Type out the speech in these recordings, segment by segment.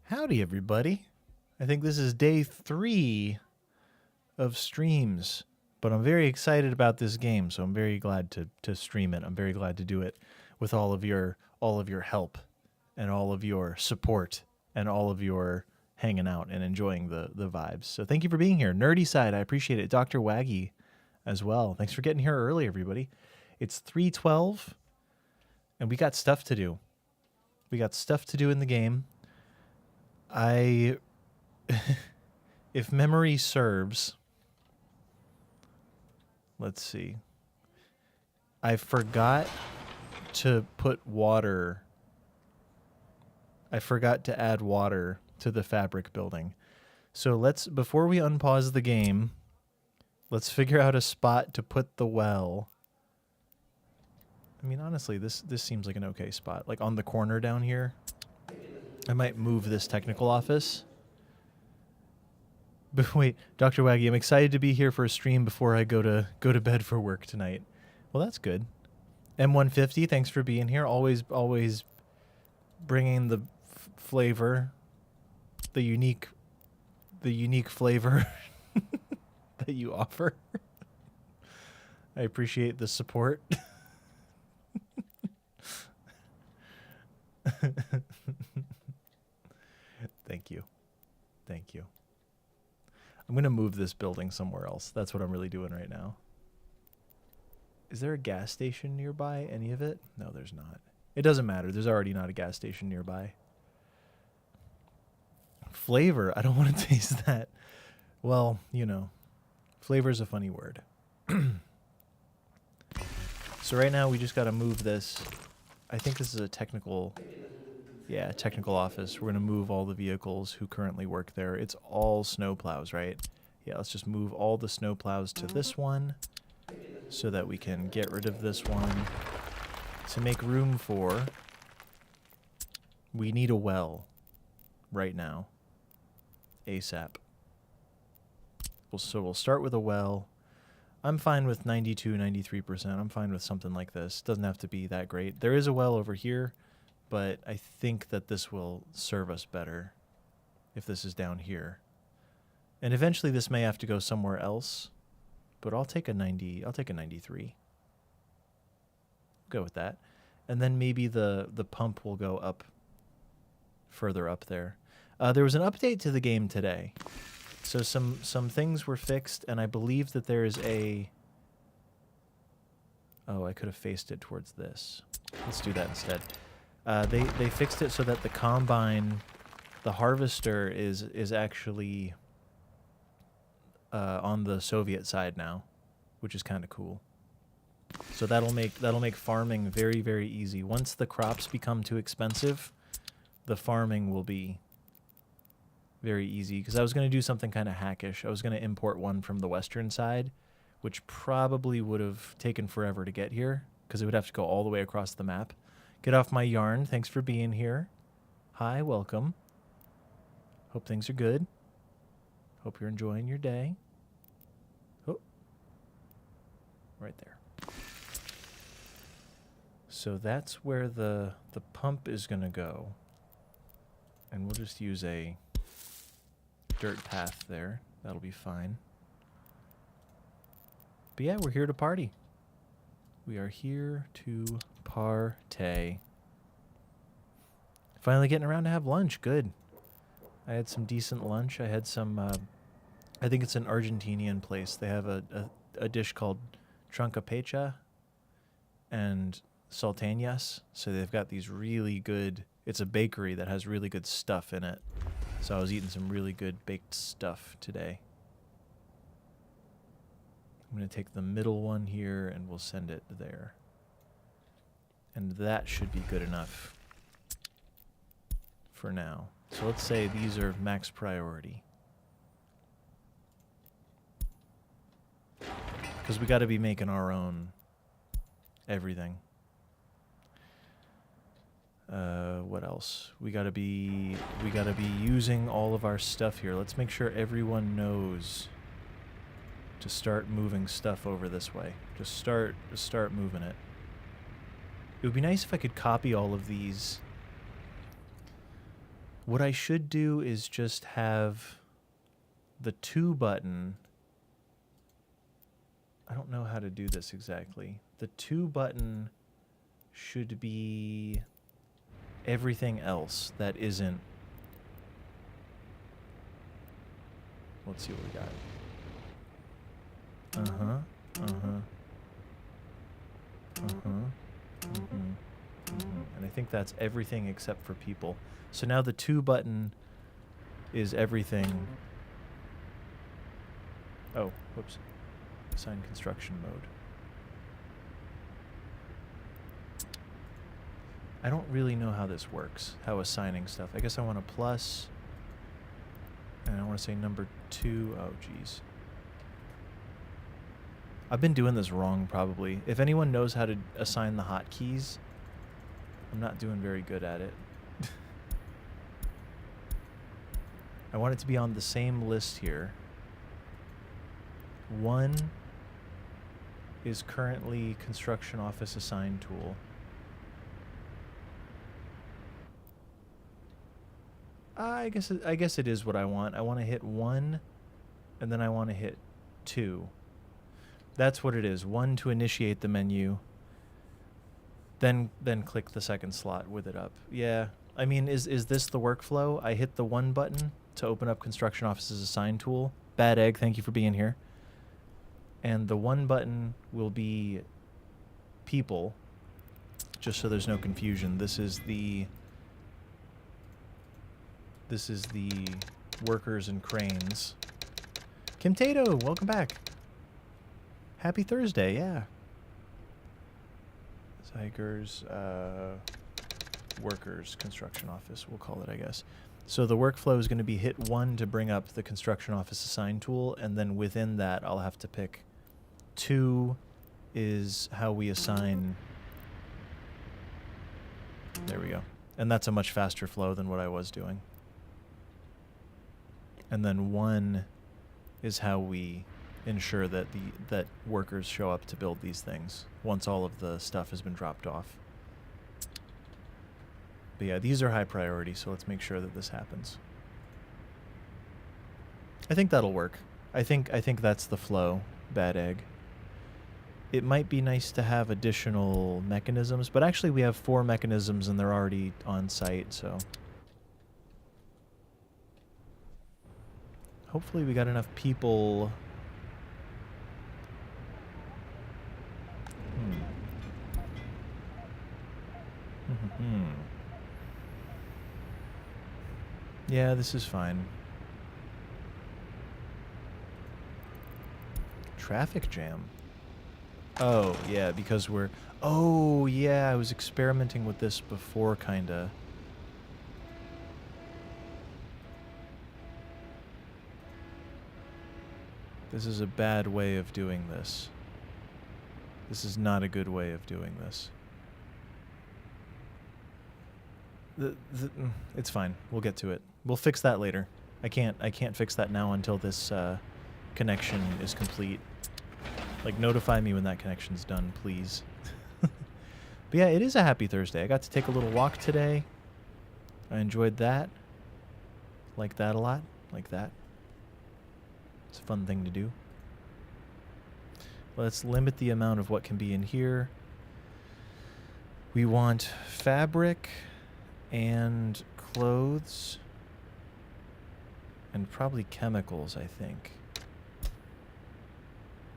Howdy, everybody. I think this is day 3 of streams, but I'm very excited about this game, so I'm very glad to stream it. I'm very glad to do it with all of your help and all of your support and all of your hanging out and enjoying the vibes. So thank you for being here. Nerdy Side, I appreciate it. Dr. Waggy as well. Thanks for getting here early, everybody. It's 3:12, and we got stuff to do. We got stuff to do in the game. If memory serves, let's see. I forgot to put water. I forgot to add water to the fabric building. So before we unpause the game, let's figure out a spot to put the well. I mean, honestly, this seems like an okay spot. Like on the corner down here. I might move this technical office. But wait, Dr. Waggy, I'm excited to be here for a stream before I go to bed for work tonight. Well, that's good. M150, thanks for being here. Always bringing the flavor, the unique flavor that you offer. I appreciate the support. Thank you. I'm going to move this building somewhere else. That's what I'm really doing right now. Is there a gas station nearby? Any of it? No, there's not. It doesn't matter. There's already not a gas station nearby. Flavor. I don't want to taste that. Well, you know, flavor is a funny word. So right now we just got to move this. I think this is a technical office. We're going to move all the vehicles who currently work there. It's all snowplows, right? Yeah, let's just move all the snowplows to this one so that we can get rid of this one to make room for We need a well right now. ASAP. So we'll start with a well. I'm fine with 92, 93%. I'm fine with something like this. Doesn't have to be that great. There is a well over here, but I think that this will serve us better if this is down here. And eventually this may have to go somewhere else, but I'll take a 90. I'll take a 93. Go with that. And then maybe the pump will go up further up there. There was an update to the game today. So some things were fixed, and I believe that there is a... Oh, I could have faced it towards this. Let's do that instead. They fixed it so that the combine, the harvester, is actually on the Soviet side now, which is kind of cool. So that'll make farming very, very easy. Once the crops become too expensive, the farming will be very easy, because I was going to do something kind of hackish. I was going to import one from the western side, which probably would have taken forever to get here, because it would have to go all the way across the map. Get off my yarn. Thanks for being here. Hi, welcome. Hope things are good. Hope you're enjoying your day. Oh, right there. So that's where the pump is going to go. And we'll just use a dirt path there. That'll be fine. But yeah, we're here to party. We are here to partay. Finally getting around to have lunch. Good. I had some decent lunch. I had some, I think it's an Argentinian place. They have a dish called trancapecha and salteñas. So they've got these really good, it's a bakery that has really good stuff in it. So I was eating some really good baked stuff today. I'm going to take the middle one here and we'll send it there. And that should be good enough for now. So let's say these are max priority. Because we got to be making our own everything. What else? We gotta be using all of our stuff here. Let's make sure everyone knows to start moving stuff over this way. Just start moving it. It would be nice if I could copy all of these. What I should do is just have the 2 button. I don't know how to do this exactly. The 2 button should be everything else that isn't. Let's see what we got. And I think that's everything except for people. So now the 2 button is everything. Oh, whoops. Assign construction mode. I don't really know how this works, how assigning stuff. I guess I want a plus, and I want to say number 2. Oh, geez. I've been doing this wrong, probably. If anyone knows how to assign the hotkeys, I'm not doing very good at it. I want it to be on the same list here. 1 is currently construction office assign tool. I guess it is what I want. I want to hit 1, and then I want to hit 2. That's what it is. 1 to initiate the menu. Then click the second slot with it up. Yeah. I mean, is this the workflow? I hit the 1 button to open up construction office's assign tool. Bad Egg, thank you for being here. And the 1 button will be people, just so there's no confusion. This is the workers and cranes. Kim Tato, welcome back. Happy Thursday, yeah. Tigers, workers, construction office, we'll call it, I guess. So the workflow is going to be hit 1 to bring up the construction office assign tool, and then within that I'll have to pick 2 is how we assign. There we go. And that's a much faster flow than what I was doing. And then 1 is how we ensure that that workers show up to build these things once all of the stuff has been dropped off. But yeah, these are high priority, so let's make sure that this happens. I think that'll work. I think that's the flow, Bad Egg. It might be nice to have additional mechanisms, but actually we have 4 mechanisms and they're already on site, so hopefully we got enough people. Yeah, this is fine. Traffic jam. Oh, yeah, because we're... Oh, yeah, I was experimenting with this before, kinda. This is a bad way of doing this. This is not a good way of doing this. It's fine. We'll get to it. We'll fix that later. I can't fix that now until this connection is complete. Like, notify me when that connection's done, please. But yeah, it is a happy Thursday. I got to take a little walk today. I enjoyed that. Like that a lot. Like that. It's a fun thing to do. Let's limit the amount of what can be in here. We want fabric and clothes and probably chemicals, I think.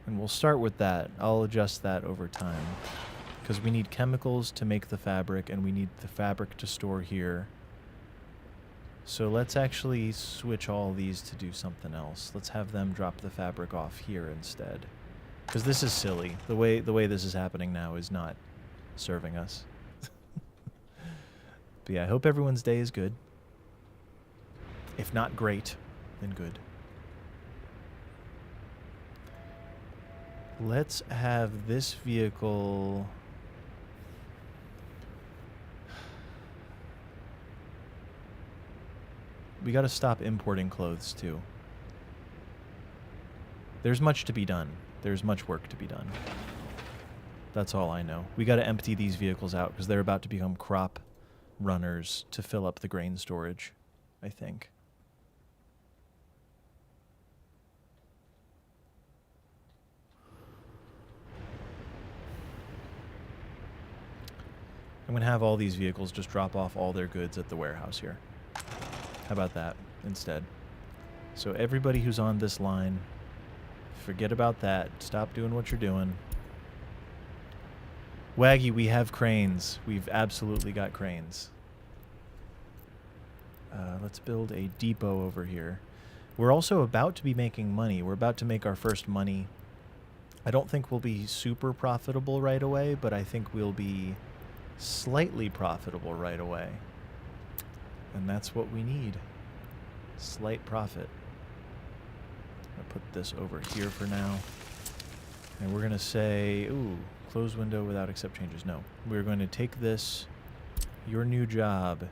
And we'll start with that. I'll adjust that over time because we need chemicals to make the fabric and we need the fabric to store here. So let's actually switch all these to do something else. Let's have them drop the fabric off here instead. Because this is silly. The way this is happening now is not serving us. But yeah, I hope everyone's day is good. If not great, then good. Let's have this vehicle... We gotta stop importing clothes, too. There's much to be done. There's much work to be done. That's all I know. We gotta empty these vehicles out, because they're about to become crop runners to fill up the grain storage, I think. I'm gonna have all these vehicles just drop off all their goods at the warehouse here. How about that instead? So everybody who's on this line, forget about that. Stop doing what you're doing. Waggy, we have cranes. We've absolutely got cranes. Let's build a depot over here. We're also about to be making money. We're about to make our first money. I don't think we'll be super profitable right away, but I think we'll be slightly profitable right away. And that's what we need. Slight profit. I'll put this over here for now. And we're going to say, ooh, close window without accept changes. No. We're going to take this, your new job,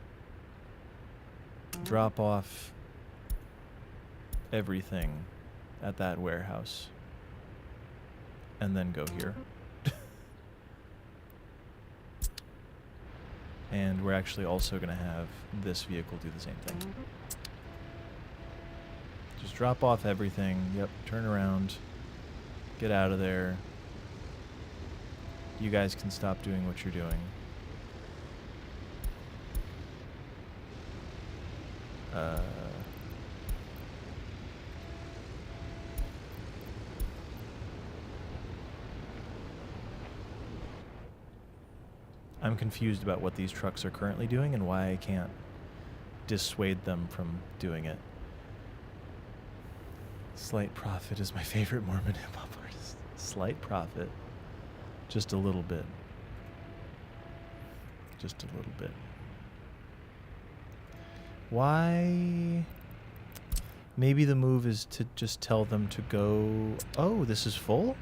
drop off everything at that warehouse, and then go here. And we're actually also going to have this vehicle do the same thing. Just drop off everything. Yep, turn around. Get out of there. You guys can stop doing what you're doing. I'm confused about what these trucks are currently doing and why I can't dissuade them from doing it. Slight Profit is my favorite Mormon hip-hop artist. Slight Profit. Just a little bit. Just a little bit. Why? Maybe the move is to just tell them to go... Oh, this is full?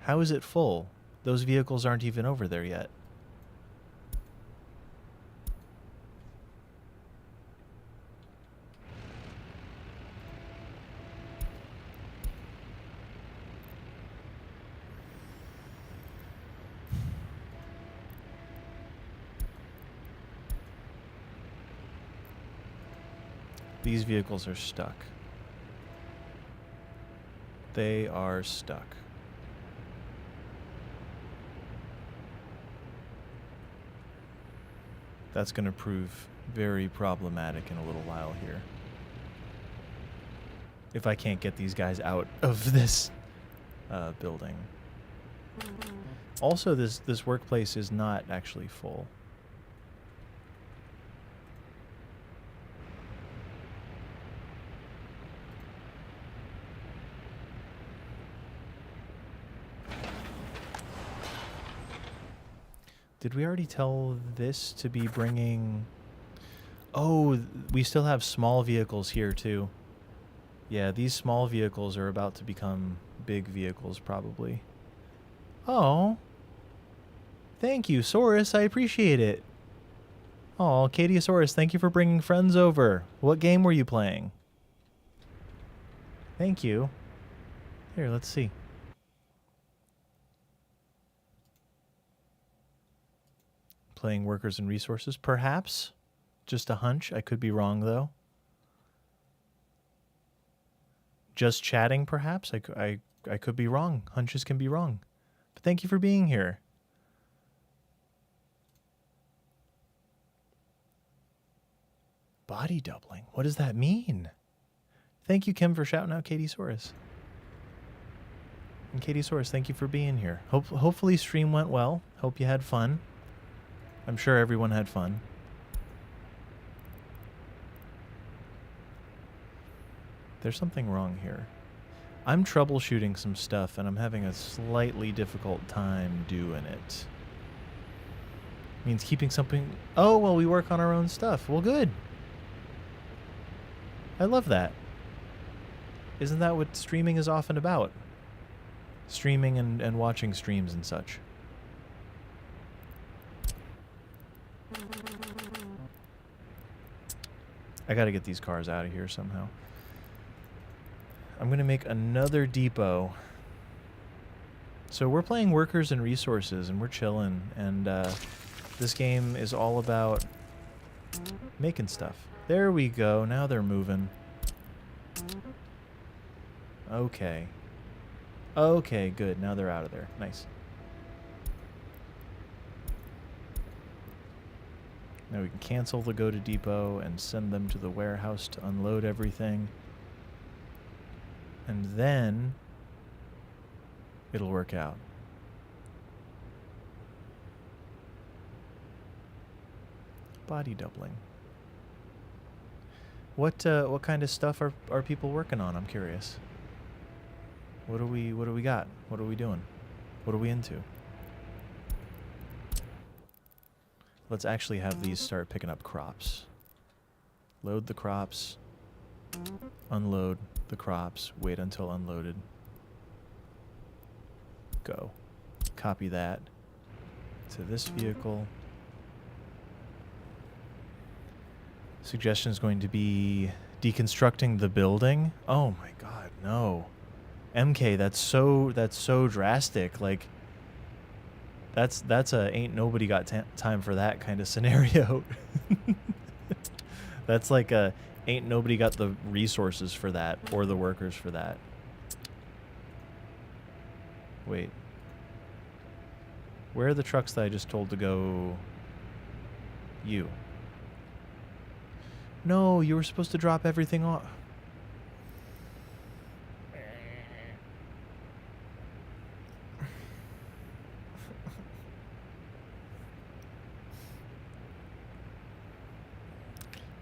How is it full? Those vehicles aren't even over there yet. These vehicles are stuck. They are stuck. That's going to prove very problematic in a little while here. If I can't get these guys out of this building. Also, this workplace is not actually full. Did we already tell this to be bringing... Oh, we still have small vehicles here, too. Yeah, these small vehicles are about to become big vehicles, probably. Oh. Thank you, Saurus. I appreciate it. Oh, Katiosaurus, thank you for bringing friends over. What game were you playing? Thank you. Here, let's see. Playing Workers and Resources, perhaps. Just a hunch. I could be wrong, though. Just chatting, perhaps. I could be wrong. Hunches can be wrong. But thank you for being here. Body doubling. What does that mean? Thank you, Kim, for shouting out Katiosaurus. And Katiosaurus, thank you for being here. Hopefully stream went well. Hope you had fun. I'm sure everyone had fun. There's something wrong here. I'm troubleshooting some stuff, and I'm having a slightly difficult time doing it. Means keeping something... Oh, well, we work on our own stuff. Well, good. I love that. Isn't that what streaming is often about? Streaming and watching streams and such. I gotta get these cars out of here somehow. I'm gonna make another depot. So we're playing Workers and Resources, and we're chilling, and this game is all about making stuff. There we go. Now they're moving. Okay. Okay, good. Now they're out of there. Nice. Now we can cancel the go to depot and send them to the warehouse to unload everything. And then it'll work out. Body doubling. What kind of stuff are people working on? I'm curious. What do we got? What are we doing? What are we into? Let's actually have these start picking up crops. Load the crops. Unload the crops. Wait until unloaded. Go. Copy that to this vehicle. Suggestion is going to be deconstructing the building. Oh my god, no. MK, that's so drastic. Like, that's a ain't nobody got time for that kind of scenario. That's like a ain't nobody got the resources for that or the workers for that. Wait. Where are the trucks that I just told to go? You. No, you were supposed to drop everything off.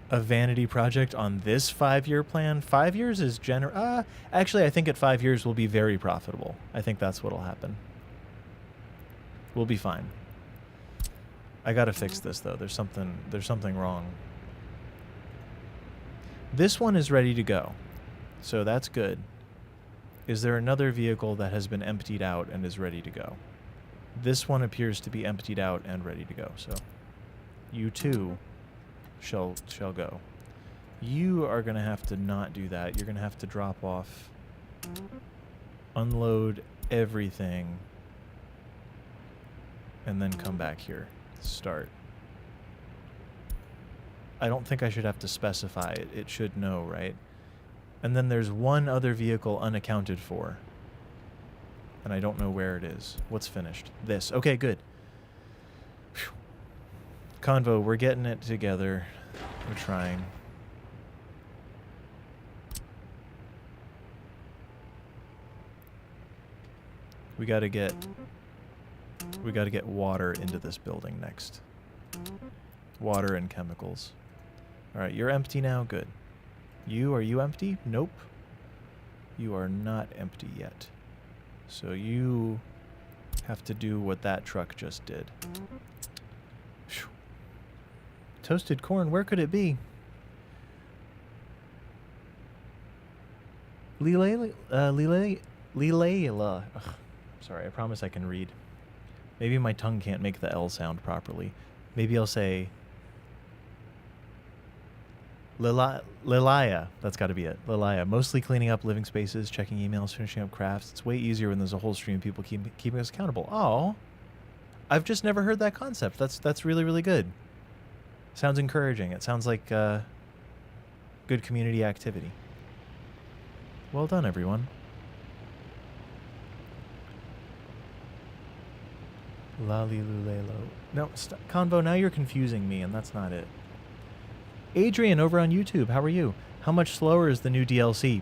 A vanity project on this 5-year plan? 5 years is actually, I think at 5 years we'll be very profitable. I think that's what'll happen. We'll be fine. I gotta fix this though. There's something wrong. This one is ready to go, so that's good. Is there another vehicle that has been emptied out and is ready to go? This one appears to be emptied out and ready to go, so you too shall go. You are going to have to not do that. You're going to have to drop off, unload everything, and then come back here. Start. I don't think I should have to specify it. It should know, right? And then there's one other vehicle unaccounted for. And I don't know where it is. What's finished? This. Okay, good. Whew. Convo, we're getting it together. We're trying. We gotta get water into this building next. Water and chemicals. Alright, you're empty now? Good. Are you empty? Nope. You are not empty yet. So you have to do what that truck just did. Whew. Toasted corn, where could it be? Lilela. Sorry, I promise I can read. Maybe my tongue can't make the L sound properly. Maybe I'll say Lilaya. That's got to be it. Lilaya. Mostly cleaning up living spaces, checking emails, finishing up crafts. It's way easier when there's a whole stream of people keeping us accountable. Oh, I've just never heard that concept. That's really, really good. Sounds encouraging. It sounds like good community activity. Well done, everyone. Lalilulelo. No, Convo, now you're confusing me, and that's not it. Adrian, over on YouTube, how are you? How much slower is the new DLC?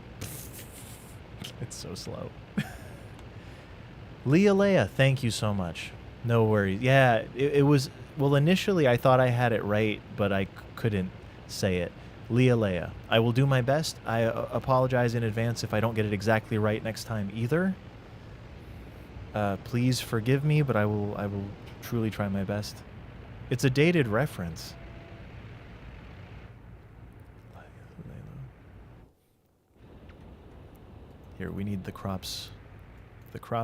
It's so slow. Leah, thank you so much. No worries. Yeah, it was... Well, initially I thought I had it right, but I couldn't say it. Leah, I will do my best. I apologize in advance if I don't get it exactly right next time either. Please forgive me, but I will truly try my best. It's a dated reference. Here, we need the crops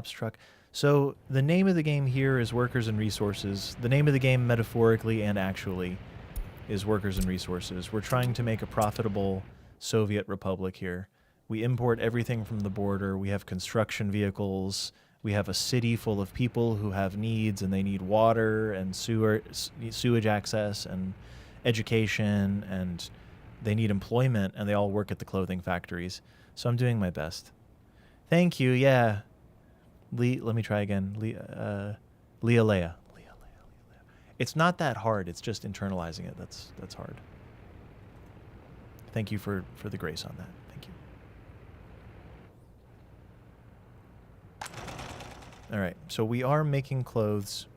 truck. So the name of the game here is Workers and Resources. The name of the game, metaphorically and actually, is Workers and Resources. We're trying to make a profitable Soviet republic here. We import everything from the border. We have construction vehicles. We have a city full of people who have needs, and they need water and sewage access and education, and they need employment, and they all work at the clothing factories. So I'm doing my best. Thank you, yeah. Let me try again. Leah. It's not that hard. It's just internalizing it. That's hard. Thank you for the grace on that. Thank you. All right, so we are making clothes.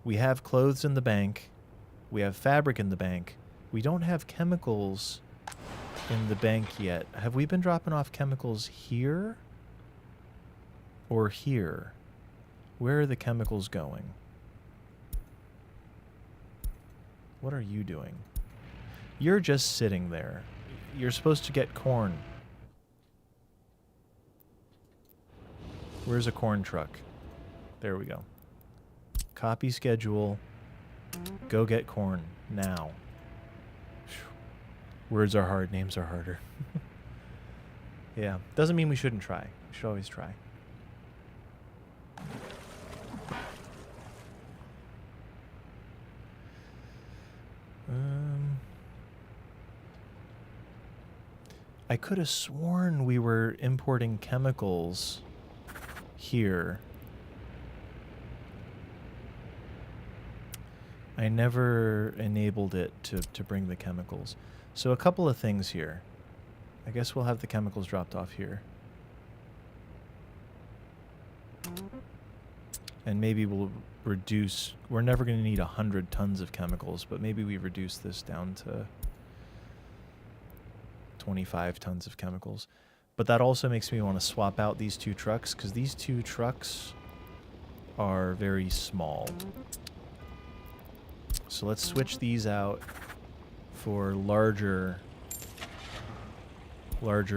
We have clothes in the bank. We have fabric in the bank. We don't have chemicals in the bank yet. Have we been dropping off chemicals here? Or here? Where are the chemicals going? What are you doing? You're just sitting there. You're supposed to get corn. Where's a corn truck? There we go. Copy schedule. Go get corn now. Words are hard, names are harder. Yeah, doesn't mean we shouldn't try. We should always try. I could have sworn we were importing chemicals here. I never enabled it to bring the chemicals. So a couple of things here. I guess we'll have the chemicals dropped off here. And maybe we'll reduce... We're never going to need 100 tons of chemicals, but maybe we reduce this down to 25 tons of chemicals. But that also makes me want to swap out these two trucks, because these two trucks are very small. So let's switch these out for larger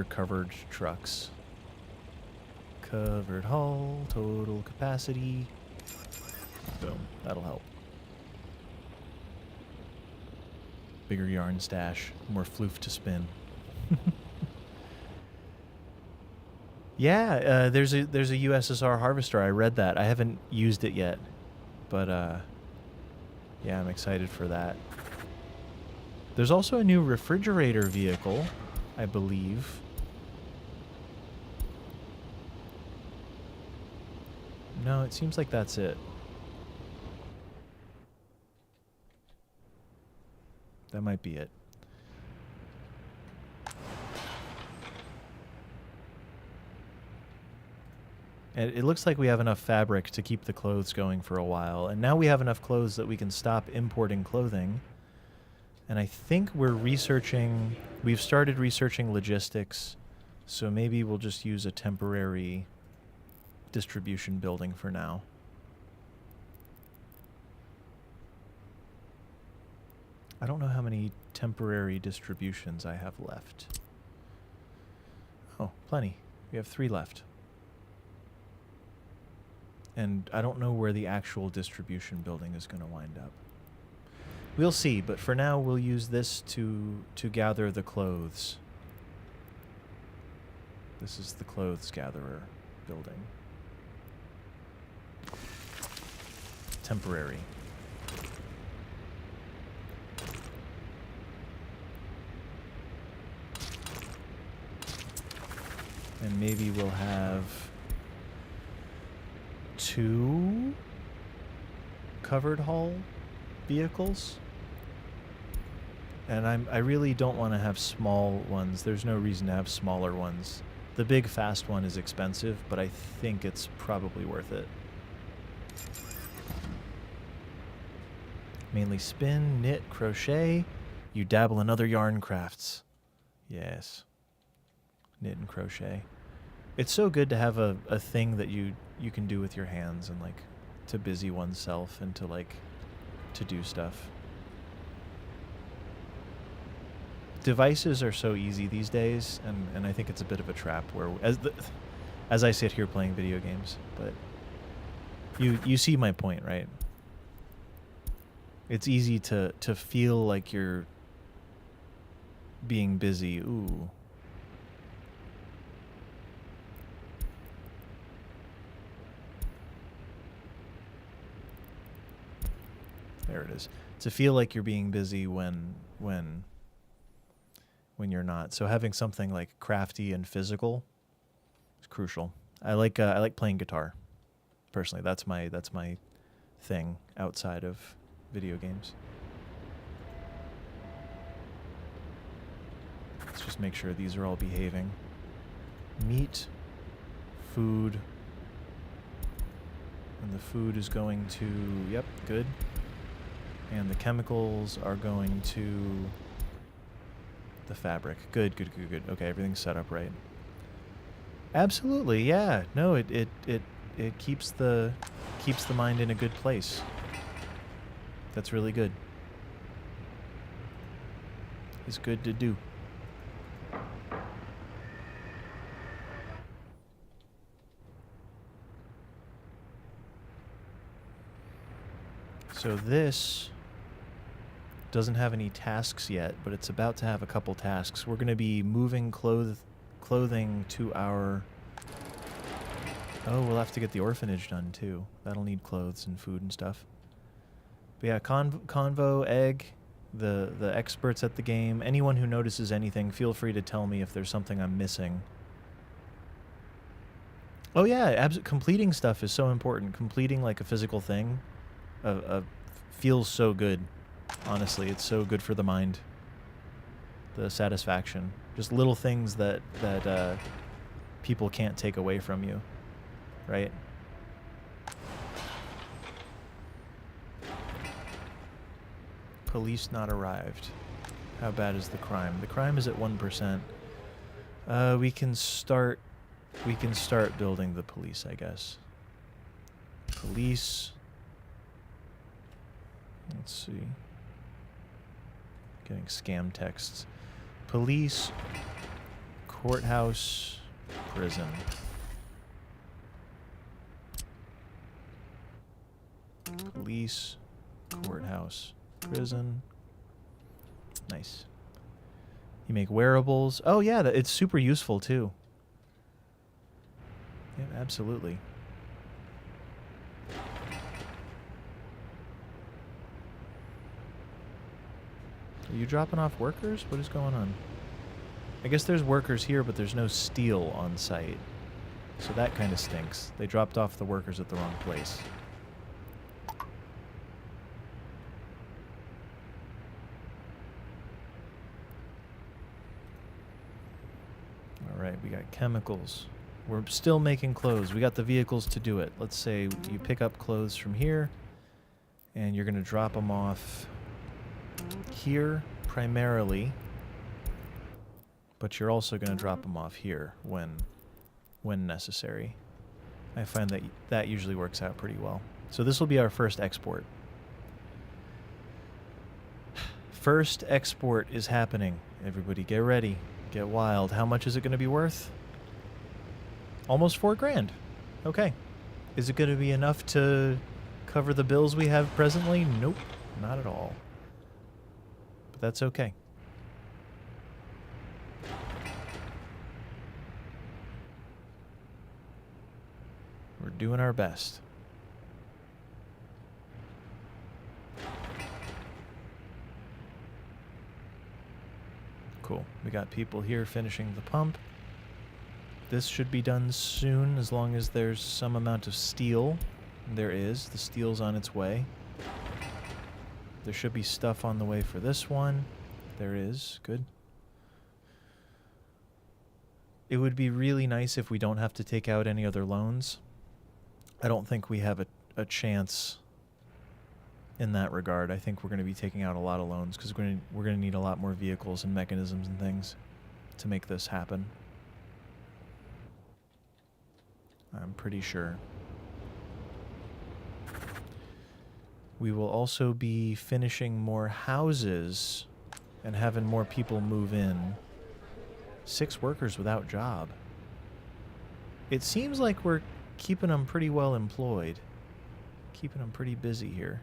covered trucks. Covered hull, total capacity. Boom. That'll help. Bigger yarn stash. More floof to spin. Yeah, there's a USSR harvester. I read that. I haven't used it yet, but yeah, I'm excited for that. There's also a new refrigerator vehicle, I believe. No, it seems like that's it. That might be it. And it looks like we have enough fabric to keep the clothes going for a while. And now we have enough clothes that we can stop importing clothing. And I think we've started researching logistics. So maybe we'll just use a temporary distribution building for now. I don't know how many temporary distributions I have left. Oh, plenty. We have 3 left. And I don't know where the actual distribution building is going to wind up. We'll see, but for now we'll use this to gather the clothes. This is the clothes gatherer building. Temporary. And maybe we'll have 2 covered haul vehicles. And I really don't want to have small ones. There's no reason to have smaller ones. The big fast one is expensive, but I think it's probably worth it. Mainly spin, knit, crochet. You dabble in other yarn crafts. Yes. Knit and crochet. It's so good to have a thing that you can do with your hands and like to busy oneself and to do stuff. Devices are so easy these days, and I think it's a bit of a trap where as I sit here playing video games, but you see my point, right? It's easy to feel like you're being busy. Ooh. There it is. To feel like you're being busy when you're not. So having something like crafty and physical is crucial. I like playing guitar. Personally, that's my thing outside of video games. Let's just make sure these are all behaving. Meat, food, and the food is going to, yep, good. And the chemicals are going to the fabric. Good. Okay, everything's set up right. Absolutely, yeah. No, it keeps the mind in a good place. That's really good. It's good to do. So this doesn't have any tasks yet, but it's about to have a couple tasks. We're going to be moving clothing to our... Oh, we'll have to get the orphanage done too. That'll need clothes and food and stuff. But yeah, Convo, Egg, the experts at the game, anyone who notices anything, feel free to tell me if there's something I'm missing. Oh yeah, completing stuff is so important. Completing like a physical thing feels so good. Honestly, it's so good for the mind. The satisfaction. Just little things that people can't take away from you. Right? Police not arrived. How bad is the crime? The crime is at 1%. We can start building the police, I guess. Police. Let's see. Getting scam texts. Police, courthouse, prison. police, courthouse, prison. Nice. You make wearables. Oh yeah, it's super useful too. Yeah, absolutely. Are you dropping off workers? What is going on? I guess there's workers here, but there's no steel on site. So that kind of stinks. They dropped off the workers at the wrong place. Alright, we got chemicals. We're still making clothes. We got the vehicles to do it. Let's say you pick up clothes from here, and you're going to drop them off here primarily, but you're also going to drop them off here when necessary. I find that that usually works out pretty well. So this will be our first export. First export is happening. Everybody get ready. Get wild. How much is it going to be worth? Almost $4,000. Okay. Is it going to be enough to cover the bills we have presently? Nope. Not at all. But that's okay. We're doing our best. Cool. We got people here finishing the pump. This should be done soon, as long as there's some amount of steel. There is. The steel's on its way. There should be stuff on the way for this one. There is. Good. It would be really nice if we don't have to take out any other loans. I don't think we have a chance in that regard. I think we're going to be taking out a lot of loans because we're going to need a lot more vehicles and mechanisms and things to make this happen. I'm pretty sure. We will also be finishing more houses and having more people move in. 6 workers without job. It seems like we're keeping them pretty well employed. Keeping them pretty busy here.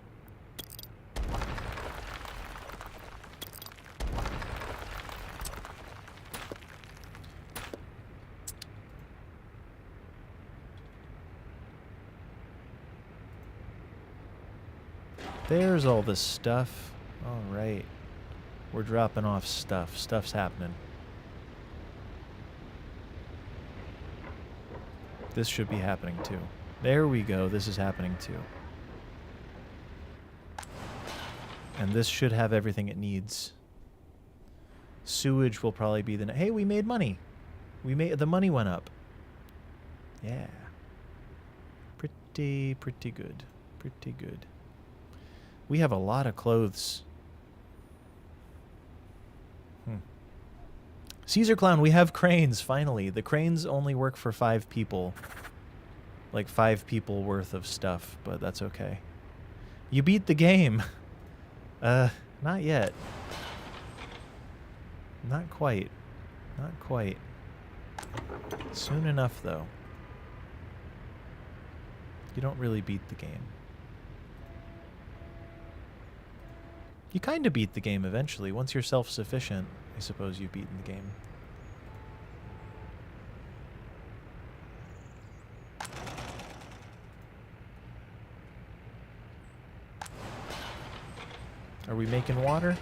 There's all this stuff. All right. We're dropping off stuff. Stuff's happening. This should be happening too. There we go. This is happening too. And this should have everything it needs. Sewage will probably be the... Hey, we made money. The money went up. Yeah. Pretty good. Pretty good. We have a lot of clothes. Caesar Clown, we have cranes, finally. The cranes only work for 5 people. Like 5 people worth of stuff, but that's okay. You beat the game. Not yet. Not quite. Not quite. Soon enough, though. You don't really beat the game. You kind of beat the game eventually. Once you're self-sufficient, I suppose you've beaten the game. Are we making water?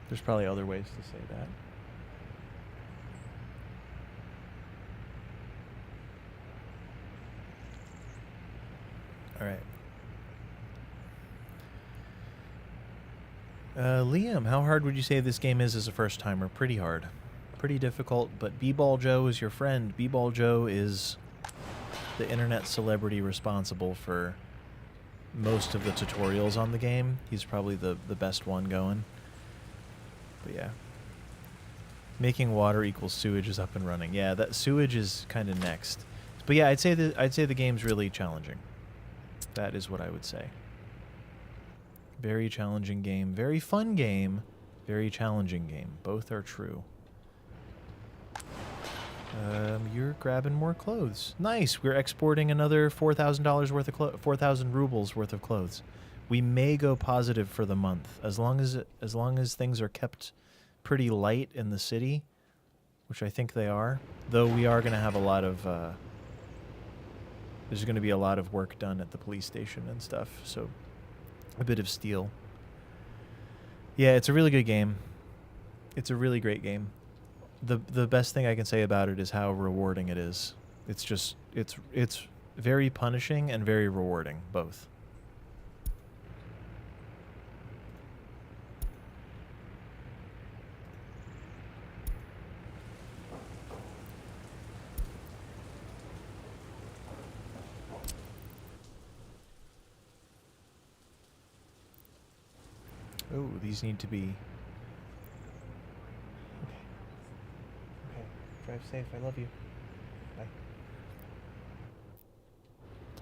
There's probably other ways to say that. All right. Liam, how hard would you say this game is as a first-timer? Pretty hard. Pretty difficult, but B-Ball Joe is your friend. B-Ball Joe is the internet celebrity responsible for most of the tutorials on the game. He's probably the best one going. But yeah. Making water equals sewage is up and running. Yeah, that sewage is kind of next. But yeah, I'd say the game's really challenging. That is what I would say. Very challenging game. Very fun game. Very challenging game. Both are true. You're grabbing more clothes. Nice. We're exporting another $4,000 worth of 4,000 rubles worth of clothes. We may go positive for the month as long as things are kept pretty light in the city, which I think they are. Though we are going to have a lot of there's going to be a lot of work done at the police station and stuff, so a bit of steel. Yeah, it's a really good game. It's a really great game. The best thing I can say about it is how rewarding it is. It's just it's very punishing and very rewarding, both. Oh, these need to be... Okay. Drive safe. I love you. Bye.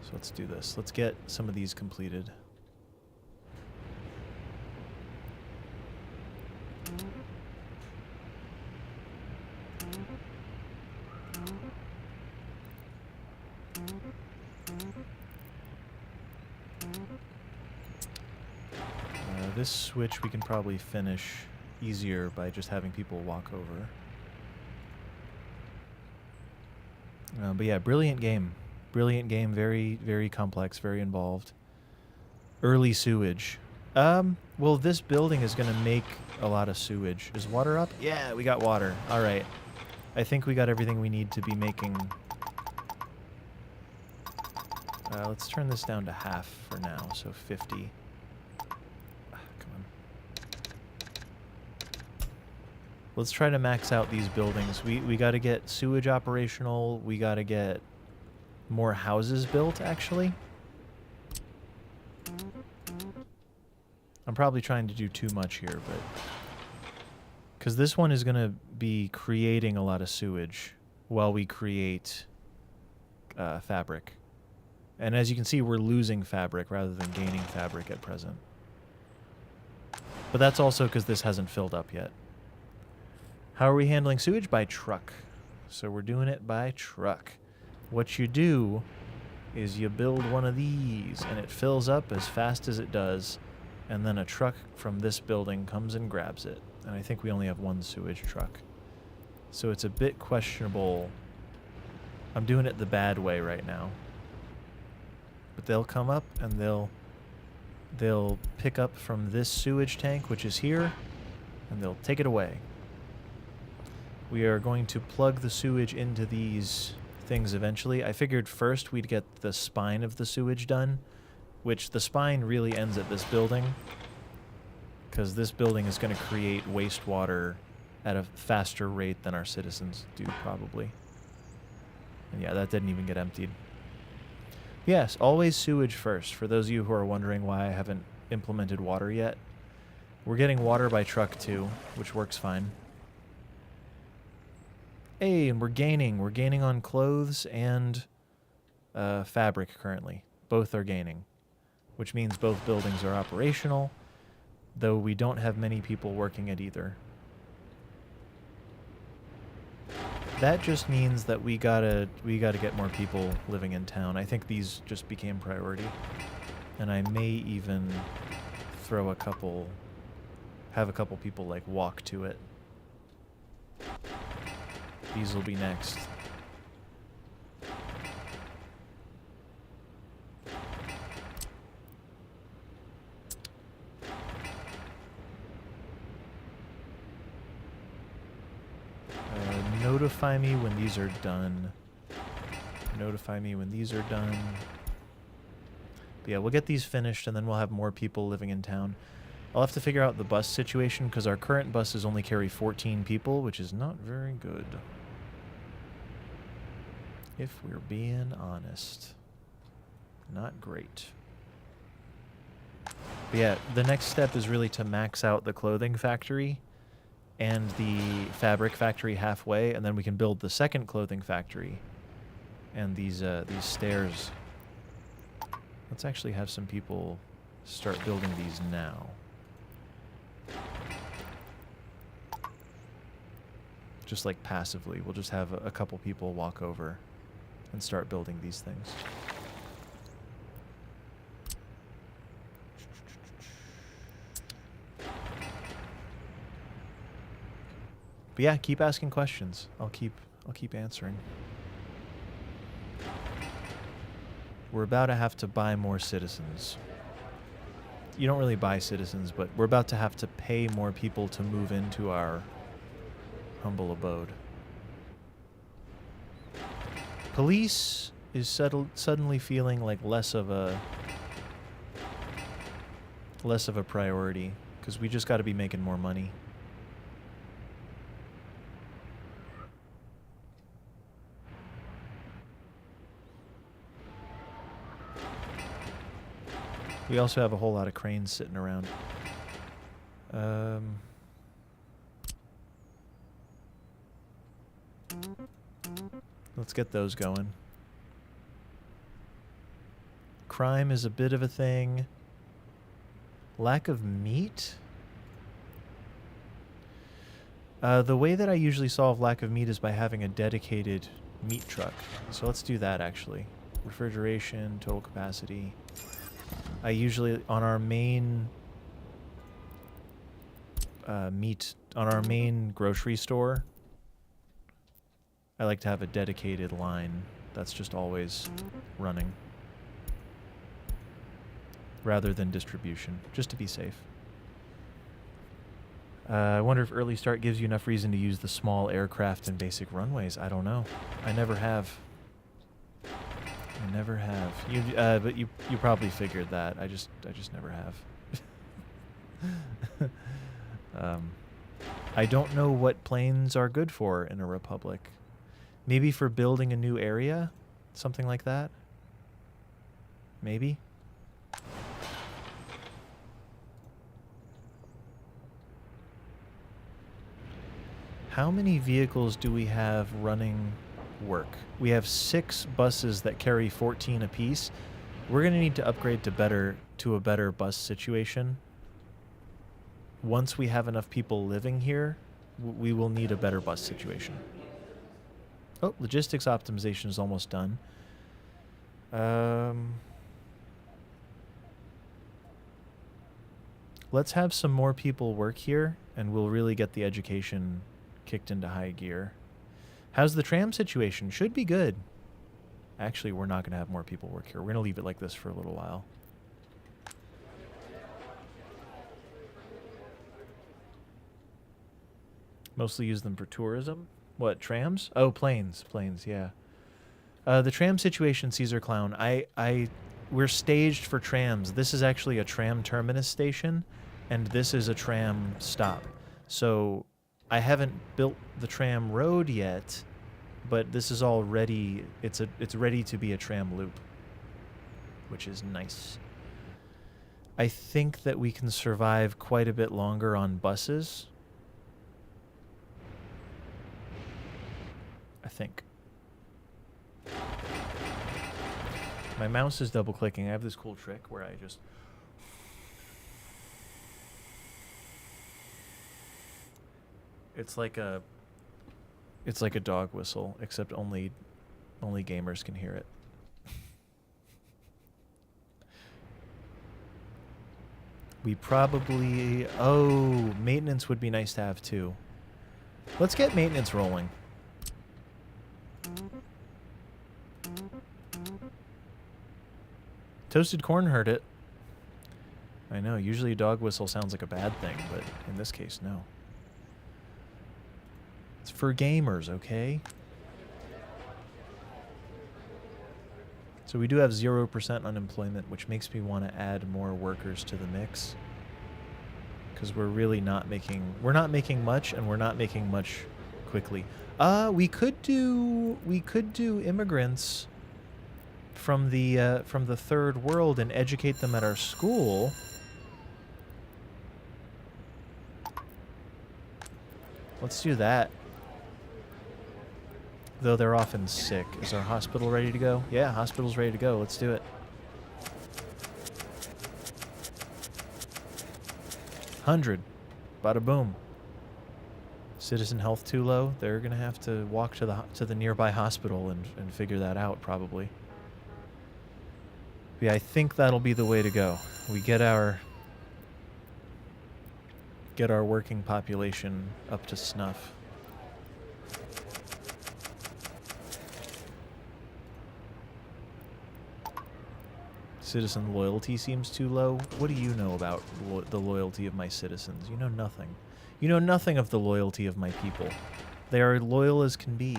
So let's do this. Let's get some of these completed. This switch we can probably finish easier by just having people walk over. But yeah, brilliant game. Brilliant game, very, very complex, very involved. Early sewage. Well, this building is going to make a lot of sewage. Is water up? Yeah, we got water. All right. I think we got everything we need to be making... let's turn this down to half for now, so 50. Let's try to max out these buildings. We got to get sewage operational. We got to get more houses built, actually. I'm probably trying to do too much here, but... because this one is going to be creating a lot of sewage while we create fabric. And as you can see, we're losing fabric rather than gaining fabric at present. But that's also because this hasn't filled up yet. How are we handling sewage? By truck. So we're doing it by truck. What you do is you build one of these, and it fills up as fast as it does, and then a truck from this building comes and grabs it. And I think we only have one sewage truck. So it's a bit questionable. I'm doing it the bad way right now. But they'll come up, and they'll pick up from this sewage tank, which is here, and they'll take it away. We are going to plug the sewage into these things eventually. I figured first we'd get the spine of the sewage done, which the spine really ends at this building, because this building is going to create wastewater at a faster rate than our citizens do, probably. And yeah, that didn't even get emptied. Yes, always sewage first, for those of you who are wondering why I haven't implemented water yet. We're getting water by truck too, which works fine. Hey, and we're gaining. We're gaining on clothes and fabric currently. Both are gaining, which means both buildings are operational, though we don't have many people working at either. That just means that we gotta get more people living in town. I think these just became priority, and I may even throw a couple, have a couple people like walk to it. These will be next. Notify me when these are done. Notify me when these are done. But yeah, we'll get these finished, and then we'll have more people living in town. I'll have to figure out the bus situation, because our current buses only carry 14 people, which is not very good. If we're being honest. Not great. But yeah, the next step is really to max out the clothing factory and the fabric factory halfway, and then we can build the second clothing factory and these stairs. Let's actually have some people start building these now. just like passively. We'll just have a couple people walk over and start building these things. But yeah, keep asking questions. I'll keep answering. We're about to have to buy more citizens. You don't really buy citizens, but we're about to have to pay more people to move into our humble abode. Police is suddenly feeling like less of a priority, because we just got to be making more money. We also have a whole lot of cranes sitting around. Let's get those going. Crime is a bit of a thing. Lack of meat? The way that I usually solve lack of meat is by having a dedicated meat truck. So let's do that, actually. Refrigeration, total capacity. I usually, on our main grocery store, I like to have a dedicated line that's just always running, rather than distribution, just to be safe. I wonder if early start gives you enough reason to use the small aircraft and basic runways. I don't know. I never have. I never have. But you probably figured that. I just never have. I don't know what planes are good for in a republic. Maybe for building a new area, something like that. Maybe. How many vehicles do we have running work? We have 6 buses that carry 14 apiece. We're going to need to upgrade to a better bus situation. Once we have enough people living here, we will need a better bus situation. Oh, logistics optimization is almost done. Let's have some more people work here, and we'll really get the education kicked into high gear. How's the tram situation? Should be good. Actually, we're not going to have more people work here. We're going to leave it like this for a little while. Mostly use them for tourism. What, trams? Oh, planes. Planes, yeah. The tram situation, Caesar Clown. We're staged for trams. This is actually a tram terminus station, and this is a tram stop. So I haven't built the tram road yet, but this is all ready. It's ready to be a tram loop, which is nice. I think that we can survive quite a bit longer on buses. I think. My mouse is double clicking. I have this cool trick where I just... It's like a dog whistle, except only gamers can hear it. We probably... Oh, maintenance would be nice to have too. Let's get maintenance rolling. Toasted corn heard it. I know, usually a dog whistle sounds like a bad thing, but in this case, no. It's for gamers, okay? So we do have 0% unemployment, which makes me want to add more workers to the mix. Because we're really not making... We're not making much, and we're not making much quickly. We could do immigrants from the third world and educate them at our school. Let's do that. Though they're often sick. Is our hospital ready to go? Yeah, hospital's ready to go. Let's do it. 100. Bada boom. Citizen health too low? They're gonna have to walk to the nearby hospital and figure that out, probably. But yeah, I think that'll be the way to go. We get our working population up to snuff. Citizen loyalty seems too low. What do you know about the loyalty of my citizens? You know nothing. You know nothing of the loyalty of my people. They are loyal as can be.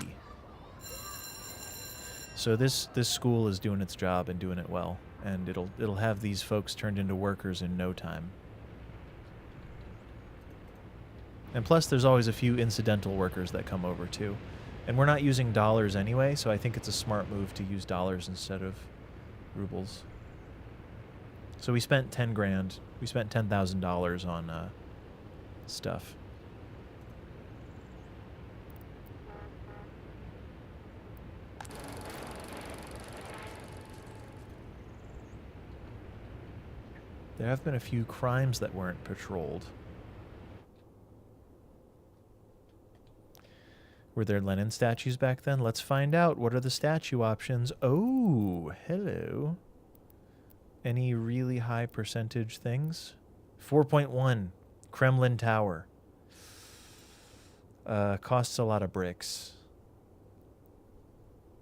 So this school is doing its job and doing it well, and it'll have these folks turned into workers in no time. And plus, there's always a few incidental workers that come over too, and we're not using dollars anyway, so I think it's a smart move to use dollars instead of rubles. So we spent 10 grand. We spent $10,000 on stuff. There have been a few crimes that weren't patrolled. Were there Lenin statues back then? Let's find out. What are the statue options? Oh, hello. Any really high percentage things? 4.1. Kremlin Tower. Costs a lot of bricks.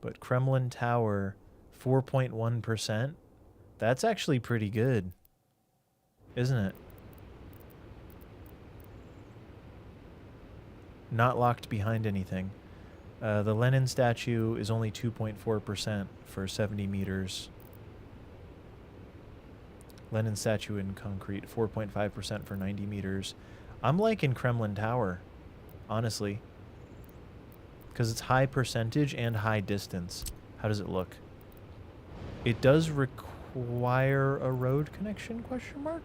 But Kremlin Tower, 4.1%. That's actually pretty good. Isn't it? Not locked behind anything. The Lenin statue is only 2.4% for 70 meters. Lenin statue in concrete, 4.5% for 90 meters. I'm liking Kremlin Tower, honestly. Because it's high percentage and high distance. How does it look? It does require a road connection, question mark?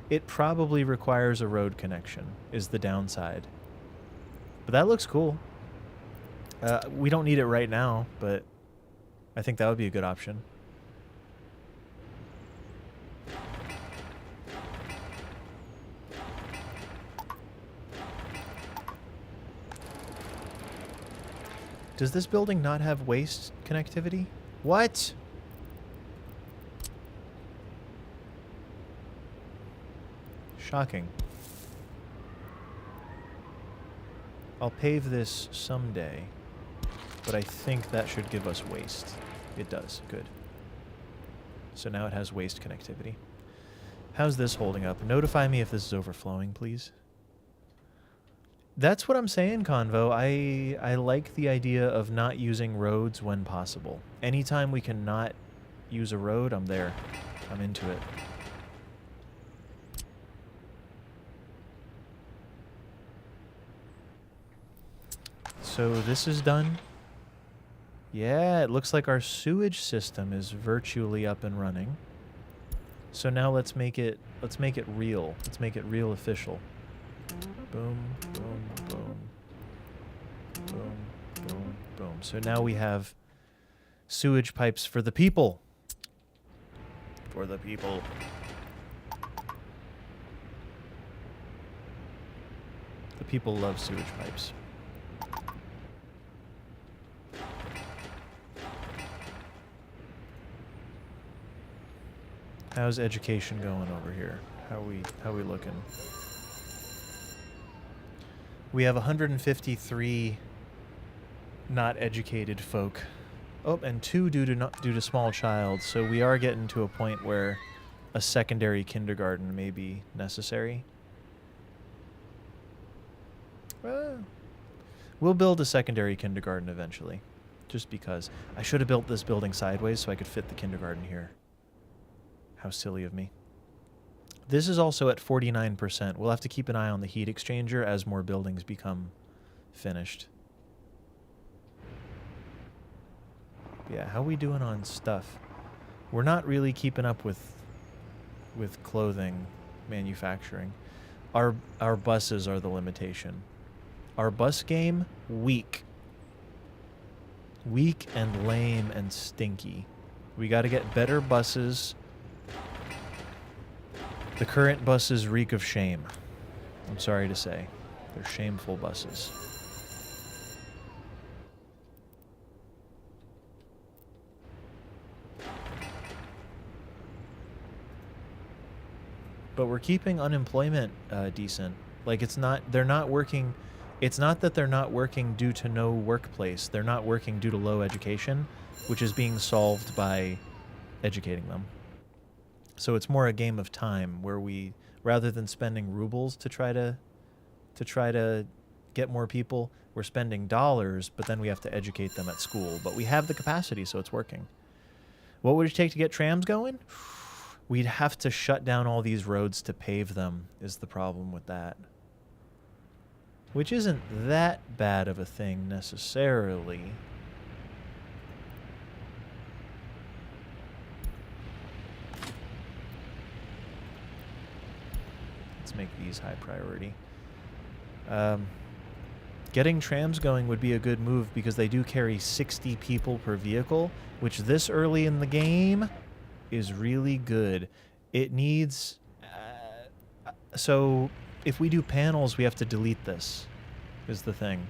It probably requires a road connection, is the downside. But that looks cool. We don't need it right now, but I think that would be a good option. Does this building not have waste connectivity? What? Shocking. I'll pave this someday, but I think that should give us waste. It does. Good. So now it has waste connectivity. How's this holding up? Notify me if this is overflowing, please. That's what I'm saying, Convo. I like the idea of not using roads when possible. Anytime we can not use a road, I'm there. I'm into it. So this is done. Yeah, it looks like our sewage system is virtually up and running. So now let's make it real. Let's make it real official. Boom, boom, boom. Boom, boom, boom. So now we have sewage pipes for the people. For the people. The people love sewage pipes. How's education going over here? How we looking? We have 153 not educated folk. Oh, and 2 due to small child. So we are getting to a point where a secondary kindergarten may be necessary. We'll build a secondary kindergarten eventually, just because. I should have built this building sideways so I could fit the kindergarten here. How silly of me. This is also at 49%. We'll have to keep an eye on the heat exchanger as more buildings become finished. Yeah, how are we doing on stuff? We're not really keeping up with clothing manufacturing. Our buses are the limitation. Our bus game, weak. Weak and lame and stinky. We got to get better buses. The current buses reek of shame. I'm sorry to say. They're shameful buses. But we're keeping unemployment decent. Like, it's not, they're not working, it's not that they're not working due to no workplace. They're not working due to low education, which is being solved by educating them. So it's more a game of time where we, rather than spending rubles to try to get more people, we're spending dollars, but then we have to educate them at school. But we have the capacity, so it's working. What would it take to get trams going? We'd have to shut down all these roads to pave them, is the problem with that. Which isn't that bad of a thing necessarily. Let's make these high priority. Getting trams going would be a good move because they do carry 60 people per vehicle, which this early in the game is really good. It needs... so if we do panels, we have to delete this, is the thing.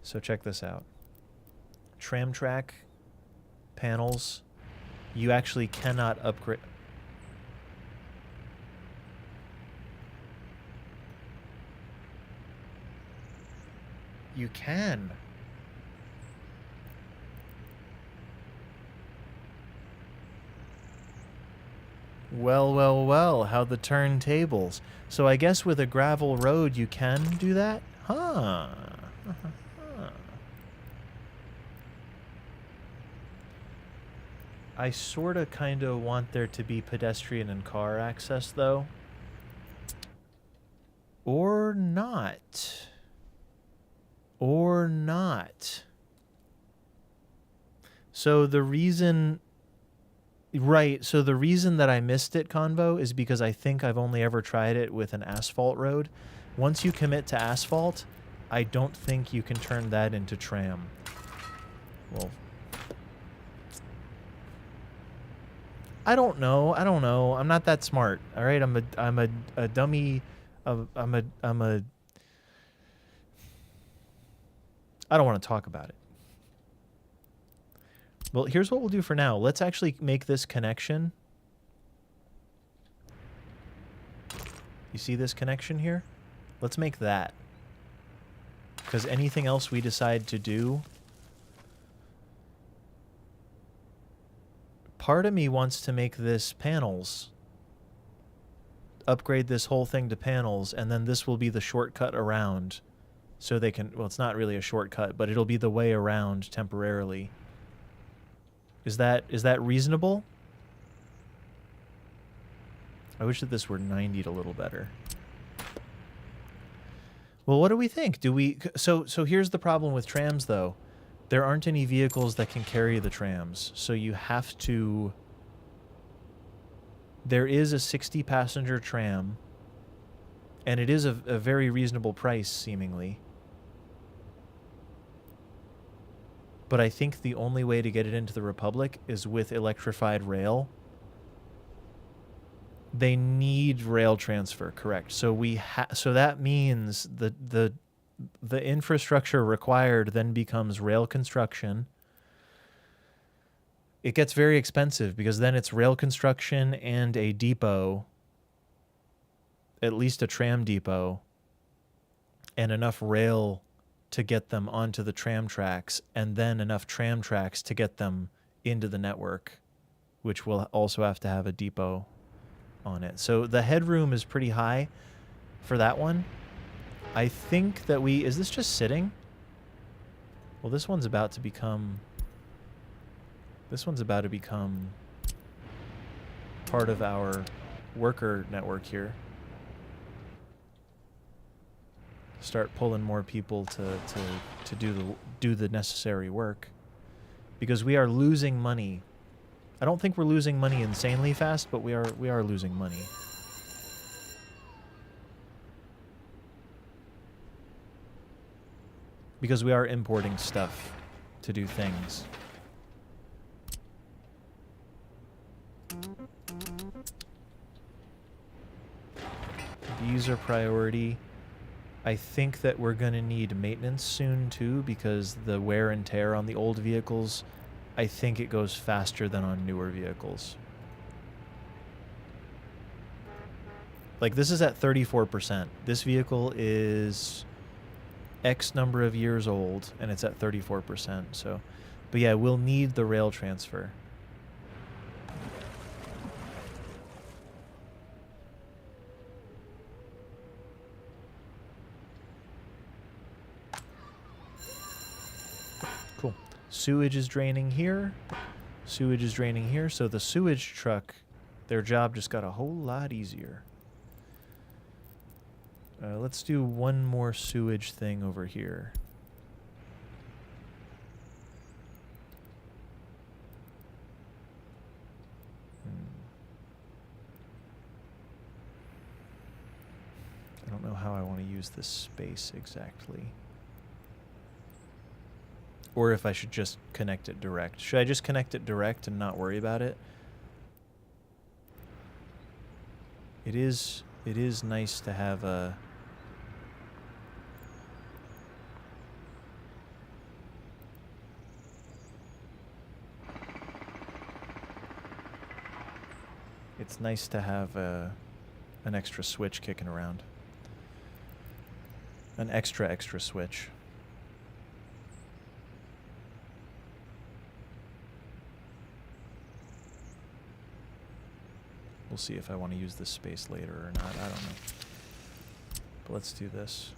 So check this out. Tram track, panels, you actually cannot upgrade... You can. Well, well, well, how the turntables. So I guess with a gravel road you can do that? Huh. I sorta kinda want there to be pedestrian and car access though. Or not. Or not. So the reason... Right, so the reason that I missed it, Convo, is because I think I've only ever tried it with an asphalt road. Once you commit to asphalt, I don't think you can turn that into tram. Well... I don't know. I'm not that smart. All right, I'm a dummy. I don't want to talk about it. Well, here's what we'll do for now. Let's actually make this connection. You see this connection here? Let's make that. Because anything else we decide to do... Part of me wants to make this panels. Upgrade this whole thing to panels, and then this will be the shortcut around. So they can... Well, it's not really a shortcut, but it'll be the way around temporarily. Is that reasonable? I wish that this were 90'd a little better. Well, what do we think? Do we... So here's the problem with trams, though. There aren't any vehicles that can carry the trams, so you have to... There is a 60-passenger tram, and it is a very reasonable price, seemingly. But I think the only way to get it into the Republic is with electrified rail. They need rail transfer, correct? So so that means the infrastructure required then becomes rail construction. It gets very expensive because then it's rail construction and a depot, at least a tram depot, and enough rail to get them onto the tram tracks, and then enough tram tracks to get them into the network, which will also have to have a depot on it. So the headroom is pretty high for that one. I think that is this just sitting? Well, this one's about to become part of our worker network here. Start pulling more people to do the necessary work, because we are losing money. I don't think we're losing money insanely fast, but we are losing money. Because we are importing stuff to do things. These are priority. I think that we're going to need maintenance soon too, because the wear and tear on the old vehicles, I think it goes faster than on newer vehicles. Like, this is at 34%. This vehicle is X number of years old, and it's at 34%. So, but yeah, we'll need the rail transfer. Cool. Sewage is draining here. Sewage is draining here. So the sewage truck, their job just got a whole lot easier. Let's do one more sewage thing over here. I don't know how I want to use this space exactly. Or if I should just connect it direct. Should I just connect it direct and not worry about it? It is nice to have a... It's nice to have an extra switch kicking around. An extra switch. We'll see if I want to use this space later or not. I don't know. But let's do this.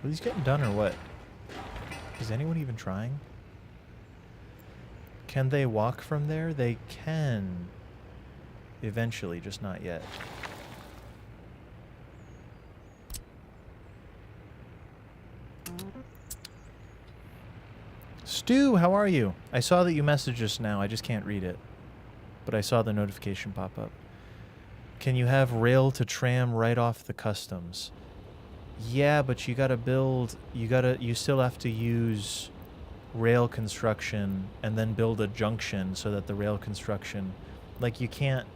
Are these getting done or what? Is anyone even trying? Can they walk from there? They can. Eventually, just not yet. Stu, how are you? I saw that you messaged us now. I just can't read it. But I saw the notification pop up. Can you have rail to tram right off the customs? Yeah, but you gotta build... You still have to use rail construction and then build a junction so that the rail construction... Like, you can't...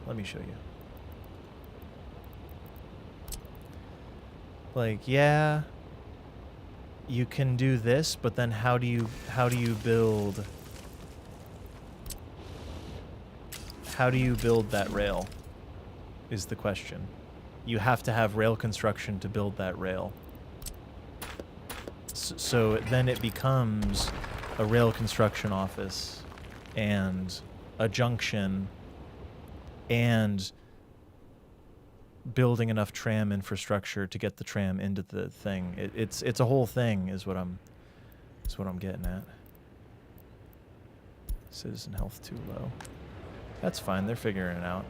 Let me show you. Like, yeah... You can do this, but then how do you build... How do you build that rail? Is the question. You have to have rail construction to build that rail. So then it becomes a rail construction office and a junction and building enough tram infrastructure to get the tram into the thing. It's a whole thing is what I'm getting at. Citizen health too low. That's fine, they're figuring it out.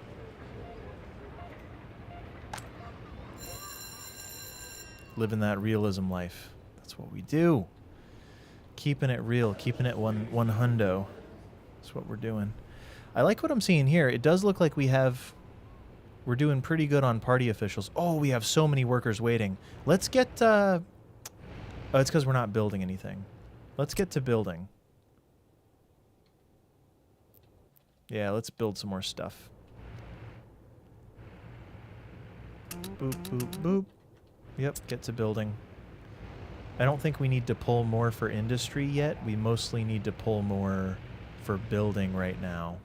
Living that realism life. That's what we do. Keeping it real, keeping it one hundo. That's what we're doing. I like what I'm seeing here. It does look like we're doing pretty good on party officials. Oh, we have so many workers waiting. Let's get, oh, it's because we're not building anything. Let's get to building. Yeah, let's build some more stuff. Boop, boop, boop. Yep, get to building. I don't think we need to pull more for industry yet. We mostly need to pull more for building right now.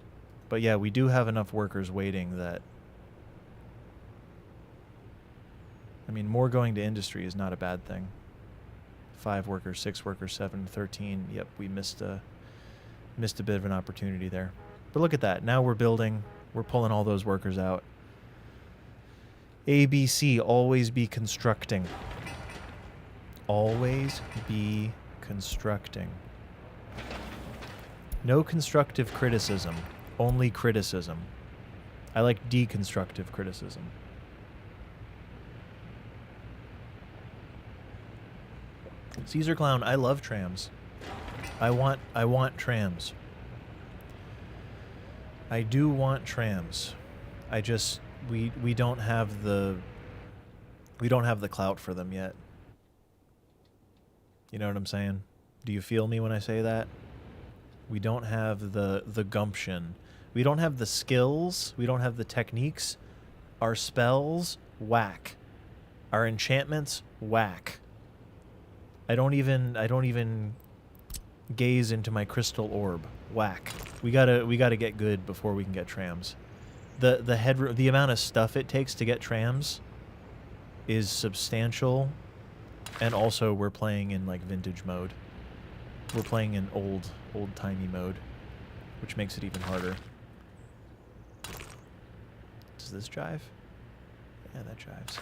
But yeah, we do have enough workers waiting that... I mean, more going to industry is not a bad thing. 5 workers, 6 workers, 7, 13. Yep, we missed a bit of an opportunity there. But look at that. Now we're building. We're pulling all those workers out. ABC, always be constructing. Always be constructing. No constructive criticism. Only criticism. I like deconstructive criticism. Caesar Clown, I love trams. I want trams. I do want trams. I just we don't have the clout for them yet. You know what I'm saying? Do you feel me when I say that? We don't have the gumption. We don't have the skills. We don't have the techniques. Our spells, whack. Our enchantments, whack. I don't even gaze into my crystal orb. Whack. We gotta get good before we can get trams. The amount of stuff it takes to get trams is substantial, and also we're playing in like vintage mode. We're playing in old-timey mode, which makes it even harder. Does this jive? Yeah, that jives.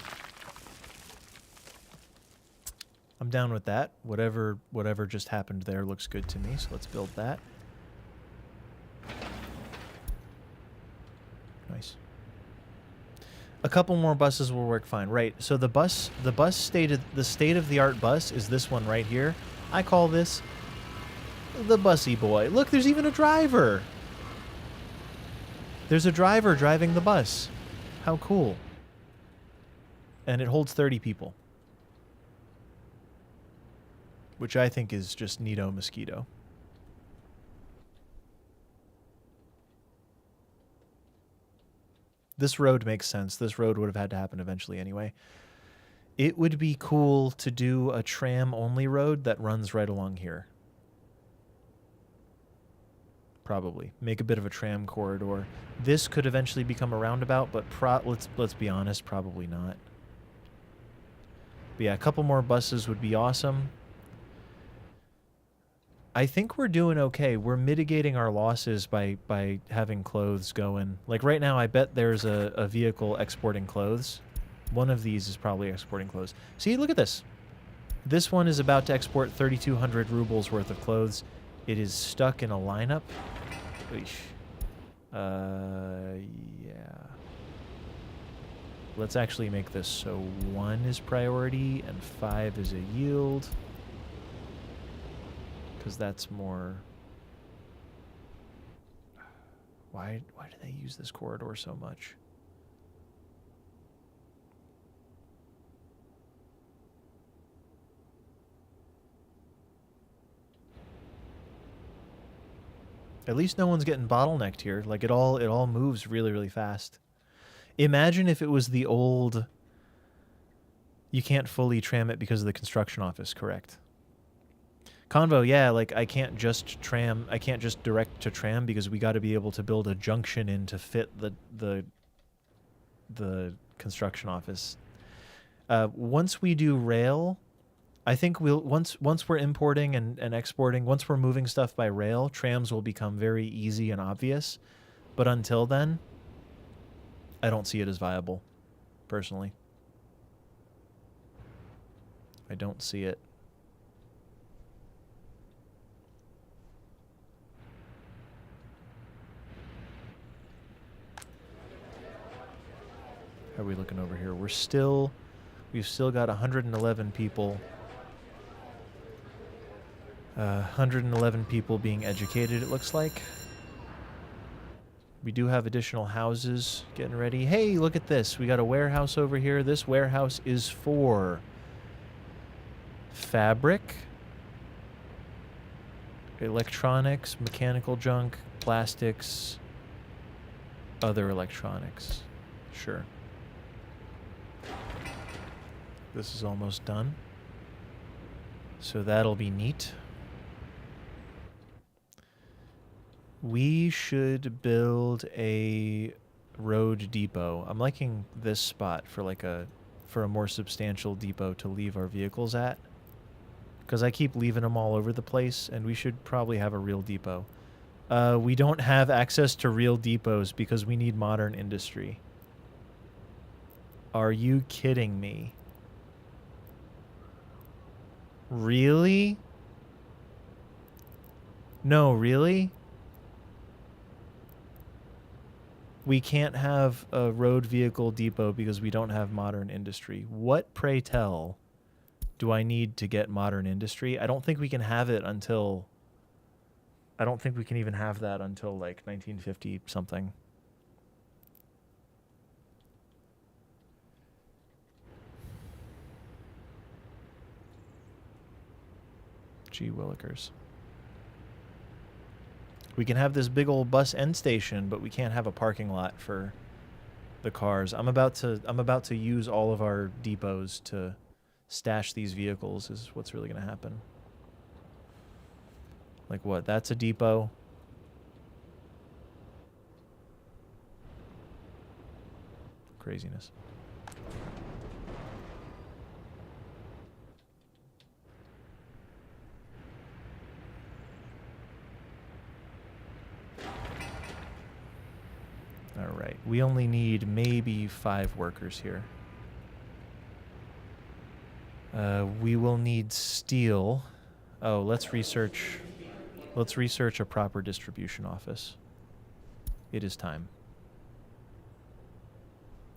I'm down with that. Whatever just happened there looks good to me, so let's build that. Nice. A couple more buses will work fine. Right. So the state of the art bus is this one right here. I call this the bussy boy. Look, there's even a driver. There's a driver driving the bus. How cool. And it holds 30 people. Which I think is just neato mosquito. This road makes sense. This road would have had to happen eventually anyway. It would be cool to do a tram-only road that runs right along here. Probably. Make a bit of a tram corridor. This could eventually become a roundabout, but let's be honest, probably not. But yeah, a couple more buses would be awesome. I think we're doing okay. We're mitigating our losses by having clothes going. Like right now, I bet there's a vehicle exporting clothes. One of these is probably exporting clothes. See, look at this. This one is about to export 3,200 rubles worth of clothes. It is stuck in a lineup. Yeah. Let's actually make this so 1 is priority and 5 is a yield. Because that's more... Why do they use this corridor so much? At least no one's getting bottlenecked here. Like it all moves really, really fast. Imagine if it was the old... You can't fully tram it because of the construction office, correct? Convo, yeah, like I can't just direct to tram because we got to be able to build a junction in to fit the construction office. Once we do rail, I think once we're importing and exporting, once we're moving stuff by rail, trams will become very easy and obvious. But until then, I don't see it as viable, personally. I don't see it. How are we looking over here? We've still got 111 people. 111 people being educated, it looks like. We do have additional houses getting ready. Hey, look at this. We got a warehouse over here. This warehouse is for fabric, electronics, mechanical junk, plastics, other electronics. Sure. This is almost done. So that'll be neat. We should build a road depot. I'm liking this spot for a more substantial depot to leave our vehicles at. Because I keep leaving them all over the place, and we should probably have a real depot. We don't have access to real depots because we need modern industry. Are you kidding me? Really? No, really? We can't have a road vehicle depot because we don't have modern industry. What, pray tell, do I need to get modern industry? I don't think we can have it until... I don't think we can even have that until like 1950 something. Gee willikers. We can have this big old bus end station, but we can't have a parking lot for the cars. I'm about to use all of our depots to stash these vehicles is what's really going to happen. Like what? That's a depot. Craziness. All right. We only need maybe 5 workers here. We will need steel. Oh, let's research a proper distribution office. It is time.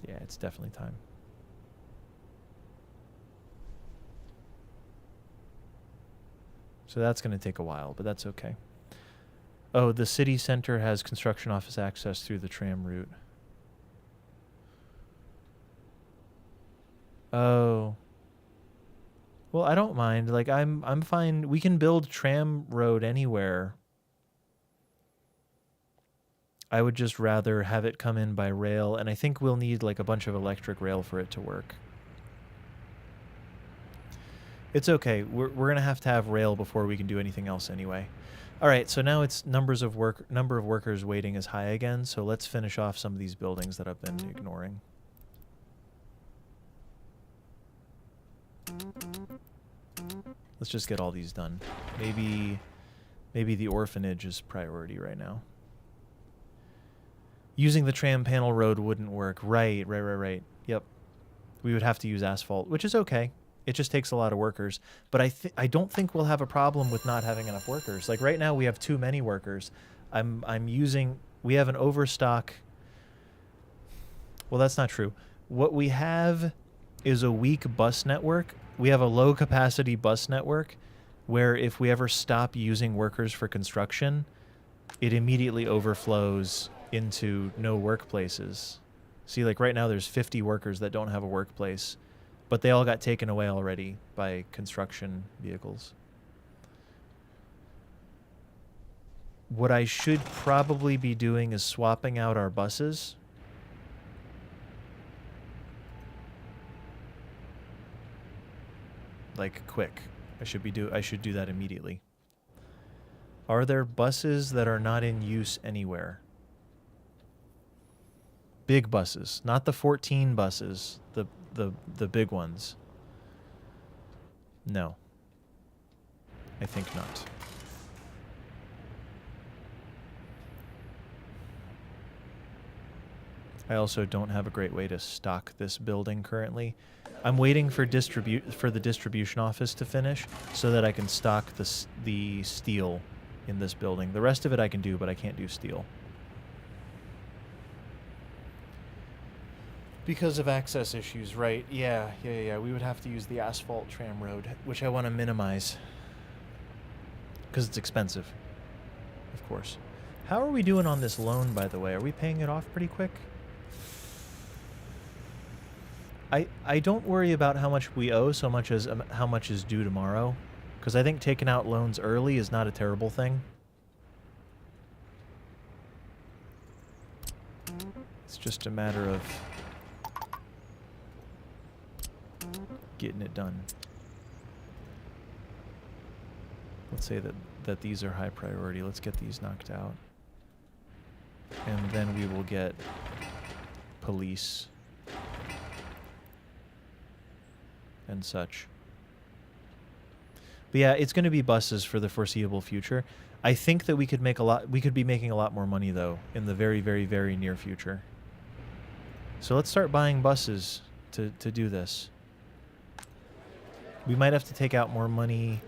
Yeah, it's definitely time. So that's going to take a while, but that's okay. Oh, the city center has construction office access through the tram route. Oh. Well, I don't mind. Like I'm fine. We can build tram road anywhere. I would just rather have it come in by rail, and I think we'll need like a bunch of electric rail for it to work. It's okay. We're going to have rail before we can do anything else anyway. All right, so now it's number of workers waiting is high again, so let's finish off some of these buildings that I've been ignoring. Let's just get all these done. Maybe the orphanage is priority right now. Using the tram panel road wouldn't work. Right. Yep. We would have to use asphalt, which is okay. It just takes a lot of workers. But I don't think we'll have a problem with not having enough workers. Like right now we have too many workers. We have an overstock. Well, that's not true. What we have is a weak bus network. We have a low capacity bus network where if we ever stop using workers for construction, it immediately overflows into no workplaces. See, like right now there's 50 workers that don't have a workplace, but they all got taken away already by construction vehicles. What I should probably be doing is swapping out our buses. Like quick. I should do that immediately. Are there buses that are not in use anywhere? Big buses, not the 14 buses, the big ones. No. I think not. I also don't have a great way to stock this building currently. I'm waiting for the distribution office to finish so that I can stock the steel in this building. The rest of it I can do, but I can't do steel. Because of access issues, right? Yeah. We would have to use the asphalt tram road, which I want to minimize. Because it's expensive, of course. How are we doing on this loan, by the way? Are we paying it off pretty quick? I don't worry about how much we owe so much as how much is due tomorrow. Because I think taking out loans early is not a terrible thing. It's just a matter of getting it done. Let's say that these are high priority. Let's get these knocked out. And then we will get police and such. But yeah, it's going to be buses for the foreseeable future. I think that we could be making a lot more money though in the very, very, very near future. So let's start buying buses to do this. We might have to take out more money.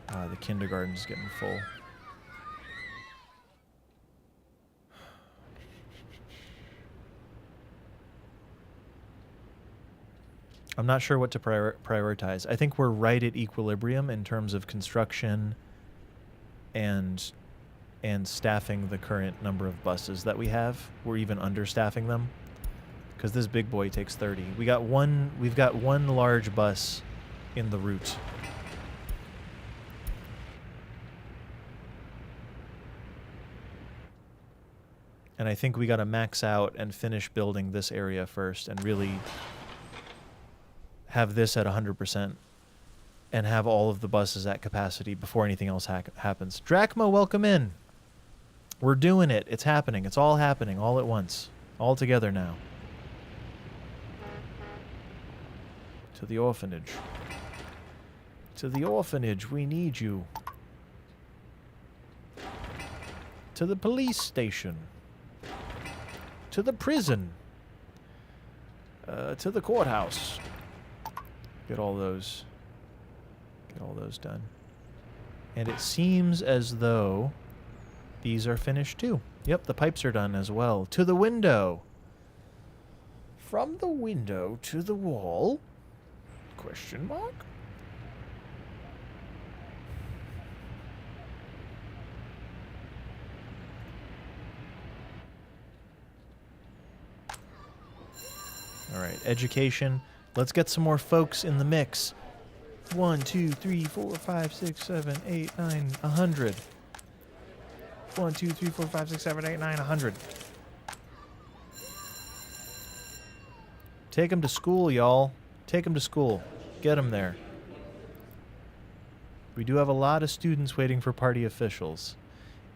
The kindergarten's getting full. I'm not sure what to prioritize. I think we're right at equilibrium in terms of construction and staffing the current number of buses that we have. We're even understaffing them because this big boy takes 30. We've got one large bus in the route. And I think we got to max out and finish building this area first and really have this at 100% and have all of the buses at capacity before anything else happens. Drachma, welcome in. We're doing it. It's happening. It's all happening all at once. All together now. To the orphanage. To the orphanage. We need you. To the police station. To the prison. To the courthouse. Get all those done. And it seems as though these are finished too. Yep, the pipes are done as well. To the window. From the window to the wall? Question mark? All right, education. Let's get some more folks in the mix. 1, 2, 3, 4, 5, 6, 7, 8, 9, 100. 1, 2, 3, 4, 5, 6, 7, 8, 9, 100. Take them to school, y'all. Take them to school. Get them there. We do have a lot of students waiting for party officials.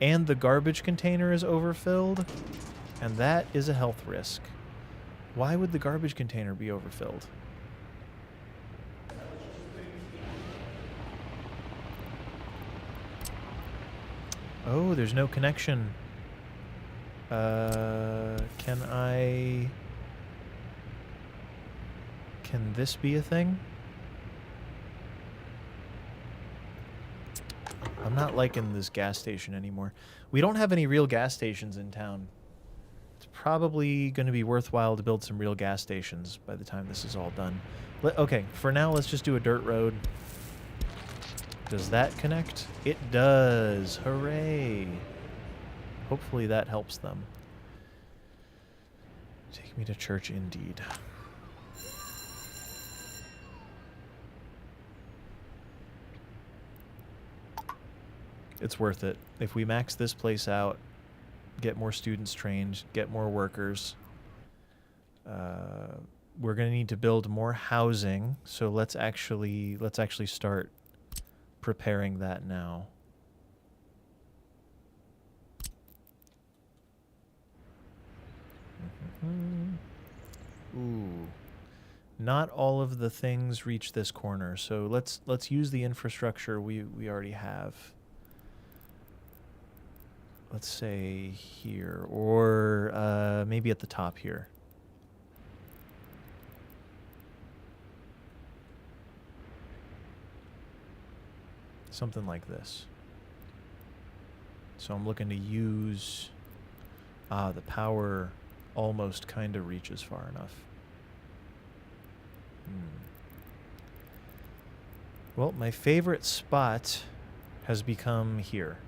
And the garbage container is overfilled. And that is a health risk. Why would the garbage container be overfilled? Oh, there's no connection. Can this be a thing? I'm not liking this gas station anymore. We don't have any real gas stations in town. It's probably going to be worthwhile to build some real gas stations by the time this is all done. Okay, for now, let's just do a dirt road. Does that connect? It does. Hooray. Hopefully that helps them. Take me to church indeed. It's worth it. If we max this place out, get more students trained, get more workers, we're going to need to build more housing. So let's actually start preparing that now. Ooh. Not all of the things reach this corner, so let's use the infrastructure we already have. Let's say here, or maybe at the top here. Something like this. So I'm looking to use... the power almost kind of reaches far enough. Well, my favorite spot has become here.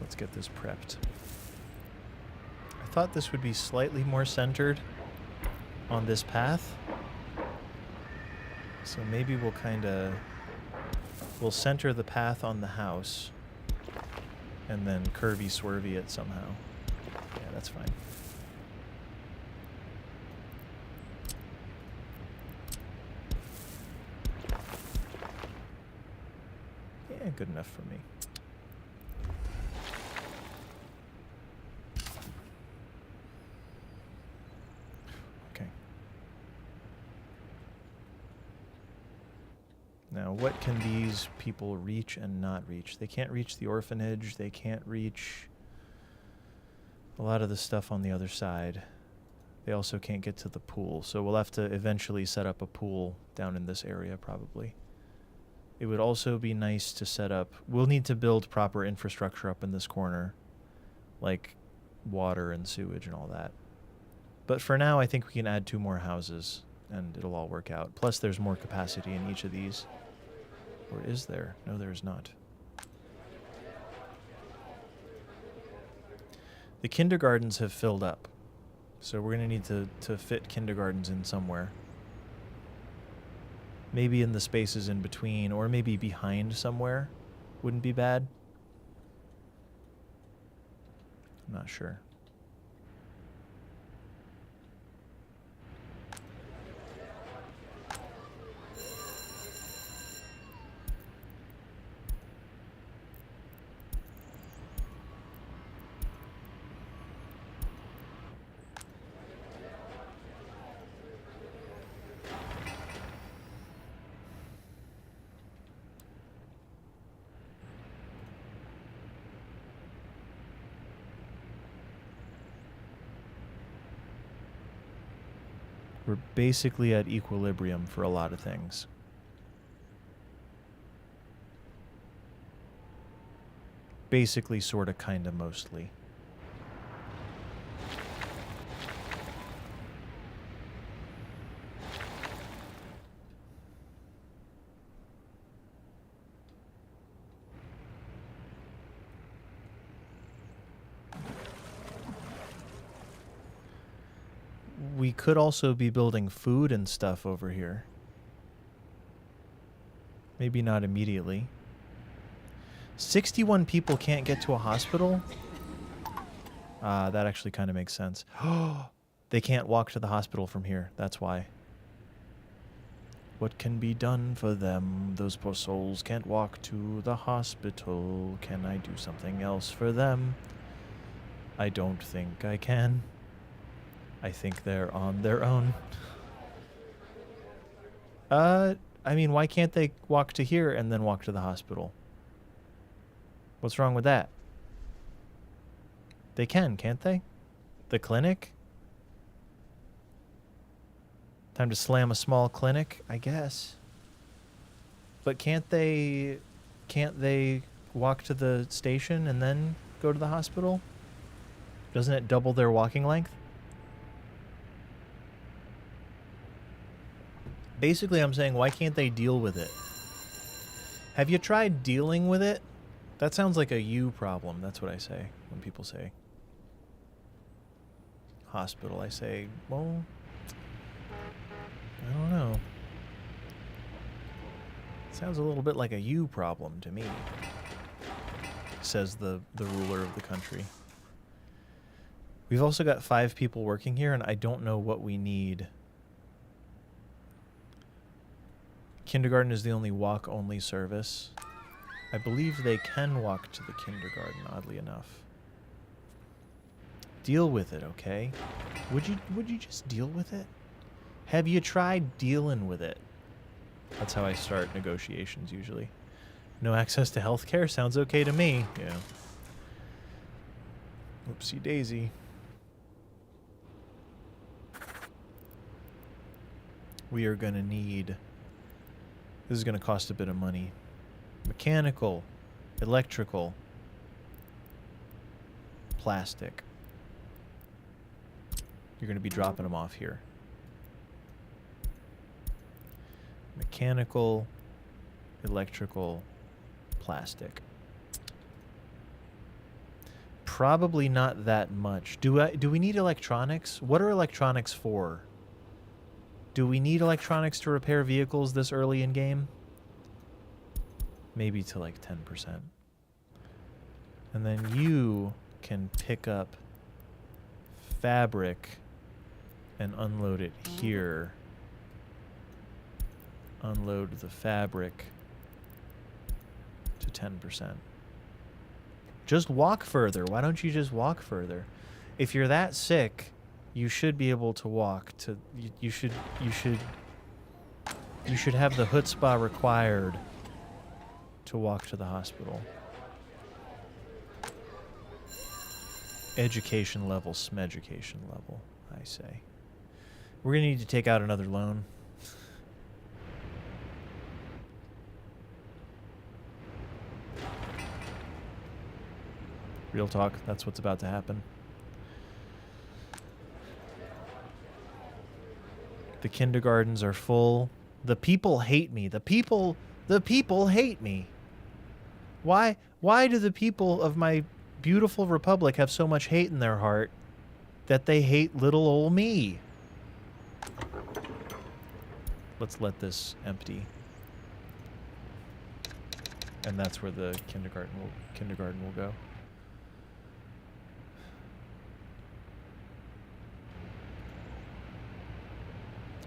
Let's get this prepped. I thought this would be slightly more centered on this path. So maybe we'll center the path on the house and then curvy swervy it somehow. Yeah, that's fine. Yeah, good enough for me. Now, what can these people reach and not reach? They can't reach the orphanage. They can't reach a lot of the stuff on the other side. They also can't get to the pool. So we'll have to eventually set up a pool down in this area, probably. It would also be nice to set up... We'll need to build proper infrastructure up in this corner, like water and sewage and all that. But for now, I think we can add 2 more houses, and it'll all work out. Plus, there's more capacity in each of these. Or is there? No, there's not. The kindergartens have filled up, so we're going to need to fit kindergartens in somewhere. Maybe in the spaces in between, or maybe behind somewhere. Wouldn't be bad. I'm not sure. We're basically at equilibrium for a lot of things. Basically, sorta, kinda, mostly. We could also be building food and stuff over here. Maybe not immediately. 61 people can't get to a hospital? That actually kind of makes sense. They can't walk to the hospital from here. That's why. What can be done for them? Those poor souls can't walk to the hospital. Can I do something else for them? I don't think I can. I think they're on their own. I mean, why can't they walk to here and then walk to the hospital? What's wrong with that? They can, can't they? The clinic? Time to slam a small clinic, I guess. But can't they walk to the station and then go to the hospital? Doesn't it double their walking length? Basically, I'm saying, why can't they deal with it? Have you tried dealing with it? That sounds like a you problem. That's what I say when people say hospital. I say, well, I don't know. Sounds a little bit like a you problem to me, says the ruler of the country. We've also got 5 people working here, and I don't know what we need. Kindergarten is the only walk-only service. I believe they can walk to the kindergarten, oddly enough. Deal with it, okay? Would you just deal with it? Have you tried dealing with it? That's how I start negotiations usually. No access to healthcare? Sounds okay to me. Yeah. Oopsie daisy. We are gonna need... This is gonna cost a bit of money. Mechanical, electrical, plastic. You're gonna be dropping them off here. Mechanical, electrical, plastic. Probably not that much. Do we need electronics? What are electronics for? Do we need electronics to repair vehicles this early in game? Maybe to like 10%. And then you can pick up fabric and unload it here. Unload the fabric to 10%. Just walk further. Why don't you just walk further? If you're that sick, you should be able to walk to... You should have the chutzpah required to walk to the hospital. Education level, smeducation level, I say. We're going to need to take out another loan. Real talk, that's what's about to happen. The kindergartens are full. The people hate me. The people hate me. Why do the people of my beautiful republic have so much hate in their heart that they hate little old me? Let's let this empty. And that's where the kindergarten will go.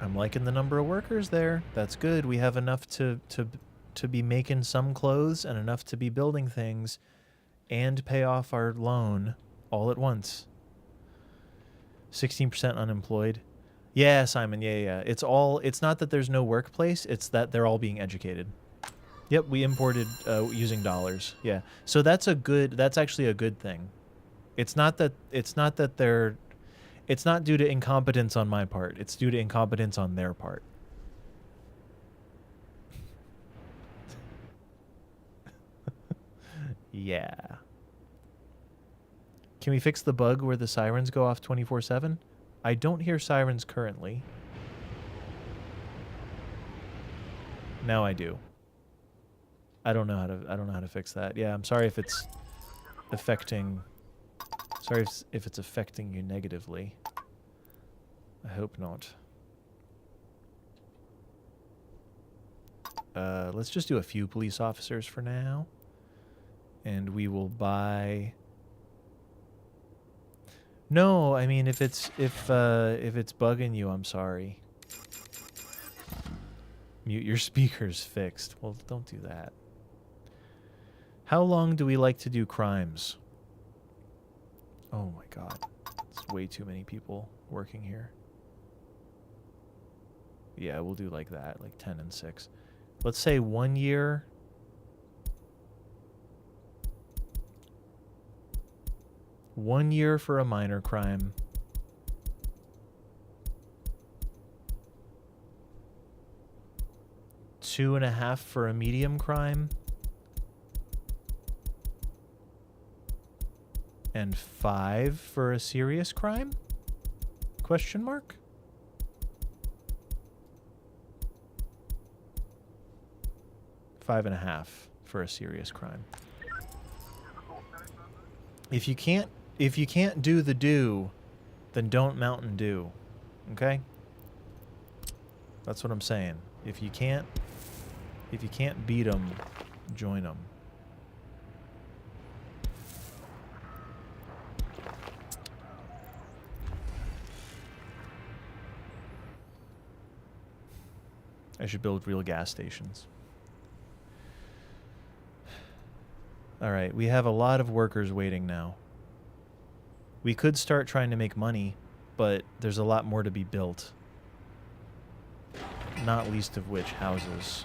I'm liking the number of workers there. That's good. We have enough to be making some clothes and enough to be building things and pay off our loan all at once. 16% unemployed. Yeah, Simon. Yeah. It's not that there's no workplace. It's that they're all being educated. Yep, we imported using dollars. Yeah. So that's actually a good thing. It's not that they're It's not due to incompetence on my part. It's due to incompetence on their part. Yeah. Can we fix the bug where the sirens go off 24/7? I don't hear sirens currently. Now I do. I don't know how to fix that. Yeah, I'm sorry if it's affecting if it's affecting you negatively. I hope not. Let's just do a few police officers for now. And we will buy... No, I mean, if it's bugging you, I'm sorry. Mute your speakers fixed. Well, don't do that. How long do we like to do crimes? Oh my god. It's way too many people working here. Yeah, we'll do like that, like 10 and 6. Let's say 1 year. One year for a minor crime. Two and a half for a medium crime. And 5 for a serious crime? Question mark? Five and a half for a serious crime. If you can't do the do, then don't Mountain Dew. Okay? That's what I'm saying. If you can't beat them, join them. I should build real gas stations. All right, we have a lot of workers waiting now. We could start trying to make money, but there's a lot more to be built. Not least of which houses.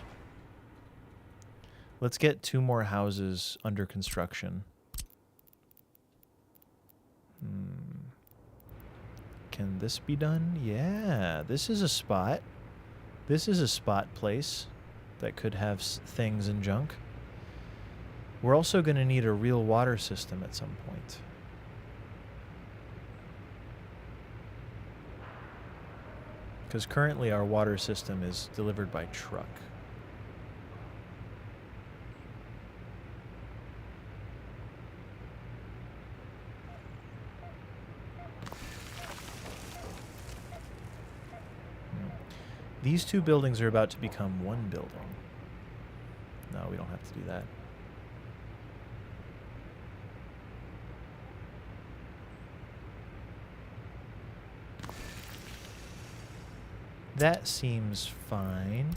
Let's get 2 more houses under construction. Can this be done? Yeah, this is a spot. This is a spot place that could have things and junk. We're also going to need a real water system at some point. Because currently our water system is delivered by truck. These 2 buildings are about to become 1 building. No, we don't have to do that. That seems fine.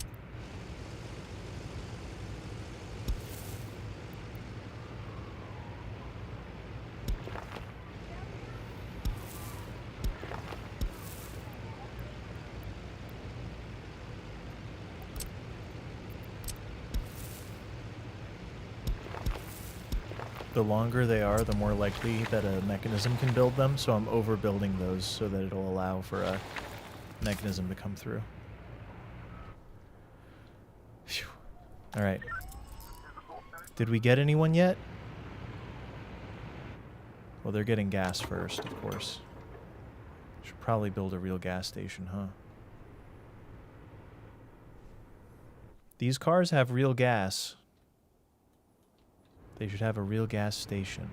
The longer they are, the more likely that a mechanism can build them, so I'm overbuilding those so that it'll allow for a mechanism to come through. Phew. All right. Did we get anyone yet? Well, they're getting gas first, of course. Should probably build a real gas station, huh? These cars have real gas. They should have a real gas station.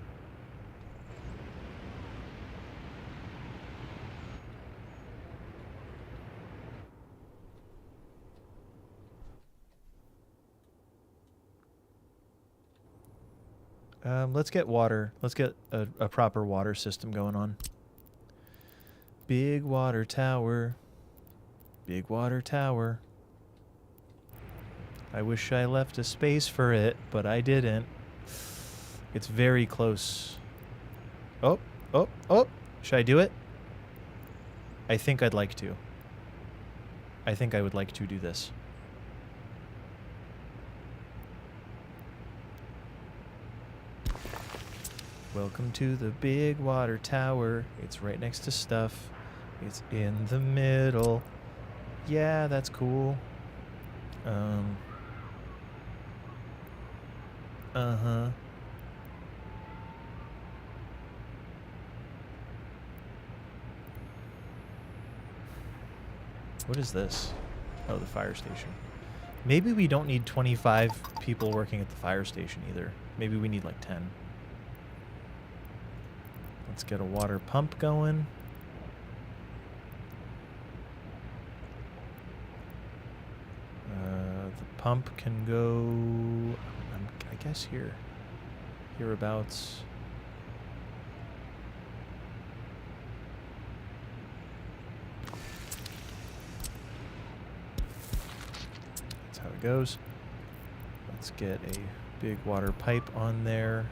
Let's get water. Let's get a proper water system going on. Big water tower. Big water tower. I wish I left a space for it, but I didn't. It's very close. Oh, oh, oh. Should I do it? I think I'd like to. I think I would like to do this. Welcome to the big water tower. It's right next to stuff. It's in the middle. Yeah, that's cool. Uh-huh. What is this? Oh, the fire station. Maybe we don't need 25 people working at the fire station either. Maybe we need like 10. Let's get a water pump going. The pump can go, I guess hereabouts. That's how it goes. Let's get a big water pipe on there.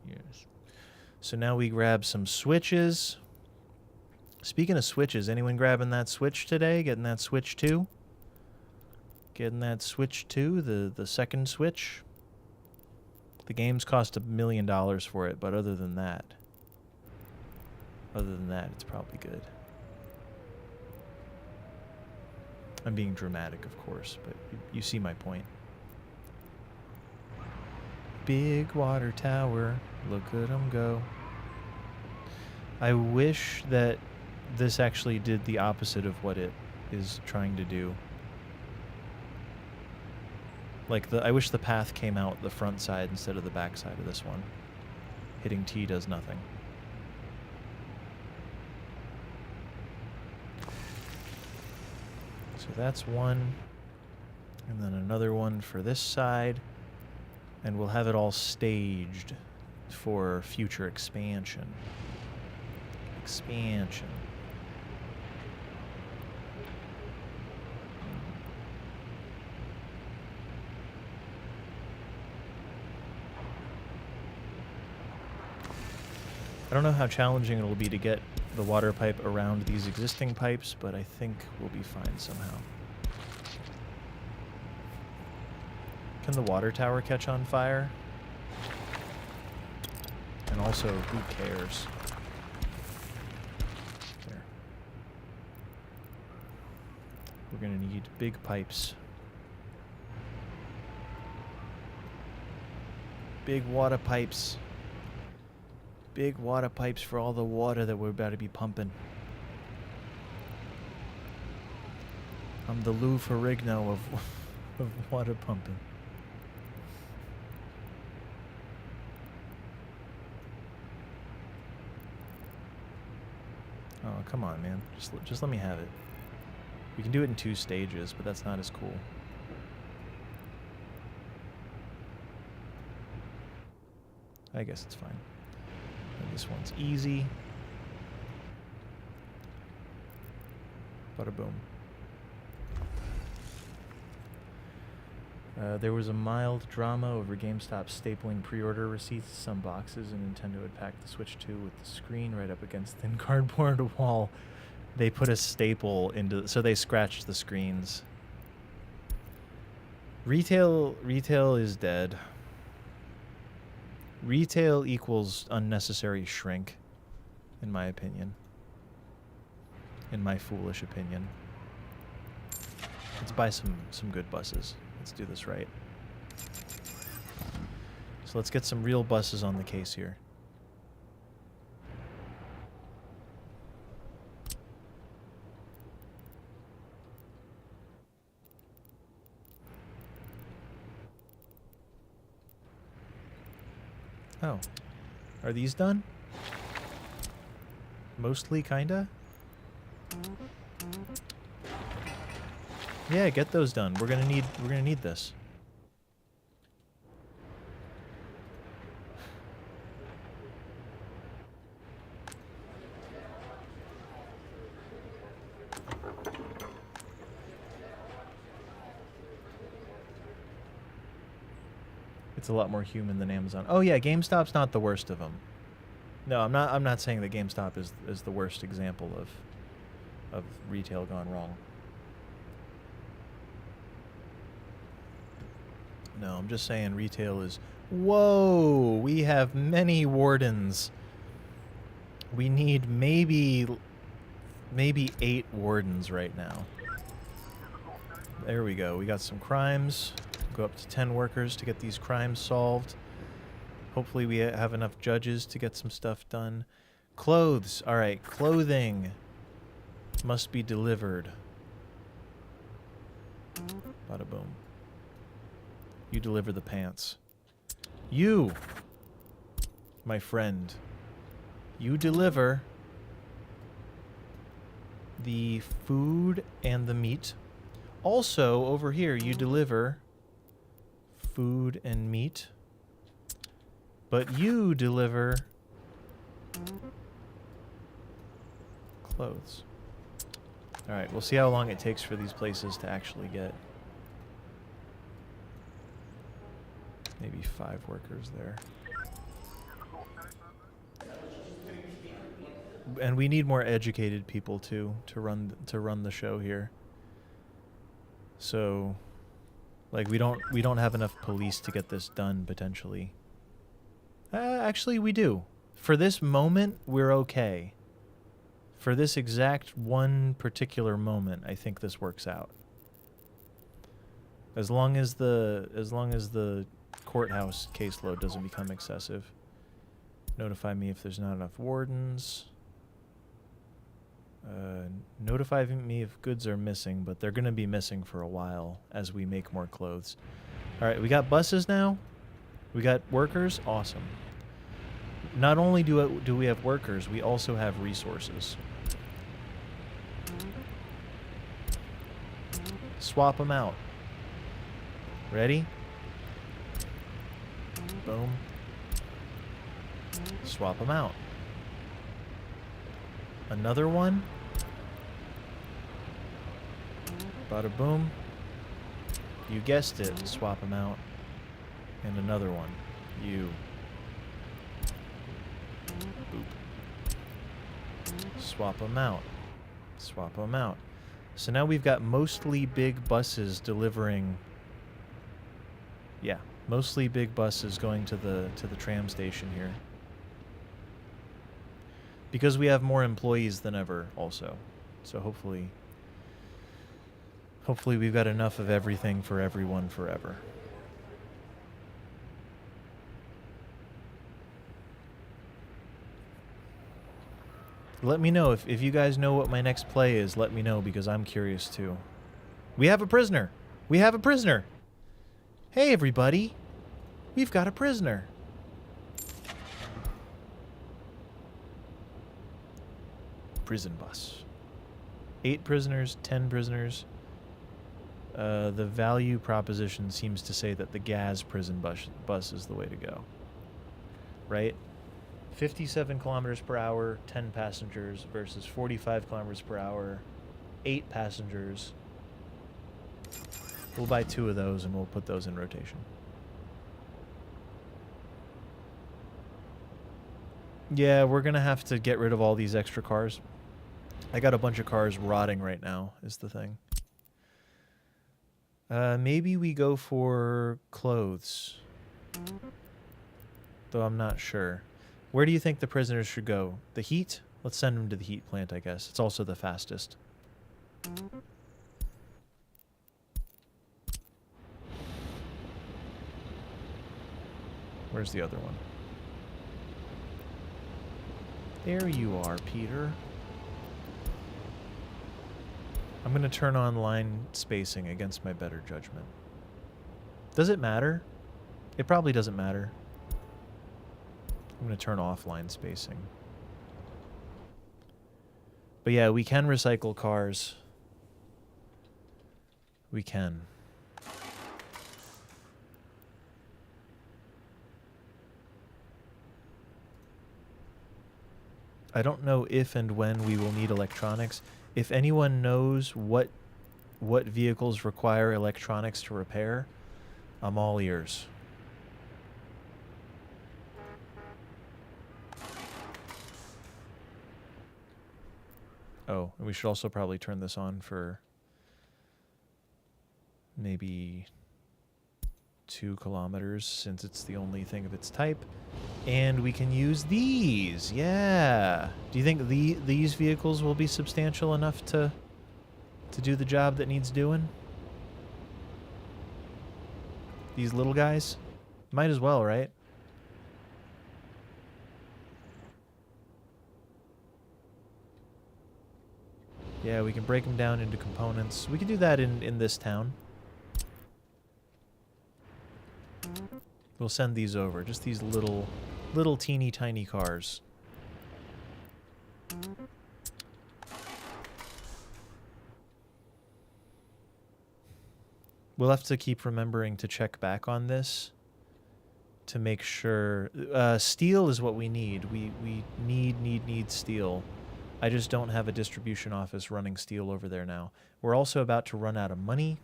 Yes. So now we grab some switches. Speaking of switches, anyone grabbing that switch today? Getting that switch 2? Getting that switch 2, the second switch? The games cost $1 million for it, but other than that, it's probably good. I'm being dramatic, of course, but you see my point. Big water tower, look at them go. I wish that this actually did the opposite of what it is trying to do. Like, I wish the path came out the front side instead of the back side of this one. Hitting T does nothing. So that's one. And then another one for this side. And we'll have it all staged for future expansion. Expansion. I don't know how challenging it'll be to get the water pipe around these existing pipes, but I think we'll be fine somehow. Can the water tower catch on fire? And also, who cares? There. We're gonna need big pipes. Big water pipes. Big water pipes for all the water that we're about to be pumping. I'm the Lou Ferrigno of water pumping. Oh, come on, man. Just let me have it. We can do it in 2 stages, but that's not as cool. I guess it's fine. And this one's easy. Bada boom. There was a mild drama over GameStop stapling pre-order receipts to some boxes, and Nintendo had packed the Switch 2 with the screen right up against thin cardboard wall. They put a staple into, so they scratched the screens. Retail is dead. Retail equals unnecessary shrink, in my opinion. In my foolish opinion. Let's buy some good buses. Let's do this right. So let's get some real buses on the case here. Oh. Are these done? Mostly, kinda? Yeah, get those done. We're gonna need this. It's a lot more human than Amazon. Oh yeah, GameStop's not the worst of them. No, I'm not saying that GameStop is the worst example of retail gone wrong. No, I'm just saying retail is... Whoa! We have many wardens. We need maybe 8 wardens right now. There we go. We got some crimes. Go up to 10 workers to get these crimes solved. Hopefully we have enough judges to get some stuff done. Clothes. Alright, clothing must be delivered. Bada boom. You deliver the pants. You, my friend, you deliver the food and the meat. Also, over here, you deliver food and meat. But you deliver clothes. Alright, we'll see how long it takes for these places to actually get maybe 5 workers there. And we need more educated people too to run the show here. So like we don't have enough police to get this done potentially. Actually we do. For this moment we're okay. For this exact one particular moment, I think this works out. As long as the courthouse caseload doesn't become excessive. Notify me if there's not enough wardens. Notify me if goods are missing, but they're going to be missing for a while as we make more clothes. Alright, we got buses now. We got workers. Awesome. Not only do we have workers, we also have resources. Swap them out. Ready? Boom. Swap them out. Another one. Bada boom. You guessed it. Swap them out. And another one. You. Boop. Swap them out. Swap them out. So now we've got mostly big buses delivering... Yeah, mostly big buses going to the tram station here. Because we have more employees than ever also. So hopefully we've got enough of everything for everyone forever. Let me know if you guys know what my next play is. Let me know because I'm curious too. We have a prisoner. We have a prisoner. Hey everybody. We've got a prisoner. Prison bus. 8 prisoners, 10 prisoners. The value proposition seems to say that the gas prison bus is the way to go. Right? 57 kilometers per hour, 10 passengers versus 45 kilometers per hour, 8 passengers. We'll buy 2 of those and we'll put those in rotation. Yeah, we're going to have to get rid of all these extra cars. I got a bunch of cars rotting right now, is the thing. Maybe we go for clothes. Though I'm not sure. Where do you think the prisoners should go? The heat? Let's send them to the heat plant, I guess. It's also the fastest. Where's the other one? There you are, Peter. I'm going to turn on line spacing against my better judgment. Does it matter? It probably doesn't matter. I'm going to turn off line spacing. But yeah, we can recycle cars. We can. I don't know if and when we will need electronics. If anyone knows what vehicles require electronics to repair, I'm all ears. Oh, and we should also probably turn this on for maybe 2 kilometers since it's the only thing of its type. And we can use these. Yeah. Do you think these vehicles will be substantial enough to do the job that needs doing? These little guys? Might as well, right? Yeah, we can break them down into components. We could do that in this town. We'll send these over. Just these little teeny tiny cars. We'll have to keep remembering to check back on this to make sure. Steel is what we need. We need steel. I just don't have a distribution office running steel over there now. We're also about to run out of money.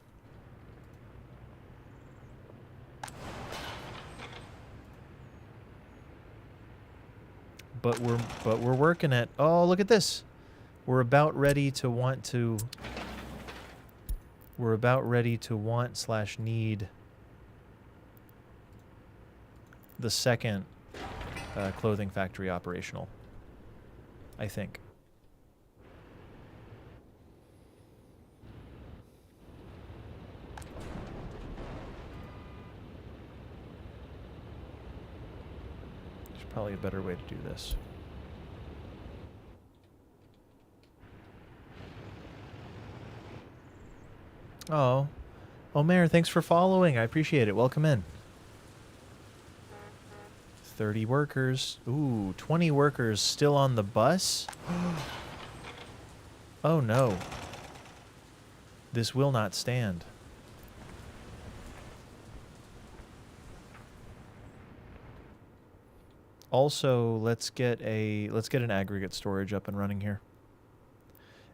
But we're working at. Oh, look at this. We're about ready to want to. We're about ready to want / need the second clothing factory operational, I think. There's probably a better way to do this. Oh, Omer, thanks for following. I appreciate it. Welcome in. 30 workers. Ooh, 20 workers still on the bus? Oh no. This will not stand. Also, let's get an aggregate storage up and running here.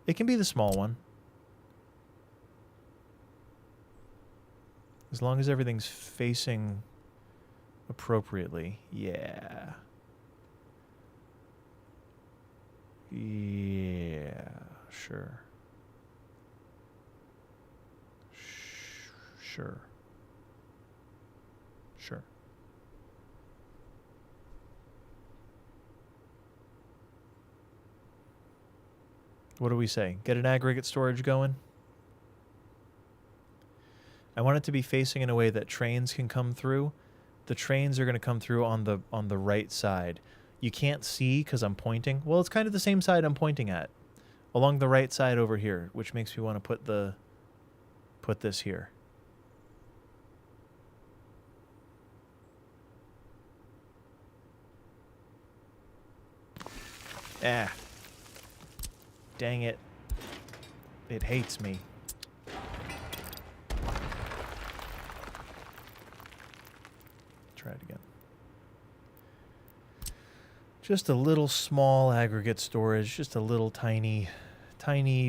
It can be the small one. As long as everything's facing appropriately. Yeah. Yeah, sure. Sure. Sure. What do we say? Get an aggregate storage going? I want it to be facing in a way that trains can come through. The trains are going to come through on the right side. You can't see because I'm pointing. Well, it's kind of the same side I'm pointing at. Along the right side over here, which makes me want to put this here. Ah. Dang it. It hates me. Try it again. Just a little small aggregate storage, just a little tiny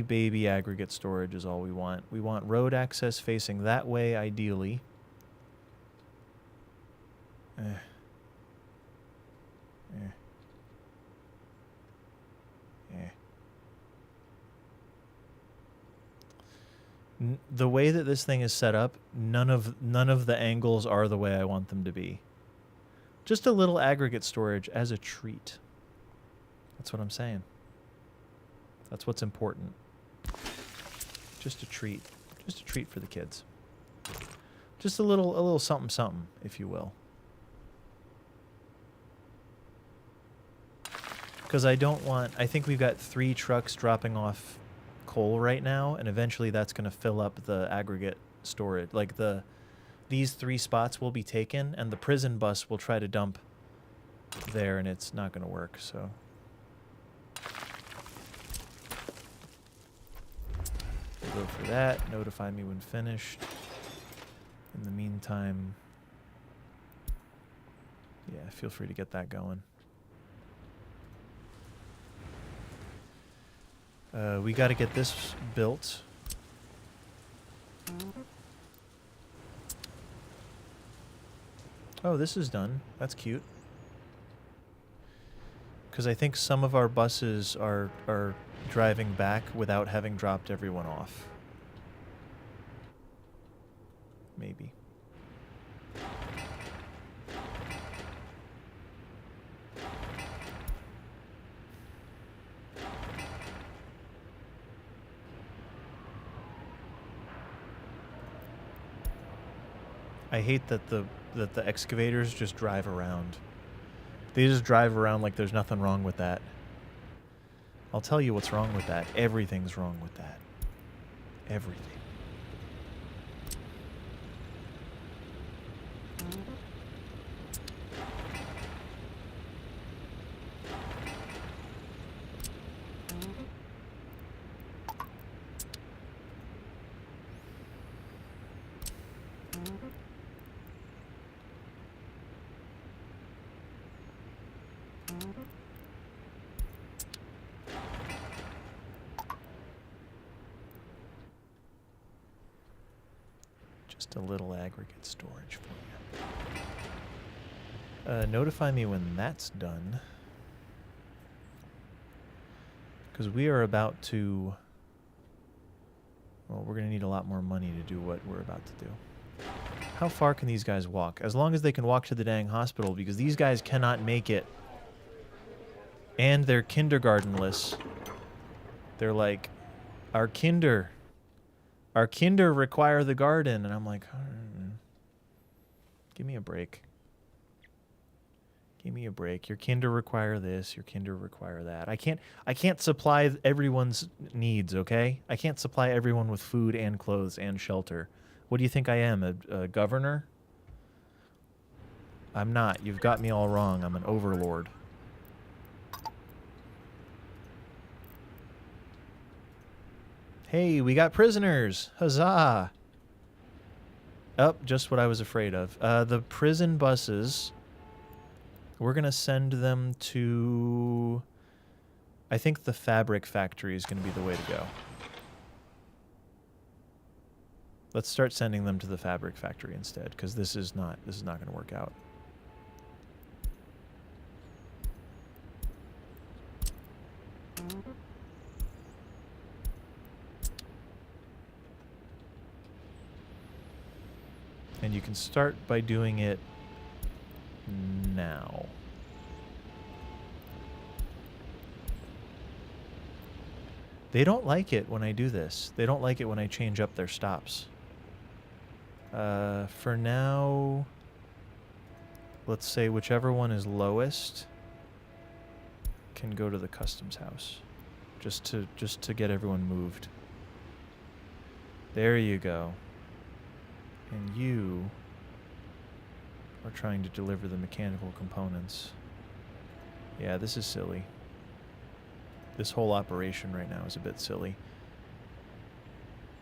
baby aggregate storage is all we want. We want road access facing that way, ideally. The way that this thing is set up, none of the angles are the way I want them to be. Just a little aggregate storage as a treat. That's what I'm saying. That's what's important. Just a treat. Just a treat for the kids. Just a little something something, if you will. Because I don't want... I think we've got 3 trucks dropping off coal right now, and eventually that's going to fill up the aggregate storage. Like these 3 spots will be taken, and the prison bus will try to dump there, and it's not going to work, so... We'll go for that. Notify me when finished. In the meantime... Yeah, feel free to get that going. We got to get this built. Oh, this is done. That's cute. Because I think some of our buses are driving back without having dropped everyone off. Maybe. I hate that the excavators just drive around. They just drive around like there's nothing wrong with that. I'll tell you what's wrong with that. Everything's wrong with that. Everything. Just a little aggregate storage for you. Notify me when that's done. Because we are about to... Well, we're going to need a lot more money to do what we're about to do. How far can these guys walk? As long as they can walk to the dang hospital, because these guys cannot make it. And they're kindergartenless. They're like, our kinder require the garden. And I'm like, give me a break. Give me a break. Your kinder require this. Your kinder require that. I can't supply everyone's needs, okay? I can't supply everyone with food and clothes and shelter. What do you think I am, a governor? I'm not. You've got me all wrong. I'm an overlord. Hey, we got prisoners. Huzzah. Oh, just what I was afraid of. The prison buses, we're going to send them to... I think the fabric factory is going to be the way to go. Let's start sending them to the fabric factory instead, because this is not going to work out. And you can start by doing it now. They don't like it when I do this. They don't like it when I change up their stops. For now, let's say whichever one is lowest can go to the customs house, just to get everyone moved. There you go. And you are trying to deliver the mechanical components. Yeah, this is silly. This whole operation right now is a bit silly.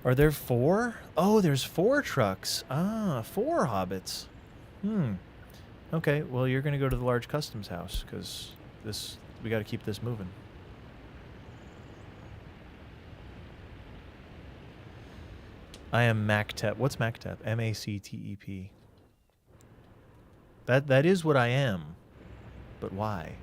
Are there 4? Oh, there's 4 trucks. Ah, 4 hobbits. Okay, well, you're going to go to the large customs house, because we got to keep this moving. I am MacTep. What's MacTep? M-A-C-T-E-P. That is what I am. But why?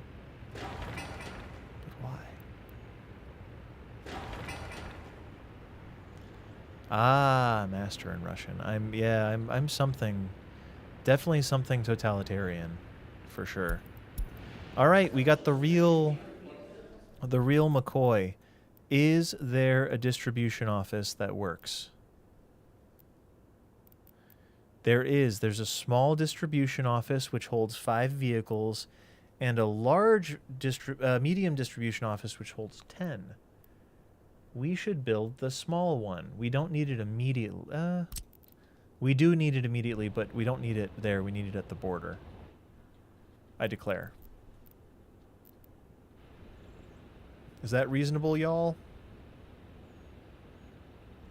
Ah, master in Russian. I'm something, definitely something totalitarian, for sure. All right, we got the real McCoy. Is there a distribution office that works? There is. There's a small distribution office which holds 5 vehicles, and a large medium distribution office which holds 10. We should build the small one. We don't need it immediately. We do need it immediately, but we don't need it there. We need it at the border. I declare. Is that reasonable, y'all?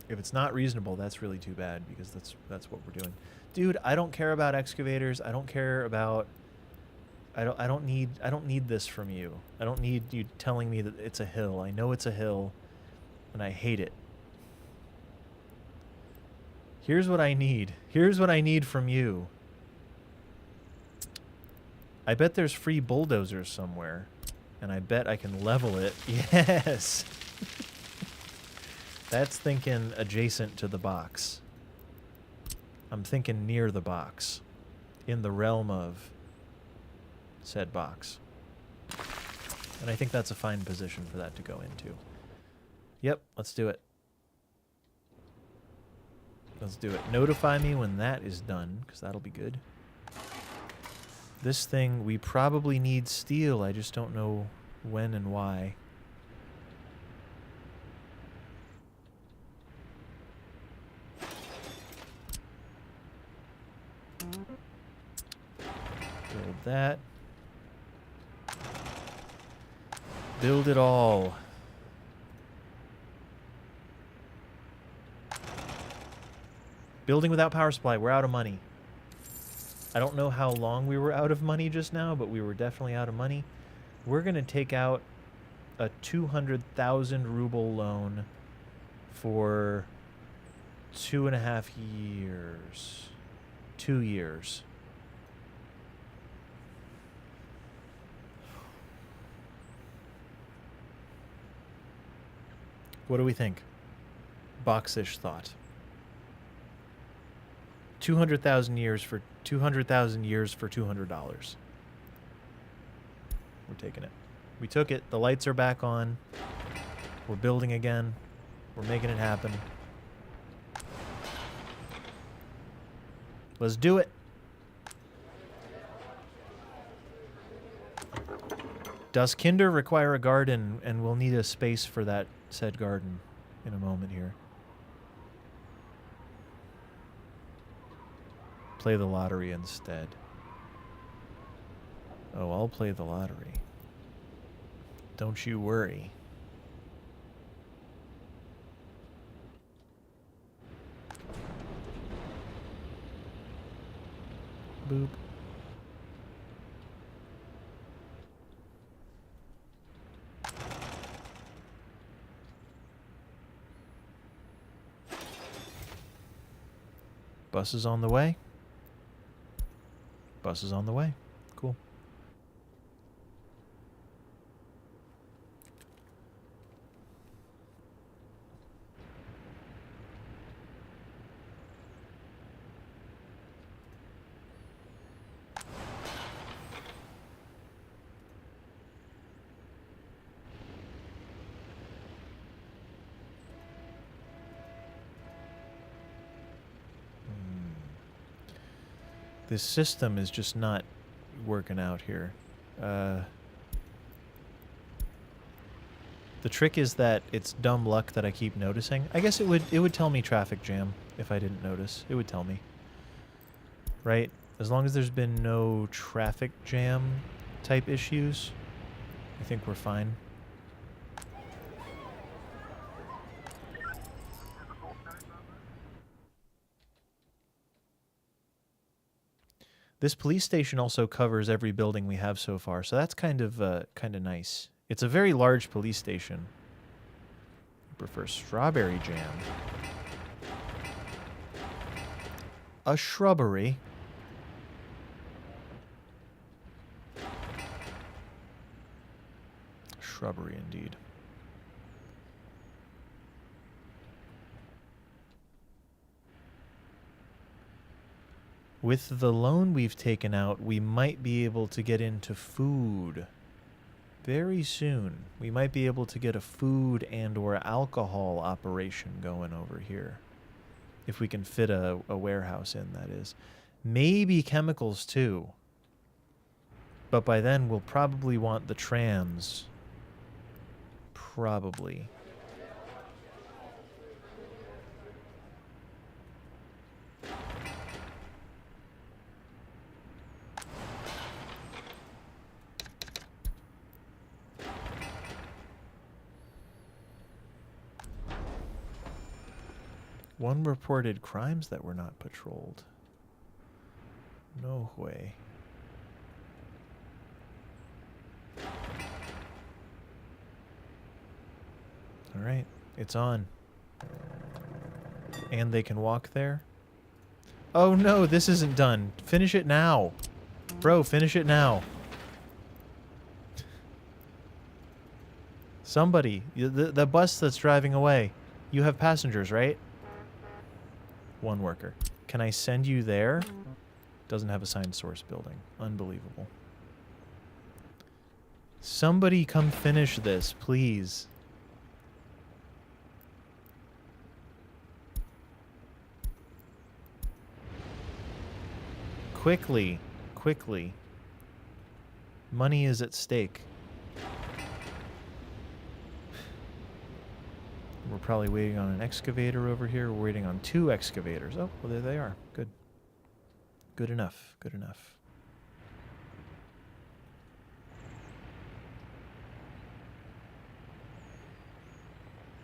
If it's not reasonable, that's really too bad, because that's what we're doing. Dude, I don't care about excavators. I don't care about I don't need this from you. I don't need you telling me that it's a hill. I know it's a hill, and I hate it. Here's what I need. Here's what I need from you. I bet there's free bulldozers somewhere, and I bet I can level it. Yes. That's thinking adjacent to the box. I'm thinking near the box, in the realm of said box. And I think that's a fine position for that to go into. Yep, let's do it. Let's do it. Notify me when that is done, because that'll be good. This thing, we probably need steel. I just don't know when and why. Build that. Build it all. Building without power supply. We're out of money. I don't know how long we were out of money just now, but we were definitely out of money. We're going to take out a 200,000 ruble loan for 2.5 years. 2 years. What do we think? Boxish thought. 200,000 years for $200. We're taking it. We took it. The lights are back on. We're building again. We're making it happen. Let's do it. Does Kinder require a garden? And we'll need a space for that said garden in a moment here. Play the lottery instead. Oh, I'll play the lottery. Don't you worry. Boop. Bus is on the way. Bus is on the way. Cool. This system is just not working out here. The trick is that it's dumb luck that I keep noticing. I guess it would tell me traffic jam if I didn't notice. It would tell me. Right? As long as there's been no traffic jam type issues, I think we're fine. This police station also covers every building we have so far, so that's kind of nice. It's a very large police station. I prefer strawberry jam. A shrubbery. Shrubbery indeed. With the loan we've taken out, we might be able to get into food very soon. We might be able to get a food and or alcohol operation going over here. If we can fit a warehouse in, that is. Maybe chemicals too. But by then we'll probably want the trams. Probably. One reported crimes that were not patrolled. No way. All right, it's on. And they can walk there? Oh no, this isn't done. Finish it now. Bro, finish it now. Somebody, the bus that's driving away. You have passengers, right? One worker. Can I send you there? Doesn't have assigned source building. Unbelievable. Somebody come finish this, please. Quickly. Quickly. Money is at stake. We're probably waiting on an excavator over here. We're waiting on 2 excavators. Oh, well, there they are. Good. Good enough. Good enough.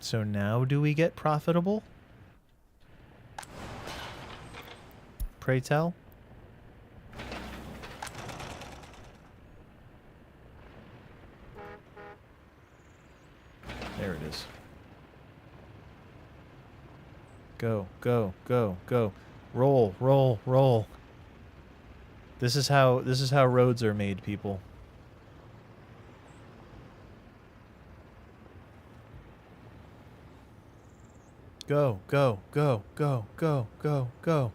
So now do we get profitable? Pray tell? There it is. Go, go, go, go. Roll, roll, roll. This is how roads are made, people. Go, go, go, go, go, go, go.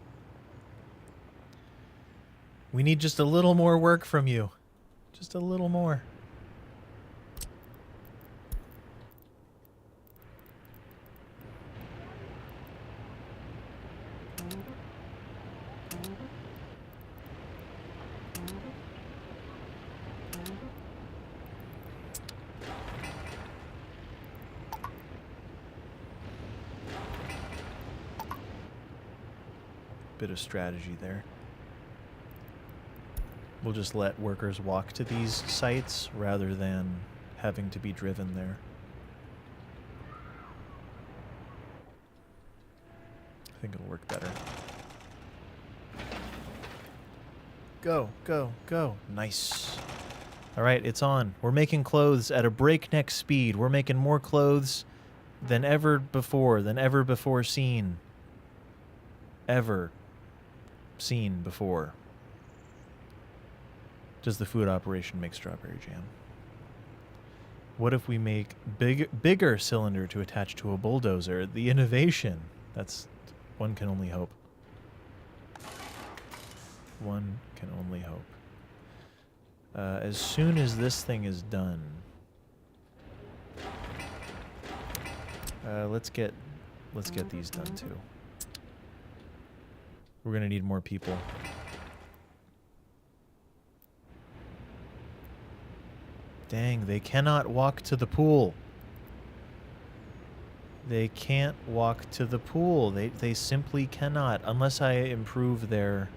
We need just a little more work from you. Just a little more. Bit of strategy there. We'll just let workers walk to these sites rather than having to be driven there. I think it'll work better. Go, go, go. Nice. All right, it's on. We're making clothes at a breakneck speed. We're making more clothes than ever before seen. Ever seen before. Does the food operation make strawberry jam? What if we make bigger cylinder to attach to a bulldozer? The innovation. That's one can only hope. One can only hope. As soon as this thing is done, let's get these done too. We're gonna need more people. Dang, they cannot walk to the pool. They can't walk to the pool. They simply cannot, unless I improve their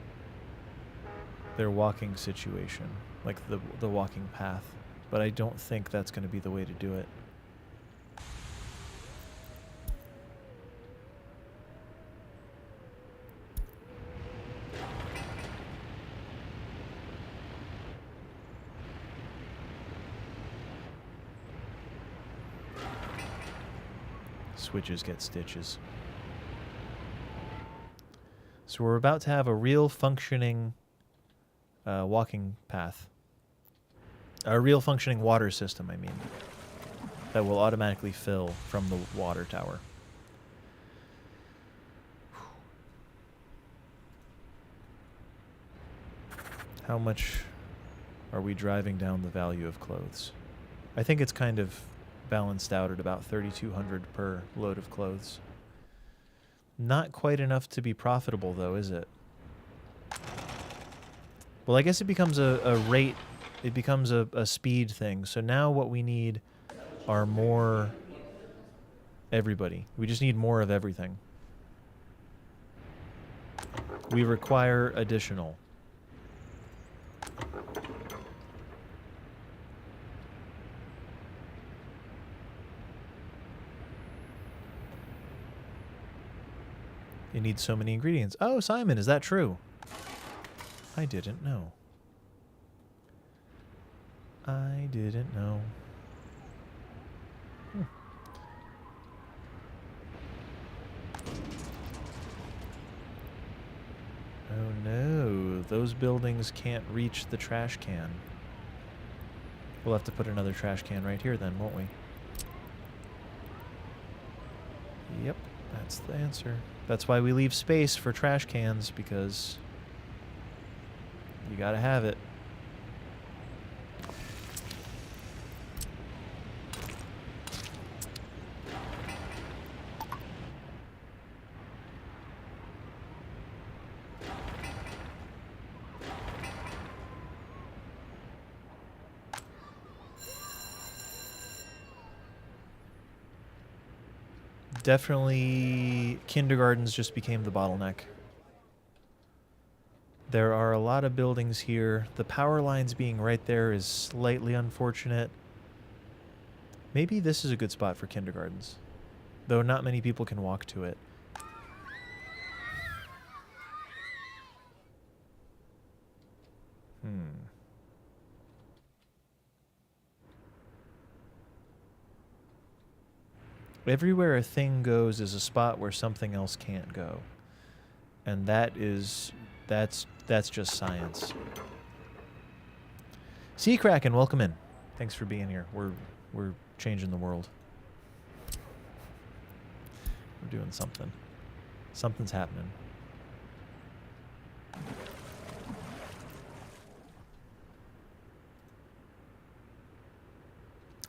walking situation, like the walking path. But I don't think that's going to be the way to do it. Switches get stitches. So we're about to have a real functioning walking path. A real functioning water system, I mean, that will automatically fill from the water tower. How much are we driving down the value of clothes? I think it's kind of balanced out at about 3,200 per load of clothes. Not quite enough to be profitable, though, is it? Well, I guess it becomes a rate. It becomes a speed thing. So now what we need are more everybody. We just need more of everything. We require additional. It needs so many ingredients. Oh, Simon, is that true? I didn't know. I didn't know. Oh no, those buildings can't reach the trash can. We'll have to put another trash can right here then, won't we? Yep, that's the answer. That's why we leave space for trash cans, because you gotta have it. Definitely, kindergartens just became the bottleneck. There are a lot of buildings here. The power lines being right there is slightly unfortunate. Maybe this is a good spot for kindergartens, though not many people can walk to it. Everywhere a thing goes is a spot where something else can't go. And that's just science. Sea Kraken, welcome in. Thanks for being here. We're changing the world. We're doing something. Something's happening.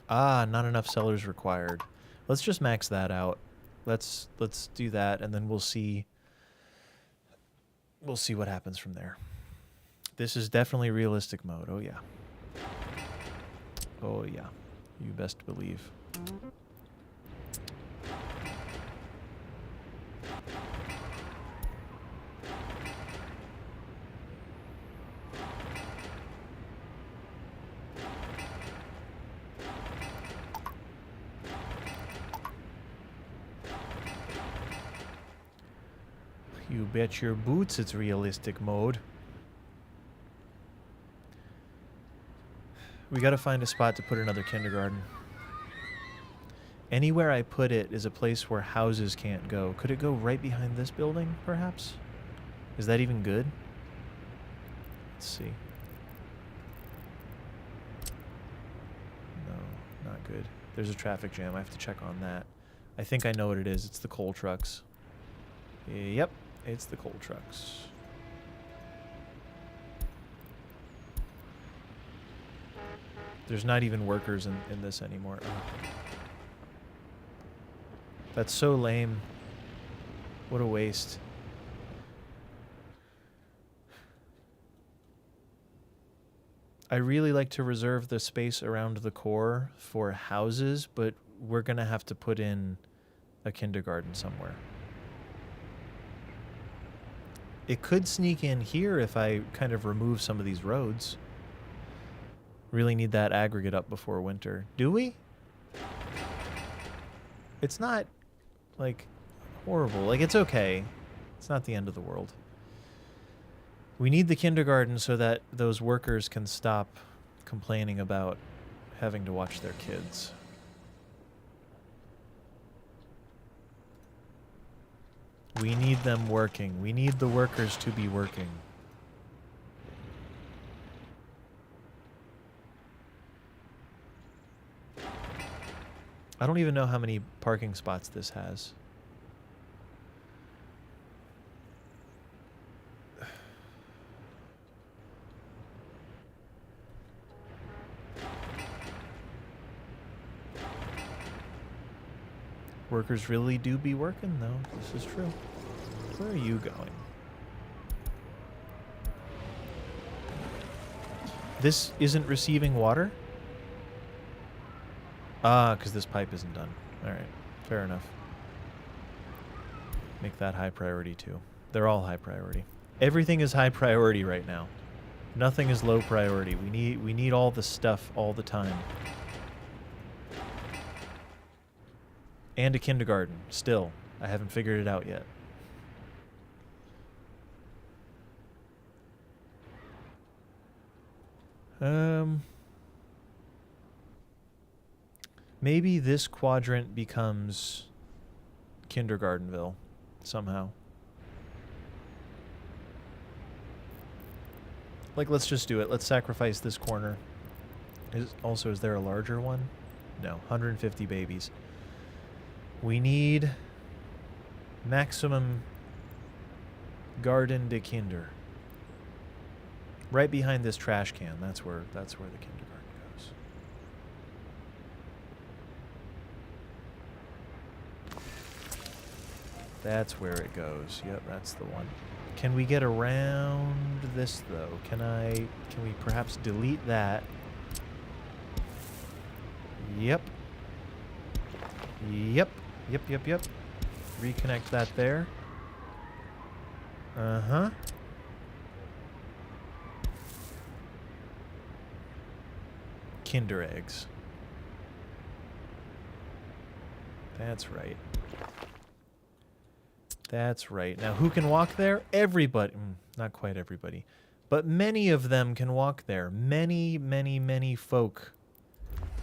Ah, not enough sellers required. Let's just max that out. Let's do that, and then we'll see what happens from there. This is definitely realistic mode. Oh yeah. Oh yeah. You best believe. You bet your boots it's realistic mode. We gotta find a spot to put another kindergarten. Anywhere I put it is a place where houses can't go. Could it go right behind this building, perhaps? Is that even good? Let's see. No, not good. There's a traffic jam. I have to check on that. I think I know what it is. It's the coal trucks. Yep. It's the coal trucks. There's not even workers in this anymore. Oh. That's so lame. What a waste. I really like to reserve the space around the core for houses, but we're going to have to put in a kindergarten somewhere. It could sneak in here if I kind of remove some of these roads. Really need that aggregate up before winter. Do we? It's not, like, horrible. Like, it's okay. It's not the end of the world. We need the kindergarten so that those workers can stop complaining about having to watch their kids. We need them working. We need the workers to be working. I don't even know how many parking spots this has. Workers really do be working, though. This is true. Where are you going? This isn't receiving water? Ah, because this pipe isn't done. Alright, fair enough. Make that high priority, too. They're all high priority. Everything is high priority right now. Nothing is low priority. We need all the stuff all the time. And a kindergarten, still. I haven't figured it out yet. Maybe this quadrant becomes Kindergartenville somehow. Like, let's just do it. Let's sacrifice this corner. Is there a larger one? No, 150 babies. We need maximum Garden de Kinder. Right behind this trash can. That's where the kindergarten goes. That's where it goes. Yep, that's the one. Can we get around this though? Can we perhaps delete that? Yep. Yep. Reconnect that there. Uh-huh. Kinder eggs. That's right. That's right. Now, who can walk there? Everybody. Not quite everybody. But many of them can walk there. Many folk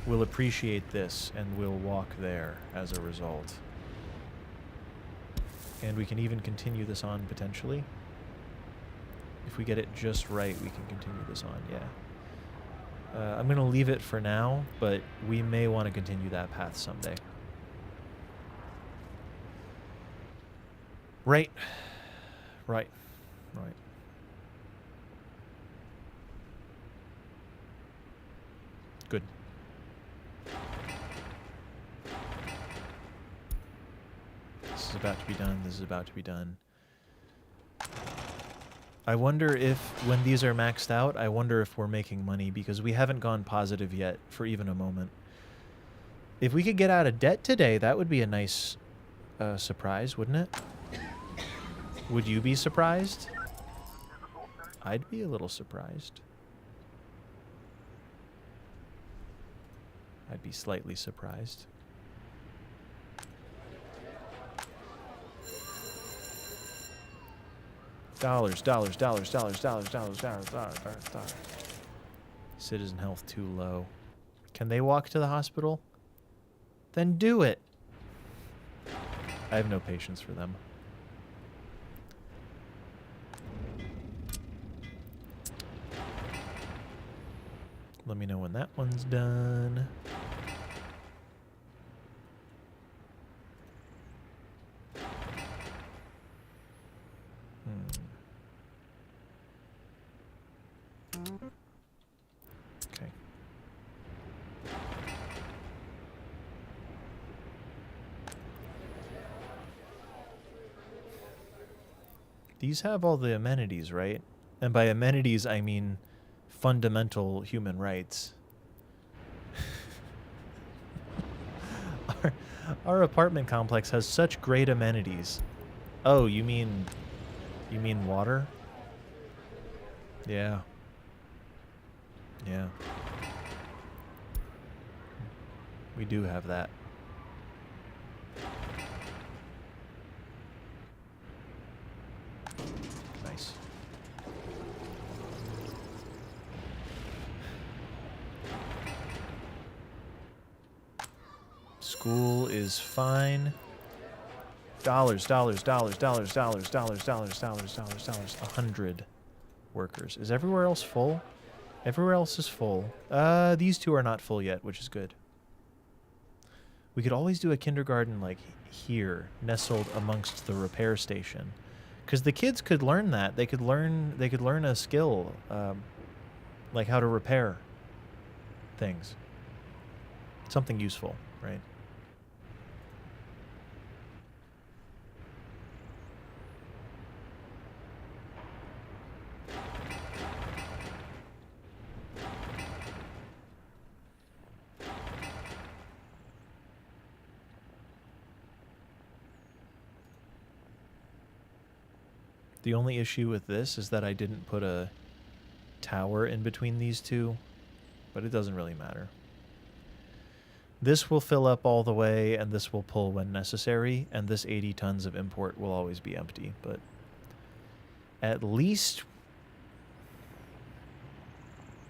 will appreciate this and will walk there as a result. And we can even continue this on, potentially. If we get it just right, we can continue this on, yeah. I'm going to leave it for now, but we may want to continue that path someday. Right. Good. This is about to be done. I wonder if, when these are maxed out, I wonder if we're making money, because we haven't gone positive yet for even a moment. If we could get out of debt today, that would be a nice surprise, wouldn't it? Would you be surprised? I'd be a little surprised. I'd be slightly surprised. Dollars. Citizen health too low. Can they walk to the hospital? Then do it. I have no patience for them. Let me know when that one's done. Okay. These have all the amenities, right? And by amenities, I mean fundamental human rights. Our apartment complex has such great amenities. Oh, you mean water? Yeah. Yeah. We do have that. Nice. School is fine. Dollars. 100 workers. Is everywhere else full? Everywhere else is full. These two are not full yet, which is good. We could always do a kindergarten like here, nestled amongst the repair station, because the kids could learn that. They could learn a skill, like how to repair things. Something useful, right? The only issue with this is that I didn't put a tower in between these two, but it doesn't really matter. This will fill up all the way, and this will pull when necessary, and this 80 tons of import will always be empty, but at least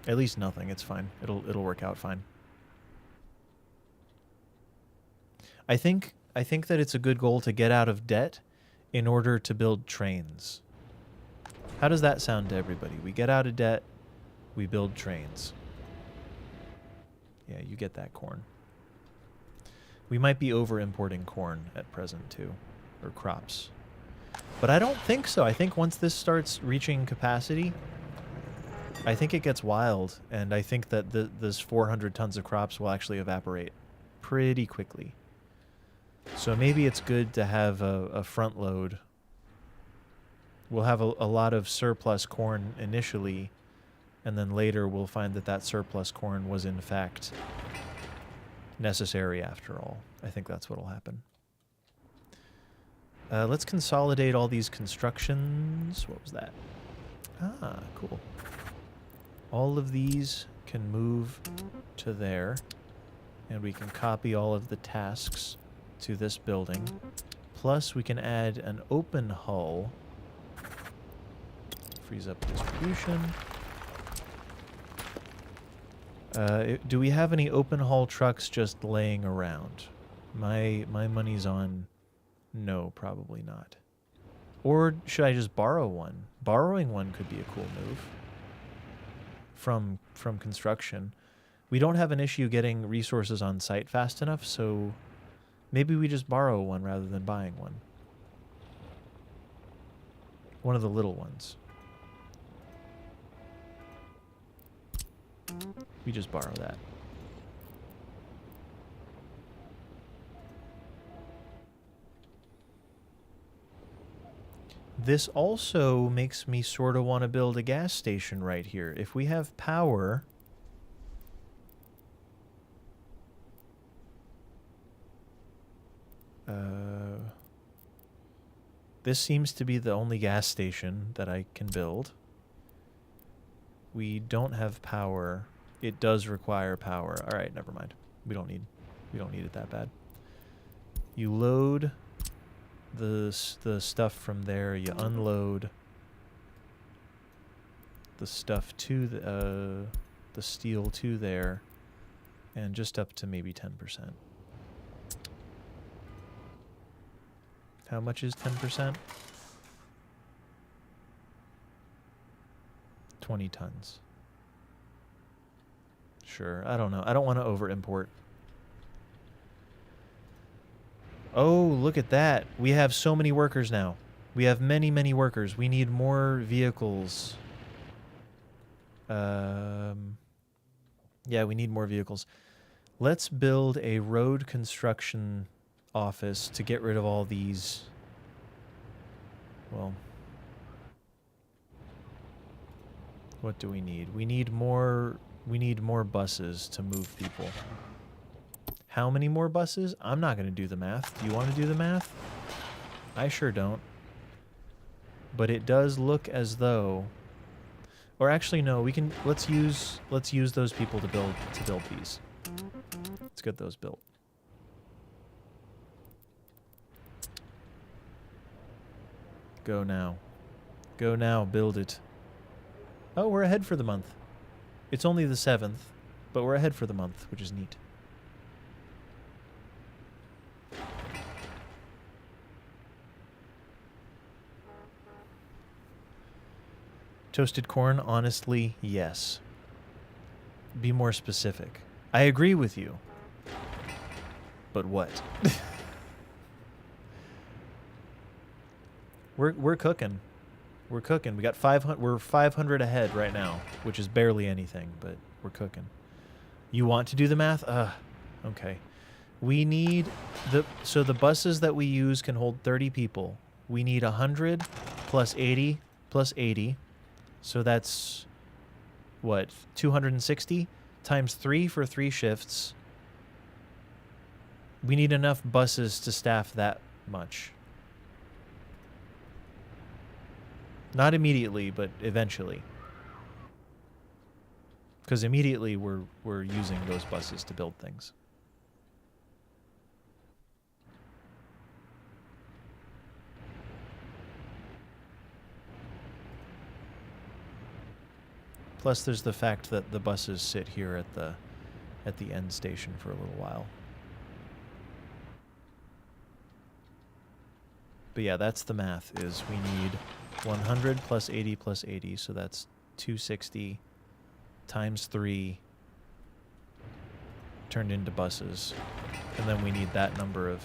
nothing. It's fine. It'll work out fine. I think that it's a good goal to get out of debt in order to build trains. How does that sound to everybody? We get out of debt, we build trains. Yeah, you get that corn. We might be over-importing corn at present, too. Or crops. But I don't think so. I think once this starts reaching capacity, I think it gets wild. And I think that this 400 tons of crops will actually evaporate pretty quickly. So maybe it's good to have a front load. We'll have a lot of surplus corn initially, and then later we'll find that that surplus corn was in fact necessary after all. I think that's what'll happen. Let's consolidate all these constructions. What was that? Ah, cool. All of these can move to there, and we can copy all of the tasks to this building. Plus, we can add an open hull. Frees up distribution. Do we have any open haul trucks just laying around? My money's on no, probably not. Or should I just borrow one? Borrowing one could be a cool move from construction. We don't have an issue getting resources on site fast enough, so maybe we just borrow one rather than buying one. One of the little ones. We just borrow that. This also makes me sort of want to build a gas station right here. If we have power... this seems to be the only gas station that I can build. We don't have power. It does require power. All right, never mind. We don't need it that bad. You load the stuff from there. You unload the stuff to the steel to there, and just up to maybe 10%. How much is 10%? 20 tons. Sure, I don't know. I don't want to over-import. Oh, look at that. We have so many workers now. We have many, many workers. We need more vehicles. Yeah, we need more vehicles. Let's build a road construction office to get rid of all these. Well, what do we need? We need more buses to move people. How many more buses? I'm not going to do the math. Do you want to do the math? I sure don't. But it does look as though, or actually no, we can let's use those people to build these. Let's get those built. Go now. Go now, build it. Oh, we're ahead for the month. It's only the 7th, but we're ahead for the month, which is neat. Toasted corn, honestly, yes. Be more specific. I agree with you. But what? We're cooking. We're cooking. We got 500. We're 500 ahead right now, which is barely anything, but we're cooking. You want to do the math? Okay. We need so the buses that we use can hold 30 people. We need 100 plus 80 plus 80. So that's what? 260 times 3 for 3 shifts. We need enough buses to staff that much. Not immediately, but eventually. Because immediately we're using those buses to build things. Plus, there's the fact that the buses sit here at the end station for a little while. But yeah, that's the math, is we need 100 plus 80 plus 80, so that's 260 times 3 turned into buses. And then we need that number of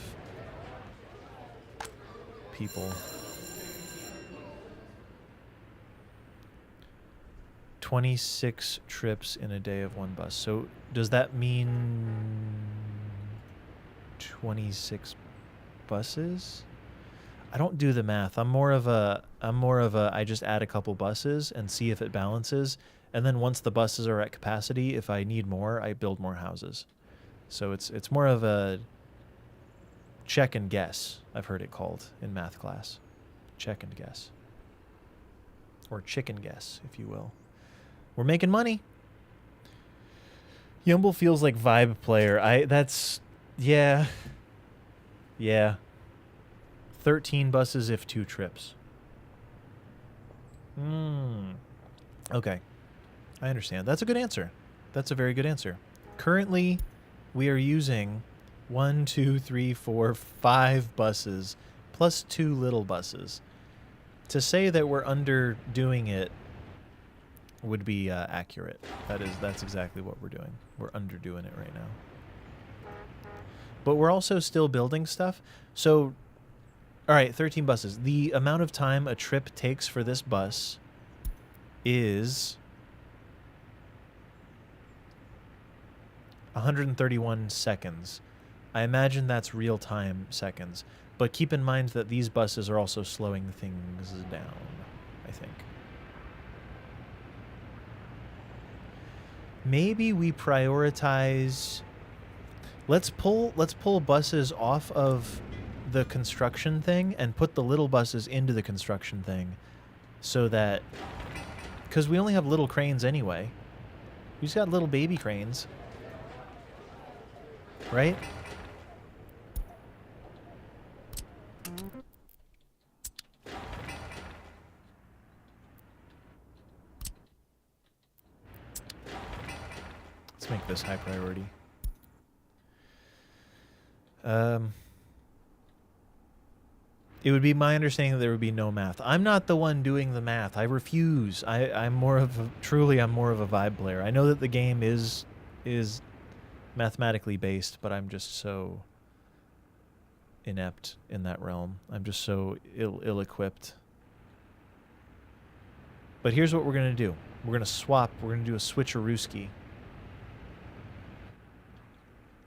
people. 26 trips in a day of one bus. So does that mean 26 buses? I don't do the math. I'm more of a I just add a couple buses and see if it balances. And then once the buses are at capacity, if I need more, I build more houses. So it's more of a check and guess, I've heard it called in math class. Check and guess. Or chicken guess, if you will. We're making money. Yumble feels like vibe player. Yeah. 13 buses if 2 trips. Okay. I understand. That's a good answer. That's a very good answer. Currently, we are using 1, 2, 3, 4, 5 buses plus 2 little buses. To say that we're underdoing it would be accurate. That's exactly what we're doing. We're underdoing it right now. But we're also still building stuff. So, all right, 13 buses. The amount of time a trip takes for this bus is 131 seconds. I imagine that's real-time seconds. But keep in mind that these buses are also slowing things down, I think. Maybe we prioritize... Let's pull buses off of the construction thing and put the little buses into the construction thing so that... Because we only have little cranes anyway. We just got little baby cranes. Right? Let's make this high priority. It would be my understanding that there would be no math. I'm not the one doing the math. I refuse. I'm more of a vibe player. I know that the game is mathematically based, but I'm just so inept in that realm. I'm just so ill-equipped. But here's what we're going to do. We're going to swap. We're going to do a switcherooski.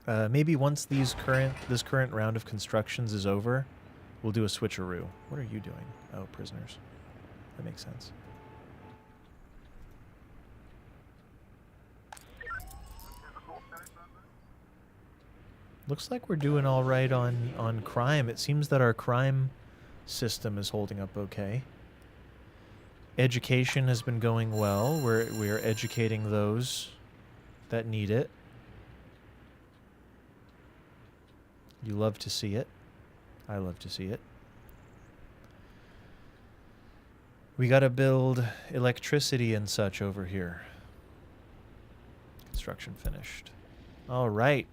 Maybe once this current round of constructions is over, we'll do a switcheroo. What are you doing? Oh, prisoners. That makes sense. Looks like we're doing all right on crime. It seems that our crime system is holding up okay. Education has been going well. We're educating those that need it. You love to see it. I love to see it. We gotta build electricity and such over here. Construction finished. All right.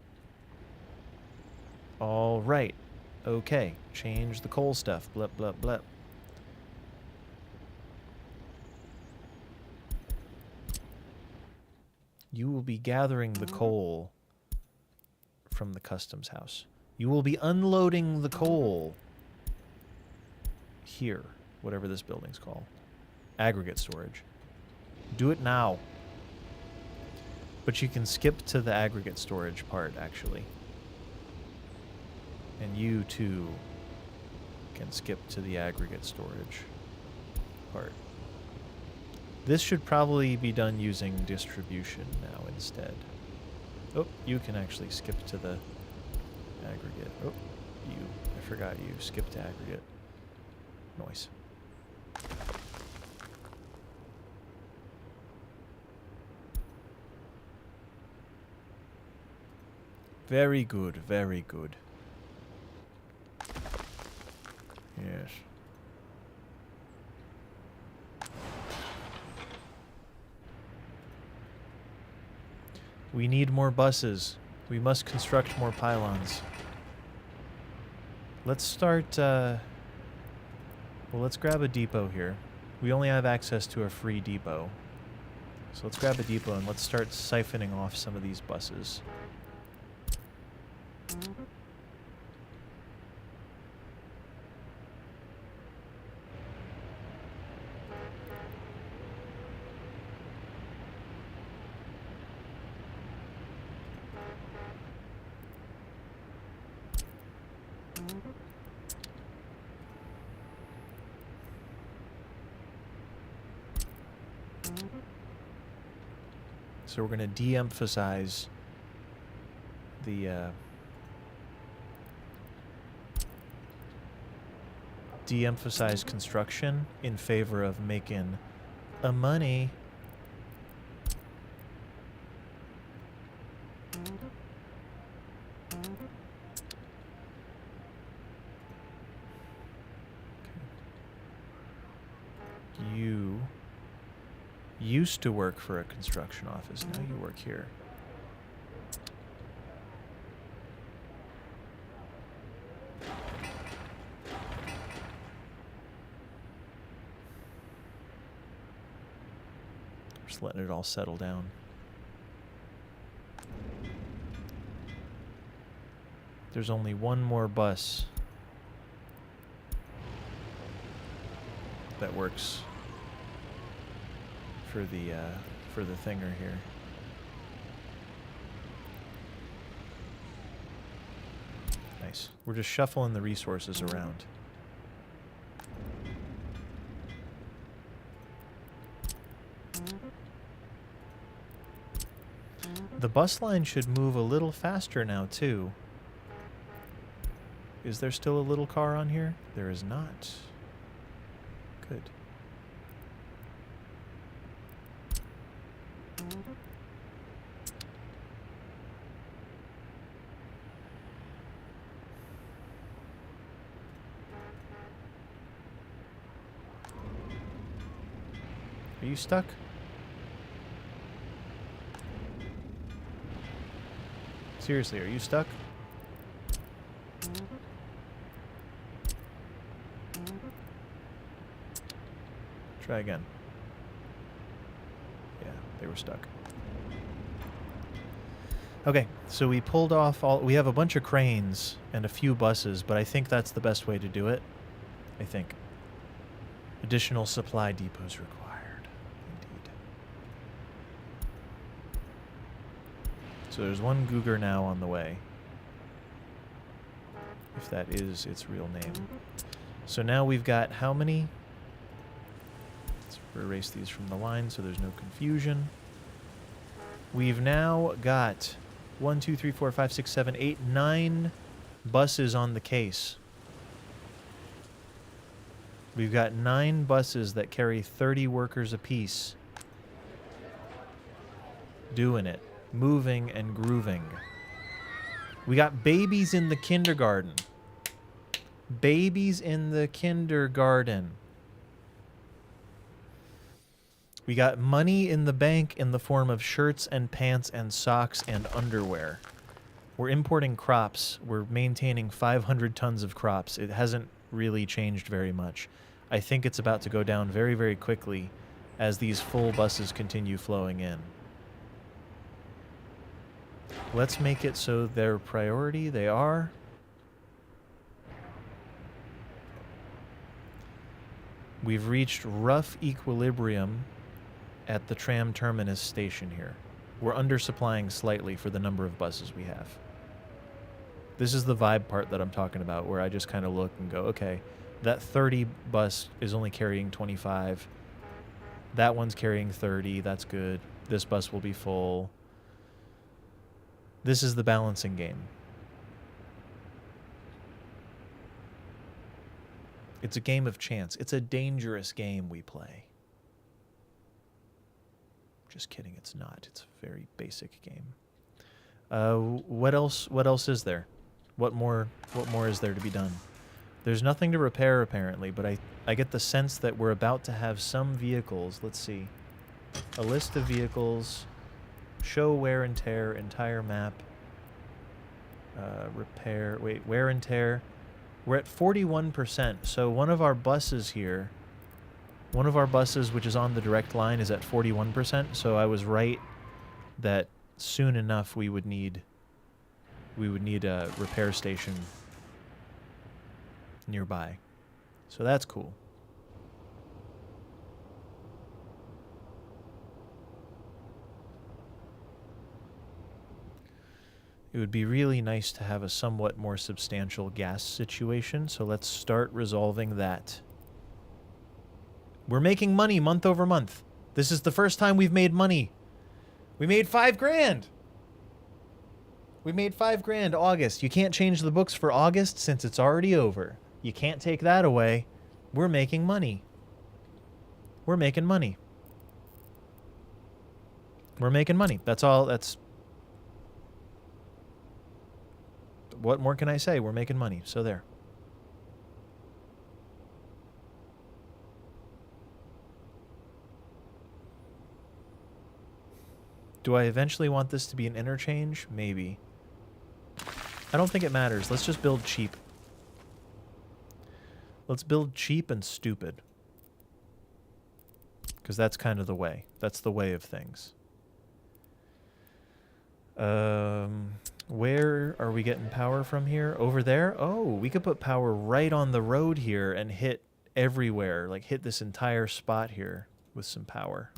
All right. Okay. Change the coal stuff. Blep, blep, blep. You will be gathering the coal from the customs house. You will be unloading the coal here, whatever this building's called. Aggregate storage. Do it now. But you can skip to the aggregate storage part, actually. And you, too, can skip to the aggregate storage part. This should probably be done using distribution now instead. Oh, you can actually skip to the aggregate. Oh, I forgot you skipped to aggregate. Noise. Very good, very good. Yes. We need more buses. We must construct more pylons. Let's start, well, let's grab a depot here. We only have access to a free depot. So let's grab a depot and let's start siphoning off some of these buses. So we're going to de-emphasize the de-emphasize construction in favor of making money. You used to work for a construction office. Now you work here. Just letting it all settle down. There's only one more bus that works for the thinger here. Nice. We're just shuffling the resources around. The bus line should move a little faster now too. Is there still a little car on here? There is not. Good. Are you stuck? Seriously, are you stuck? Try again. Yeah, they were stuck. Okay, so we pulled off all... We have a bunch of cranes and a few buses, but I think that's the best way to do it. I think. Additional supply depots required. Indeed. So there's one Googer now on the way. If that is its real name. So now we've got how many? Let's erase these from the line so there's no confusion. We've now got 1, 2, 3, 4, 5, 6, 7, 8, 9 buses on the case. We've got 9 buses that carry 30 workers apiece. Doing it. Moving and grooving. We got babies in the kindergarten. Babies in the kindergarten. We got money in the bank in the form of shirts and pants and socks and underwear. We're importing crops. We're maintaining 500 tons of crops. It hasn't really changed very much. I think it's about to go down very, very quickly as these full buses continue flowing in. Let's make it so they're priority. They are. We've reached rough equilibrium at the tram terminus station here. We're undersupplying slightly for the number of buses we have. This is the vibe part that I'm talking about, where I just kind of look and go, okay, that 30 bus is only carrying 25. That one's carrying 30. That's good. This bus will be full. This is the balancing game. It's a game of chance. It's a dangerous game we play. Just kidding, it's not. It's a very basic game. What else? What else is there? What more is there to be done? There's nothing to repair apparently, but I get the sense that we're about to have some vehicles. Let's see. A list of vehicles. Show wear and tear, entire map. Repair. Wait, wear and tear. We're at 41%. So one of our buses here, one of our buses which is on the direct line is at 41%. So I was right that soon enough we would need a repair station nearby. So that's cool. It would be really nice to have a somewhat more substantial gas situation, so let's start resolving that. We're making money month over month. This is the first time we've made money. We made $5 grand. We made $5 grand August. You can't change the books for August since it's already over. You can't take that away. We're making money. We're making money. We're making money. That's all. That's... What more can I say? We're making money. So there. Do I eventually want this to be an interchange? Maybe. I don't think it matters. Let's just build cheap. Let's build cheap and stupid. Because that's kind of the way. That's the way of things. Where are we getting power from here? Over there? Oh, we could put power right on the road here and hit everywhere. Like hit this entire spot here with some power.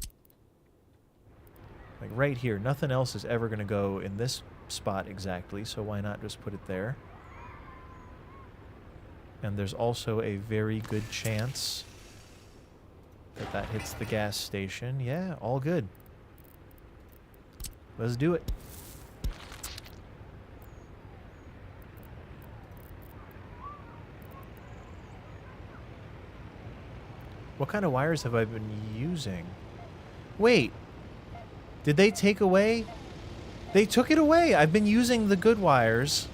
Like right here. Nothing else is ever going to go in this spot exactly, so why not just put it there? And there's also a very good chance that that hits the gas station. Yeah, all good. Let's do it. What kind of wires have I been using? Wait. Did they take away? They took it away. I've been using the good wires.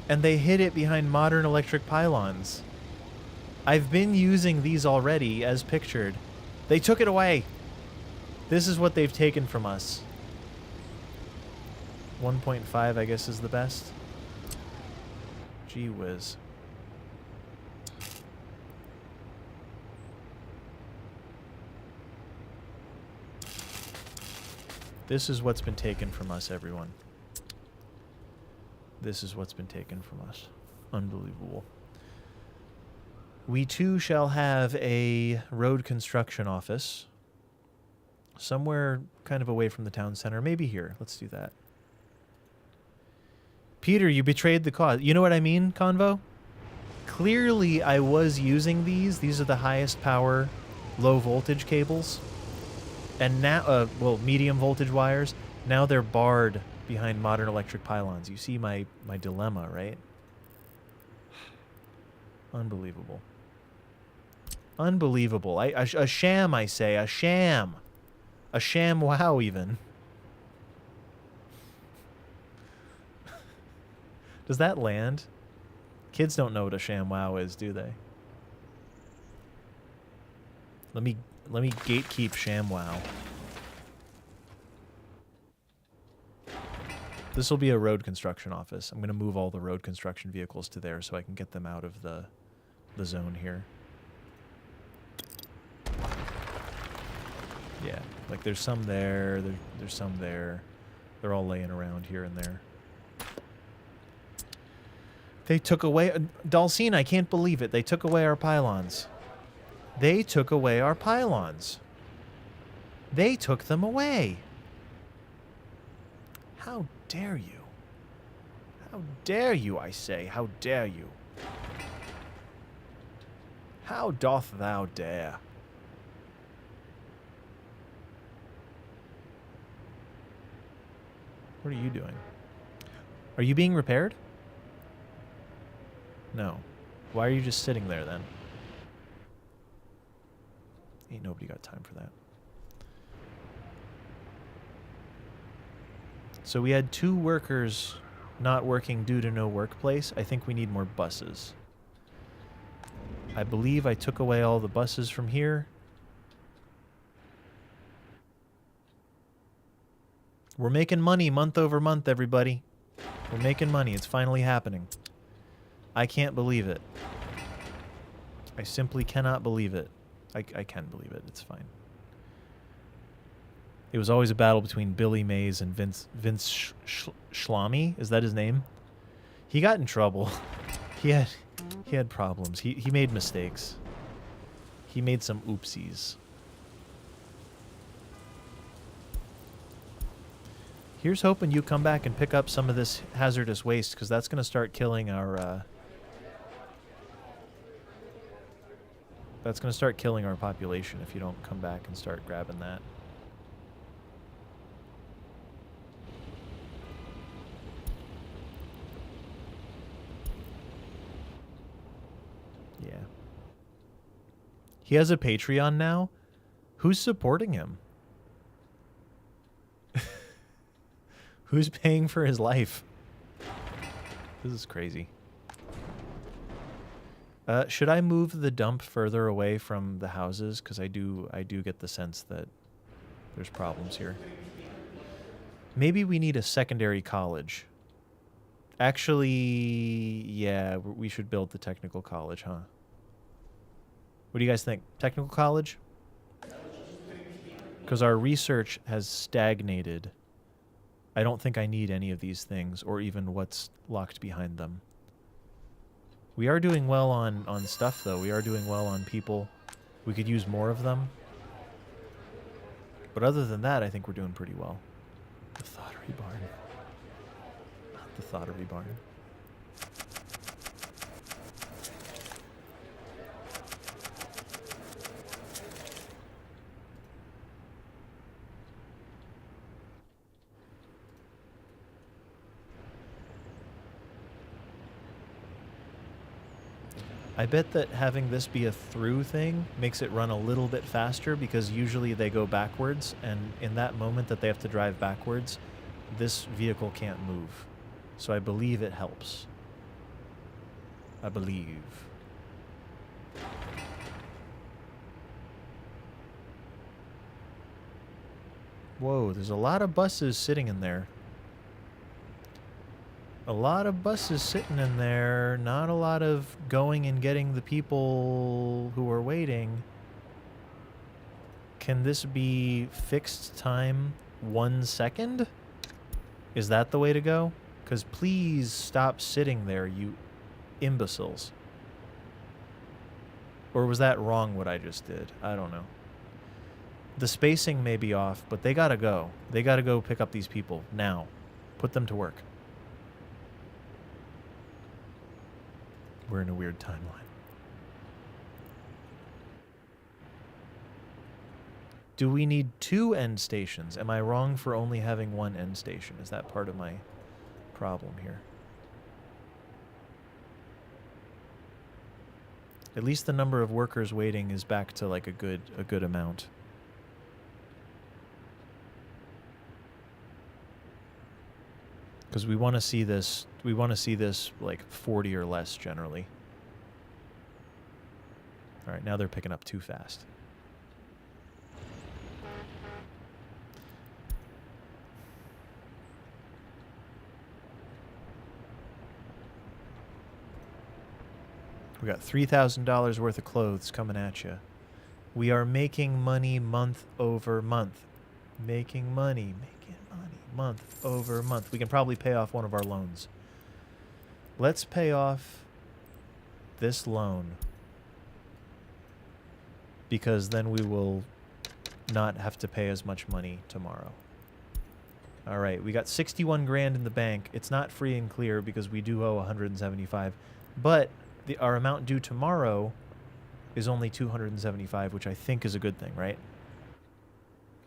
And they hid it behind modern electric pylons. I've been using these already as pictured. They took it away. This is what they've taken from us. 1.5 I guess is the best. Gee whiz. This is what's been taken from us, everyone. This is what's been taken from us. Unbelievable. We too shall have a road construction office. Somewhere kind of away from the town center. Maybe here. Let's do that. Peter, you betrayed the cause. You know what I mean, Convo? Clearly I was using these. These are the highest power, low voltage cables. And now, well, medium voltage wires. Now they're barred behind modern electric pylons. You see my dilemma, right? Unbelievable. Unbelievable. A sham, I say. A sham. A sham wow, even. Does that land? Kids don't know what a sham wow is, do they? Let me gatekeep ShamWow. This will be a road construction office. I'm going to move all the road construction vehicles to there so I can get them out of the zone here. Yeah, like there's some there, there's some there. They're all laying around here and there. They took away... Dalcine, I can't believe it. They took away our pylons. They took away our pylons. They took them away. How dare you? How dare you, I say? How dare you? How doth thou dare? What are you doing? Are you being repaired? No. Why are you just sitting there then? Ain't nobody got time for that. So we had 2 workers not working due to no workplace. I think we need more buses. I believe I took away all the buses from here. We're making money month over month, everybody. We're making money. It's finally happening. I can't believe it. I simply cannot believe it. I can believe it. It's fine. It was always a battle between Billy Mays and Vince Schlamy. Is that his name? He got in trouble. He had problems. He made mistakes. He made some oopsies. Here's hoping you come back and pick up some of this hazardous waste, because that's going to start killing our... that's going to start killing our population if you don't come back and start grabbing that. Yeah. He has a Patreon now? Who's supporting him? Who's paying for his life? This is crazy. Should I move the dump further away from the houses? Because I do get the sense that there's problems here. Maybe we need a secondary college. Actually, yeah, we should build the technical college, huh? What do you guys think? Technical college? Because our research has stagnated. I don't think I need any of these things, or even what's locked behind them. We are doing well on stuff, though. We are doing well on people. We could use more of them. But other than that, I think we're doing pretty well. The Thottery Barn. Not the Thottery Barn. I bet that having this be a through thing makes it run a little bit faster, because usually they go backwards, and in that moment that they have to drive backwards, this vehicle can't move. So I believe it helps. I believe. Whoa, there's a lot of buses sitting in there. A lot of buses sitting in there, not a lot of going and getting the people who are waiting. Can this be fixed time 1 second? Is that the way to go? Because please stop sitting there, you imbeciles. Or was that wrong what I just did? I don't know. The spacing may be off, but they gotta go. They gotta go pick up these people now. Put them to work. We're in a weird timeline. Do we need 2 end stations? Am I wrong for only having 1 end station? Is that part of my problem here? At least the number of workers waiting is back to like a good amount. Because we want to see this like 40 or less generally. All right, now they're picking up too fast. We got $3,000 worth of clothes coming at you. We are making money month over month. Making money month over month. We can probably pay off one of our loans. Let's pay off this loan, because then we will not have to pay as much money tomorrow. All right, we got 61 grand in the bank. It's not free and clear because we do owe 175, but our amount due tomorrow is only 275, which I think is a good thing, right?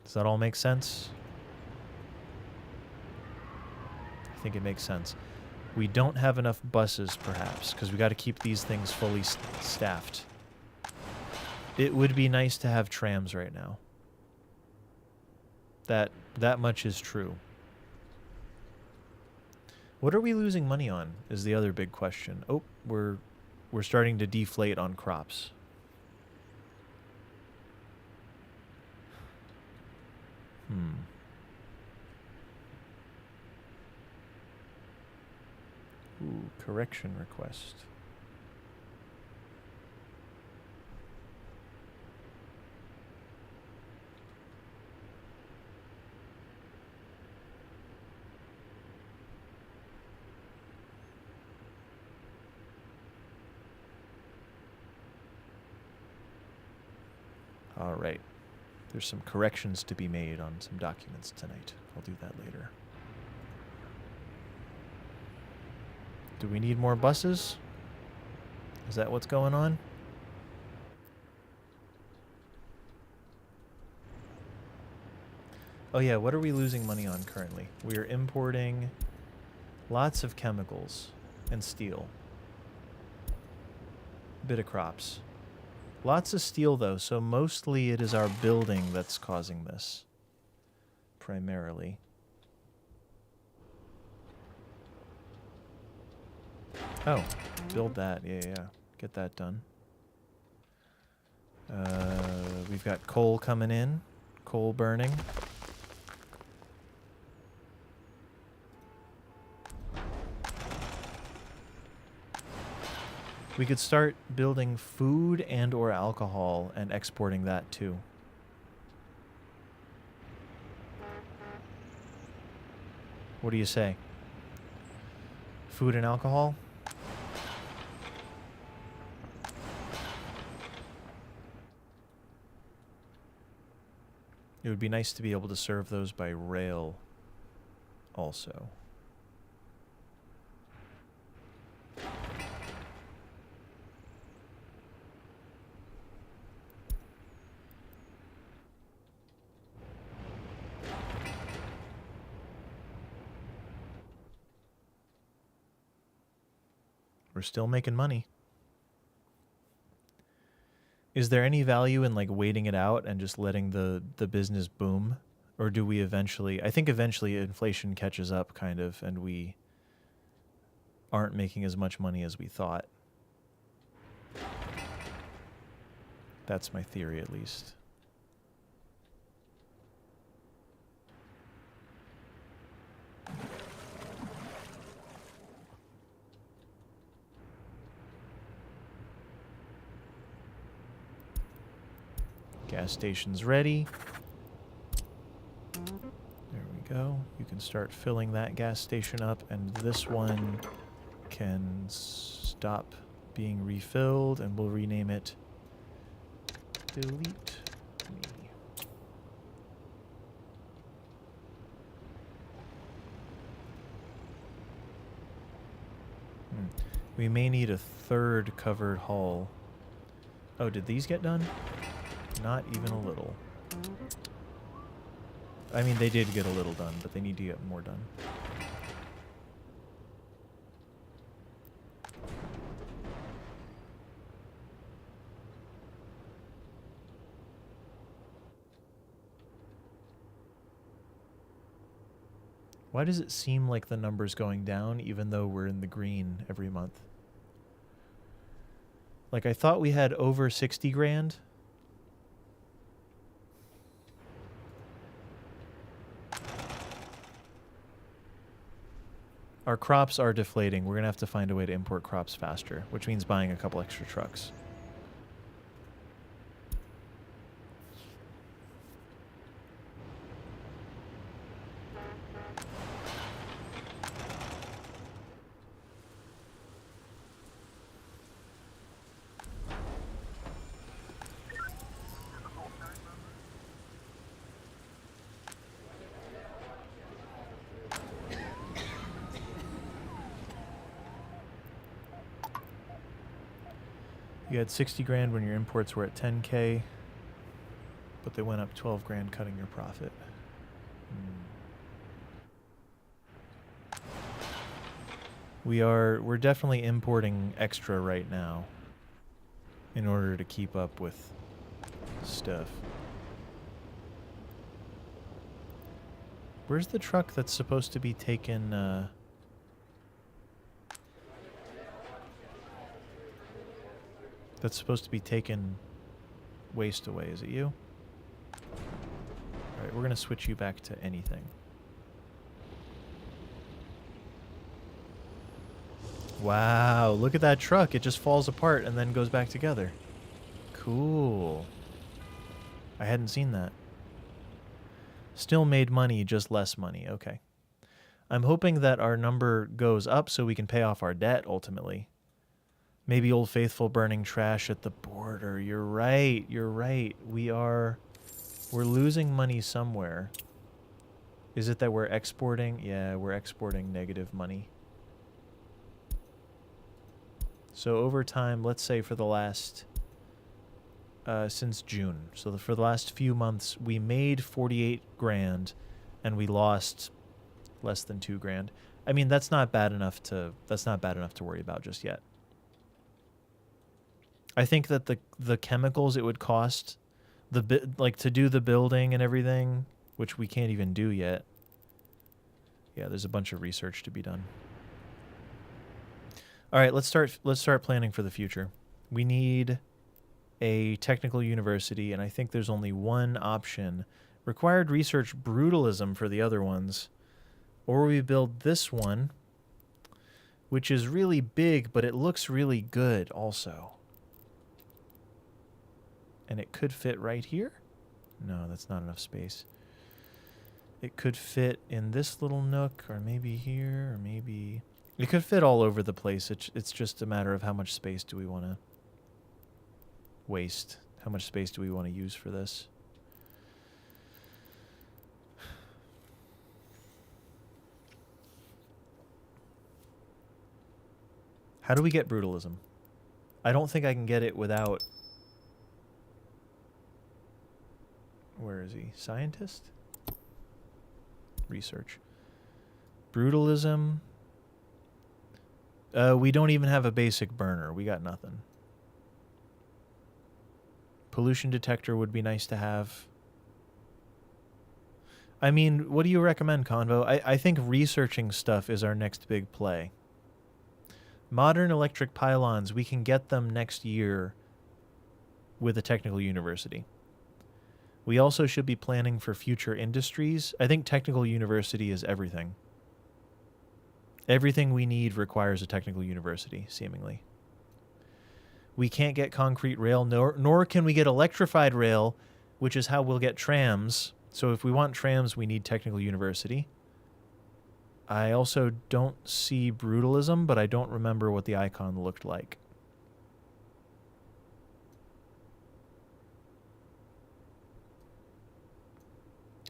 Does that all make sense? I think it makes sense. We don't have enough buses, perhaps, because we got to keep these things fully staffed. It would be nice to have trams right now. That much is true. What are we losing money on is the other big question. Oh, we're starting to deflate on crops. Ooh, correction request. All right. There's some corrections to be made on some documents tonight. I'll do that later. Do we need more buses? Is that what's going on? Oh yeah, what are we losing money on currently? We are importing lots of chemicals and steel. A bit of crops. Lots of steel though, so mostly it is our building that's causing this. Primarily. Oh, build that. Yeah. Get that done. We've got coal coming in. Coal burning. We could start building food and or alcohol and exporting that too. What do you say? Food and alcohol? It would be nice to be able to serve those by rail also. We're still making money. Is there any value in like waiting it out and just letting the business boom? Or do we eventually, I think eventually inflation catches up kind of and we aren't making as much money as we thought. That's my theory at least. Gas station's ready. There we go. You can start filling that gas station up, and this one can stop being refilled, and we'll rename it Delete Me. We may need a third covered hull. Oh, did these get done? Not even a little. I mean, they did get a little done, but they need to get more done. Why does it seem like the number's going down even though we're in the green every month? Like, I thought we had over 60 grand. Our crops are deflating. We're going to have to find a way to import crops faster, which means buying a couple extra trucks. You had 60 grand when your imports were at 10K, but they went up 12 grand cutting your profit. We're definitely importing extra right now in order to keep up with stuff. Where's the truck that's supposed to be taking That's supposed to be taking waste away. Is it you? Alright, we're going to switch you back to anything. Wow, look at that truck. It just falls apart and then goes back together. Cool. I hadn't seen that. Still made money, just less money. Okay. I'm hoping that our number goes up so we can pay off our debt, ultimately. Maybe Old Faithful burning trash at the border. You're right. You're right. We're losing money somewhere. Is it that we're exporting? Yeah, we're exporting negative money. So over time, let's say for the last... since June. So for the last few months, we made 48 grand and we lost less than 2 grand. I mean, that's not bad enough to worry about just yet. I think that the chemicals it would cost to do the building and everything, which we can't even do yet. Yeah, there's a bunch of research to be done. All right, let's start planning for the future. We need a technical university, and I think there's only one option. Required research brutalism for the other ones. Or we build this one, which is really big, but it looks really good also. And it could fit right here? No, that's not enough space. It could fit in this little nook, or maybe here, or maybe... It could fit all over the place. It's just a matter of how much space do we want to waste? How much space do we want to use for this? How do we get brutalism? I don't think I can get it without... Where is he? Scientist? Research. Brutalism. We don't even have a basic burner. We got nothing. Pollution detector would be nice to have. I mean, what do you recommend, Convo? I think researching stuff is our next big play. Modern electric pylons, we can get them next year with a technical university. We also should be planning for future industries. I think technical university is everything. Everything we need requires a technical university, seemingly. We can't get concrete rail, nor can we get electrified rail, which is how we'll get trams. So if we want trams, we need technical university. I also don't see brutalism, but I don't remember what the icon looked like.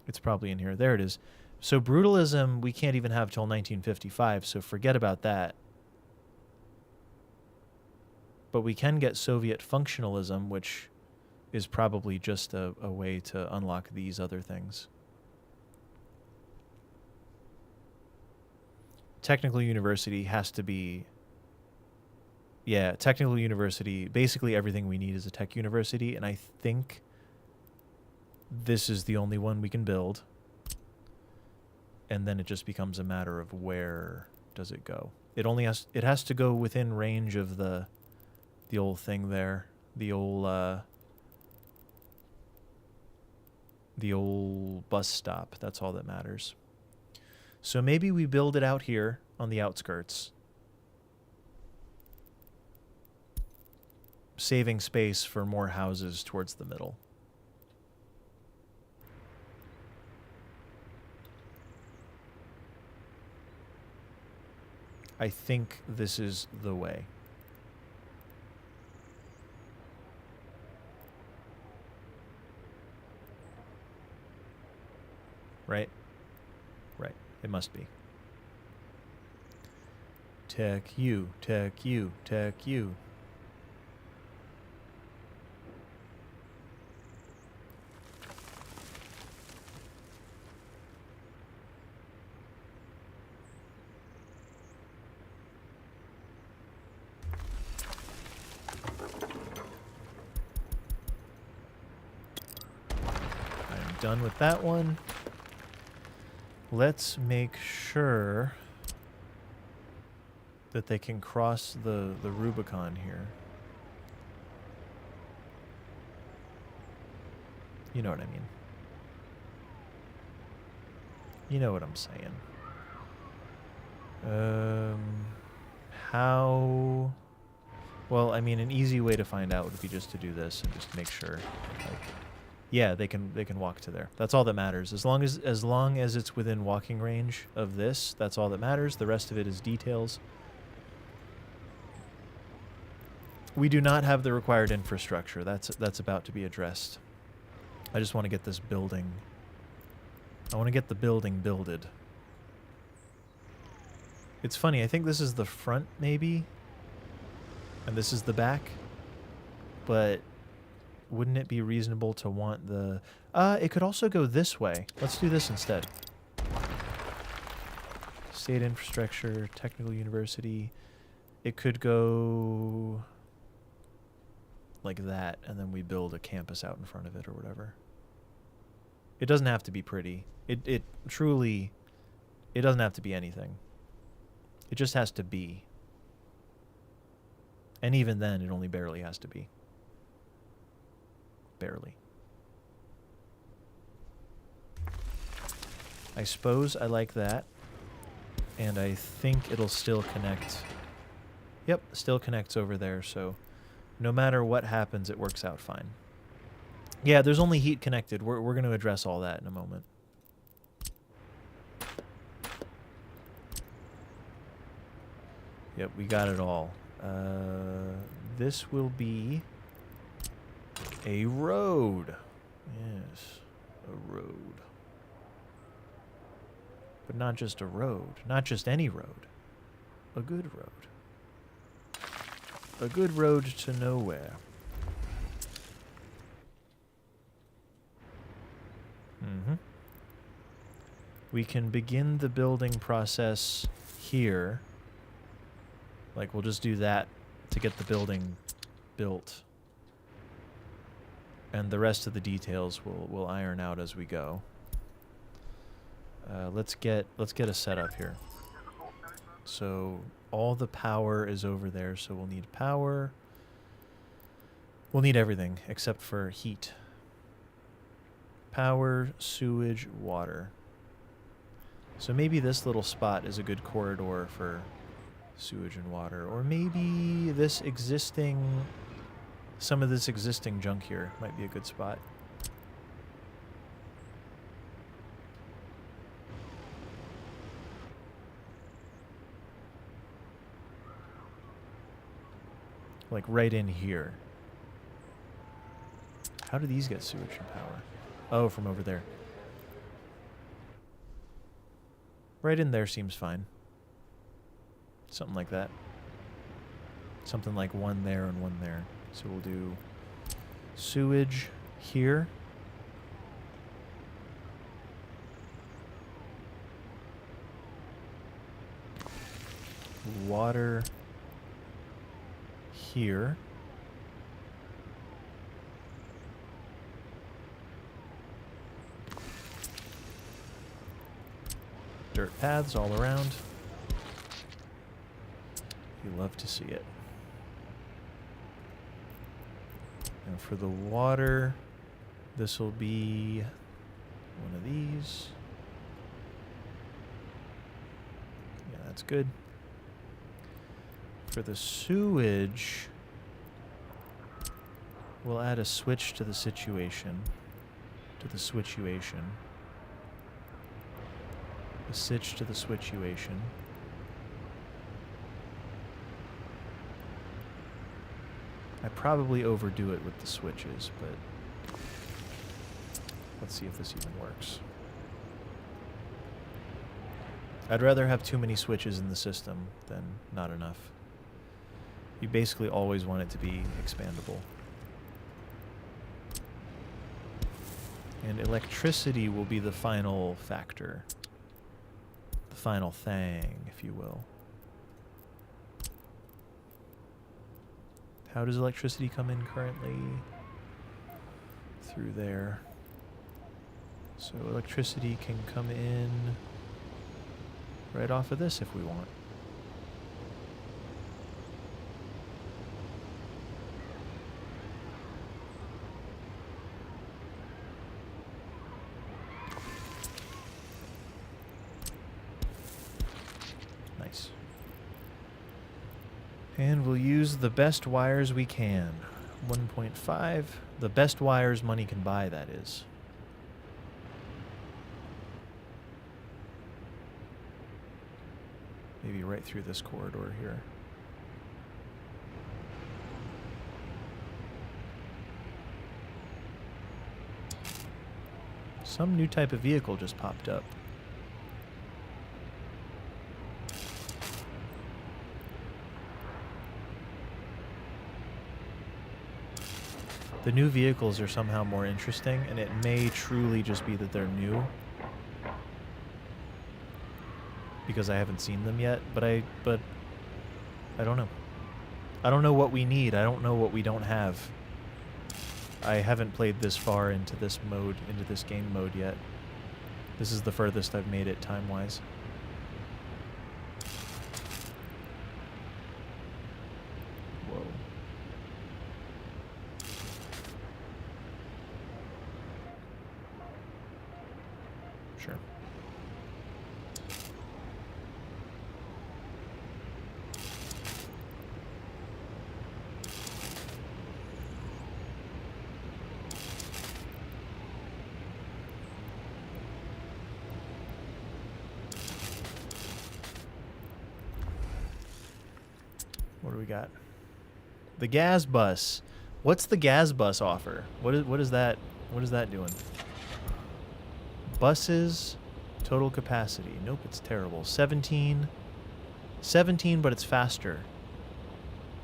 It's probably in here. There it is. So brutalism, we can't even have till 1955, so forget about that. But we can get Soviet functionalism, which is probably just a way to unlock these other things. Technical university has to be... Yeah, technical university, basically everything we need is a tech university, and I think this is the only one we can build. And then it just becomes a matter of where does it go. It has to go within range of the old thing there, the old bus stop. That's all that matters. So maybe we build it out here on the outskirts, saving space for more houses towards the middle. I think this is the way. Right? Right. It must be. Tech you, tech you, tech you. Done with that one. Let's make sure that they can cross the Rubicon here. You know what I mean. You know what I'm saying. How... Well, I mean, an easy way to find out would be just to do this and just make sure. Like, yeah, they can walk to there. That's all that matters. As long as it's within walking range of this, that's all that matters. The rest of it is details. We do not have the required infrastructure. That's about to be addressed. I just want to get this building. I want to get the building builded. It's funny. I think this is the front, maybe. And this is the back, but wouldn't it be reasonable to want the... it could also go this way. Let's do this instead. State infrastructure, technical university. It could go like that, and then we build a campus out in front of it or whatever. It doesn't have to be pretty. It truly... It doesn't have to be anything. It just has to be. And even then, it only barely has to be. Barely. I suppose I like that. And I think it'll still connect. Yep, still connects over there, so no matter what happens, it works out fine. Yeah, there's only heat connected. We're going to address all that in a moment. Yep, we got it all. This will be a road. Yes, a road. But not just a road. Not just any road. A good road. A good road to nowhere. We can begin the building process here. Like, we'll just do that to get the building built. And the rest of the details we'll iron out as we go. Let's get a setup here. So all the power is over there, so we'll need power. We'll need everything except for heat. Power, sewage, water. So maybe this little spot is a good corridor for sewage and water. Or maybe this existing... Some of this existing junk here might be a good spot. Like right in here. How do these get sewage and power? Oh, from over there. Right in there seems fine. Something like that. Something like one there and one there. So we'll do sewage here. Water here. Dirt paths all around. You love to see it. And for the water, this will be one of these. Yeah, that's good. For the sewage, we'll add a switch to the situation. To the switchuation. A switch to the switchuation. I probably overdo it with the switches, but let's see if this even works. I'd rather have too many switches in the system than not enough. You basically always want it to be expandable. And electricity will be the final factor. The final thing, if you will. How does electricity come in currently? Through there. So electricity can come in right off of this if we want. And we'll use the best wires we can. 1.5. The best wires money can buy, that is. Maybe right through this corridor here. Some new type of vehicle just popped up. The new vehicles are somehow more interesting, and it may truly just be that they're new. Because I haven't seen them yet, but I don't know. I don't know what we need. I don't know what we don't have. I haven't played this far into this mode, into this game mode yet. This is the furthest I've made it time-wise. Whoa. Sure. What do we got? The gas bus. What's the gas bus offer? What is that doing? Buses, total capacity. Nope, it's terrible. 17, but it's faster.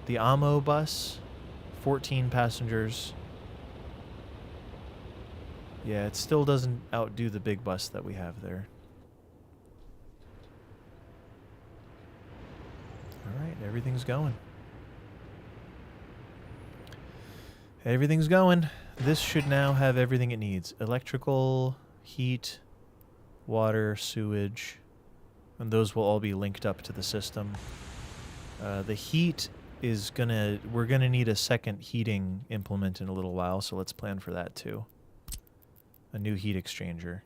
The Amo bus, 14 passengers. Yeah, it still doesn't outdo the big bus that we have there. Alright, everything's going. Everything's going. This should now have everything it needs. Electrical, heat, water, sewage. And those will all be linked up to the system. The heat is we're gonna need a second heating implement in a little while, so let's plan for that too. A new heat exchanger.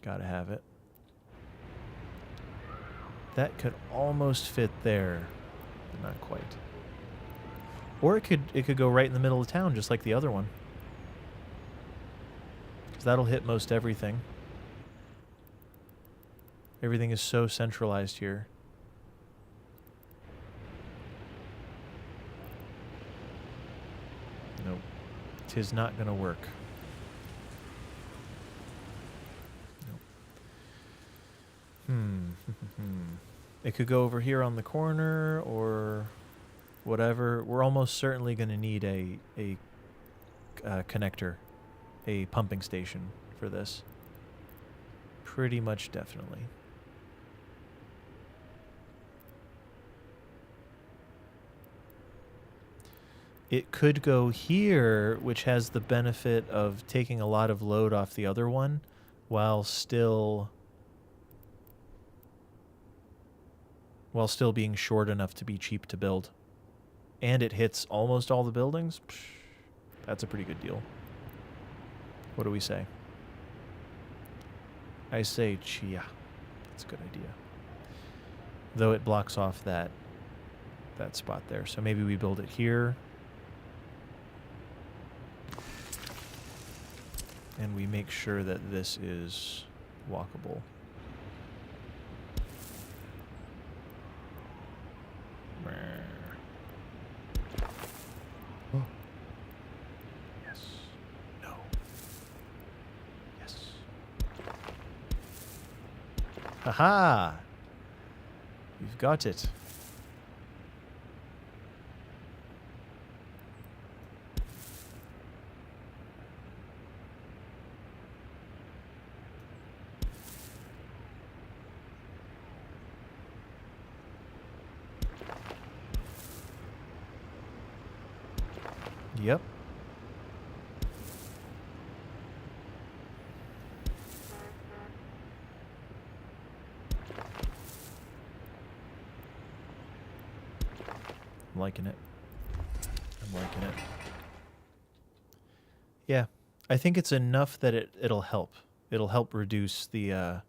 Gotta have it. That could almost fit there, but not quite. Or it could go right in the middle of town, just like the other one. Because that'll hit most everything. Everything is so centralized here. Nope. 'Tis not gonna work. It could go over here on the corner or whatever. We're almost certainly going to need a connector, a pumping station for this. Pretty much definitely. It could go here, which has the benefit of taking a lot of load off the other one while still being short enough to be cheap to build. And it hits almost all the buildings. Psh, that's a pretty good deal. What do we say? I say chia. That's a good idea. Though it blocks off that spot there. So maybe we build it here. And we make sure that this is walkable. Yes. No. Yes. Haha! You've got it. Yep. I'm liking it. I'm liking it. Yeah. I think it's enough that it'll help. It'll help reduce the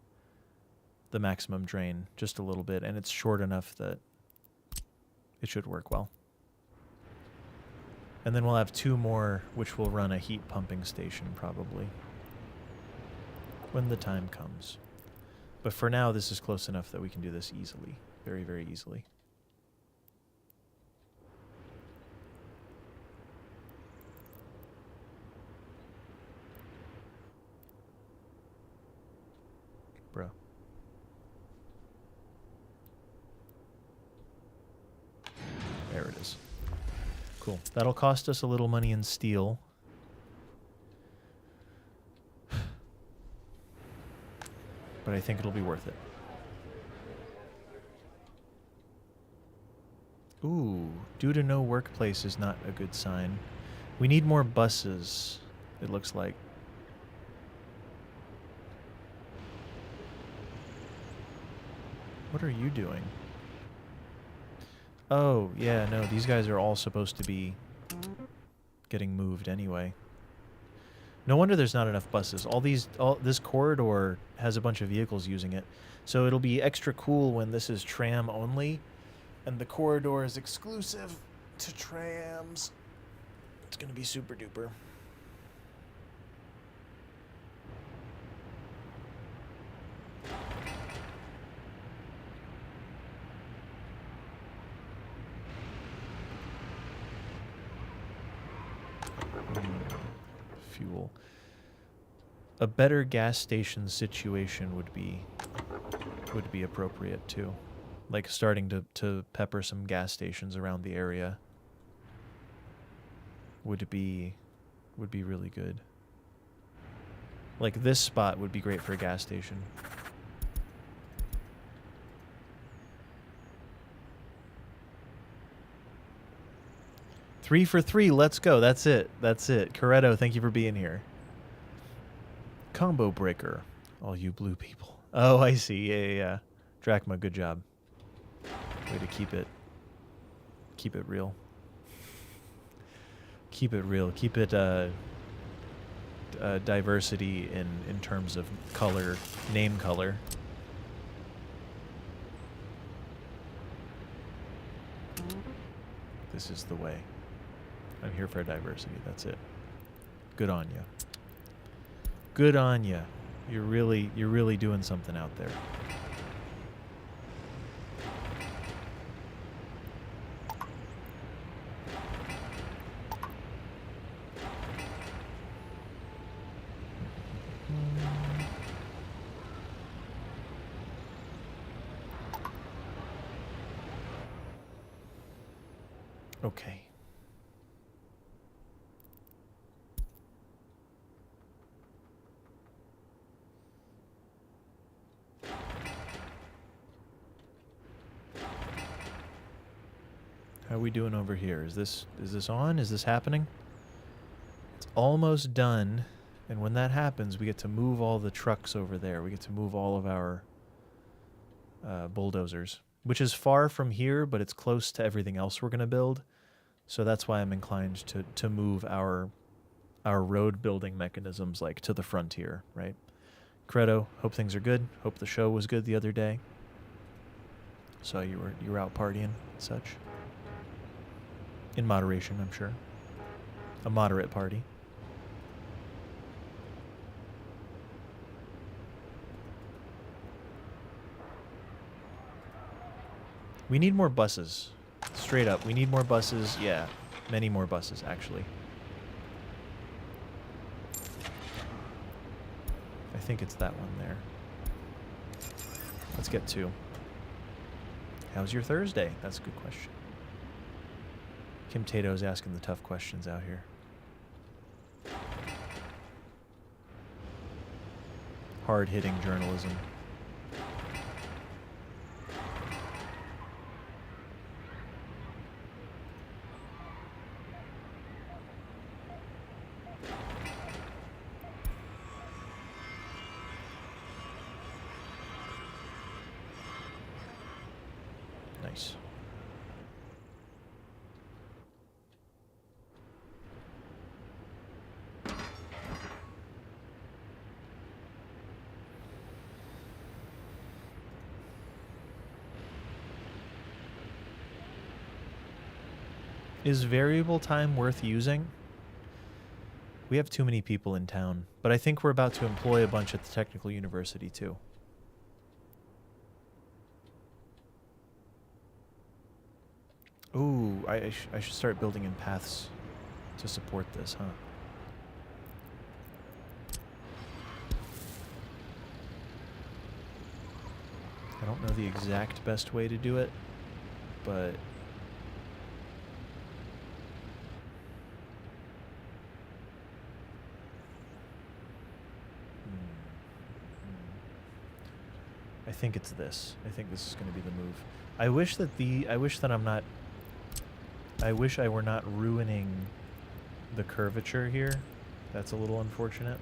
maximum drain just a little bit, and it's short enough that It should work well. And then we'll have 2 more, which will run a heat pumping station probably, when the time comes. But for now, this is close enough that we can do this easily. Very, very easily. Bro. There it is. Cool. That'll cost us a little money in steel. But I think it'll be worth it. Ooh, due to no workplace is not a good sign. We need more buses, it looks like. What are you doing? Oh, yeah, no, these guys are all supposed to be getting moved anyway. No wonder there's not enough buses. This corridor has a bunch of vehicles using it. So it'll be extra cool when this is tram only and the corridor is exclusive to trams. It's going to be super duper. Fuel. A better gas station situation would be appropriate too. Like starting to pepper some gas stations around the area would be really good. Like this spot would be great for a gas station. Three for 3, let's go. That's it. That's it. Coretto, thank you for being here. Combo breaker, all you blue people. Oh, I see. Yeah. Drachma, good job. Way to keep it real. Keep it real. Keep it diversity in terms of color, name color. This is the way. I'm here for diversity. That's it. Good on you. Good on you. You're really doing something out there. Okay. How are we doing over here? Is this on? Is this happening? It's almost done, and when that happens, we get to move all the trucks over there. We get to move all of our bulldozers, which is far from here, but it's close to everything else we're going to build. So that's why I'm inclined to move our road building mechanisms like to the frontier, right? Credo, hope things are good. Hope the show was good the other day. So you were out partying and such. In moderation, I'm sure. A moderate party. We need more buses. Straight up, we need more buses. Yeah, many more buses, actually. I think it's that one there. Let's get 2. How's your Thursday? That's a good question. Kim Tato's asking the tough questions out here. Hard-hitting journalism. Nice. Is variable time worth using? We have too many people in town, but I think we're about to employ a bunch at the technical university too. Ooh, I should start building in paths to support this, huh? I don't know the exact best way to do it, but I think it's this. I think this is going to be the move. I wish I were not ruining the curvature here. That's a little unfortunate.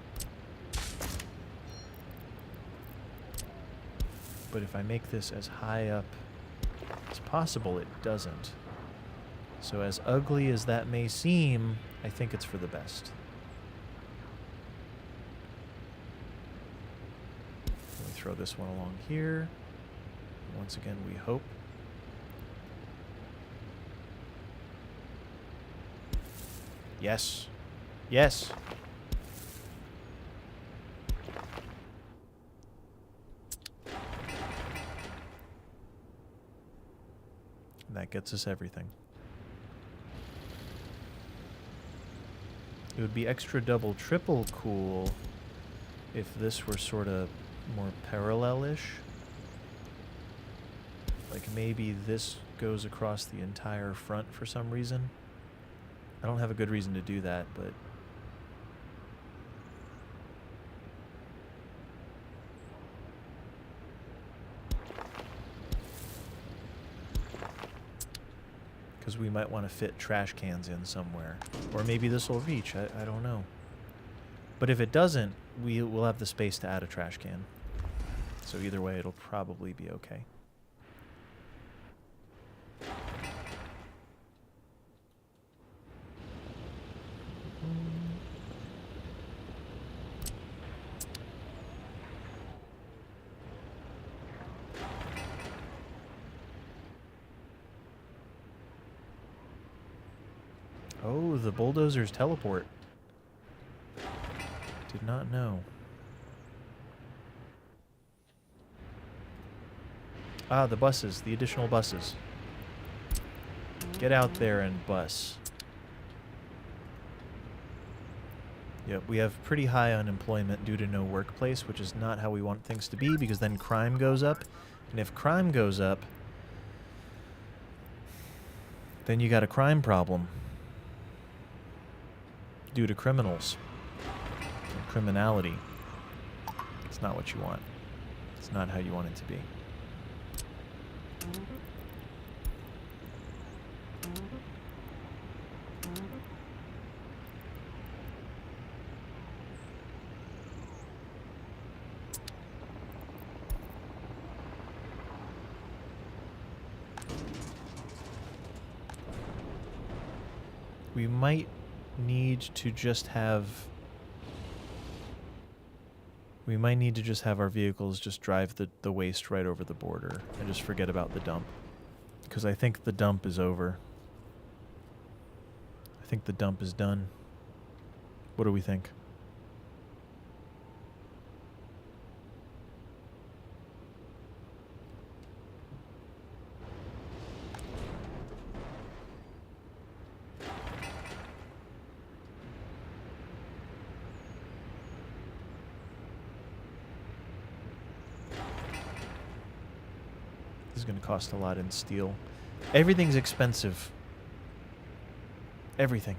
But if I make this as high up as possible, it doesn't. So as ugly as that may seem, I think it's for the best. Let me throw this one along here. Once again, we hope. Yes. Yes. And that gets us everything. It would be extra double triple cool if this were sort of more parallel-ish. Like maybe this goes across the entire front for some reason. I don't have a good reason to do that, but because we might want to fit trash cans in somewhere. Or maybe this will reach, I don't know. But if it doesn't, we will have the space to add a trash can. So either way, it'll probably be okay. Oh, the bulldozers teleport. Did not know. Ah, the buses, the additional buses. Get out there and bus. Yep, we have pretty high unemployment due to no workplace, which is not how we want things to be, because then crime goes up. And if crime goes up, then you got a crime problem. Due to criminals. And criminality. It's not what you want. It's not how you want it to be. We might need to just have... We might need to just have our vehicles just drive the waste right over the border and just forget about the dump. Because I think the dump is over. I think the dump is done. What do we think? This is going to cost a lot in steel. Everything's expensive. Everything.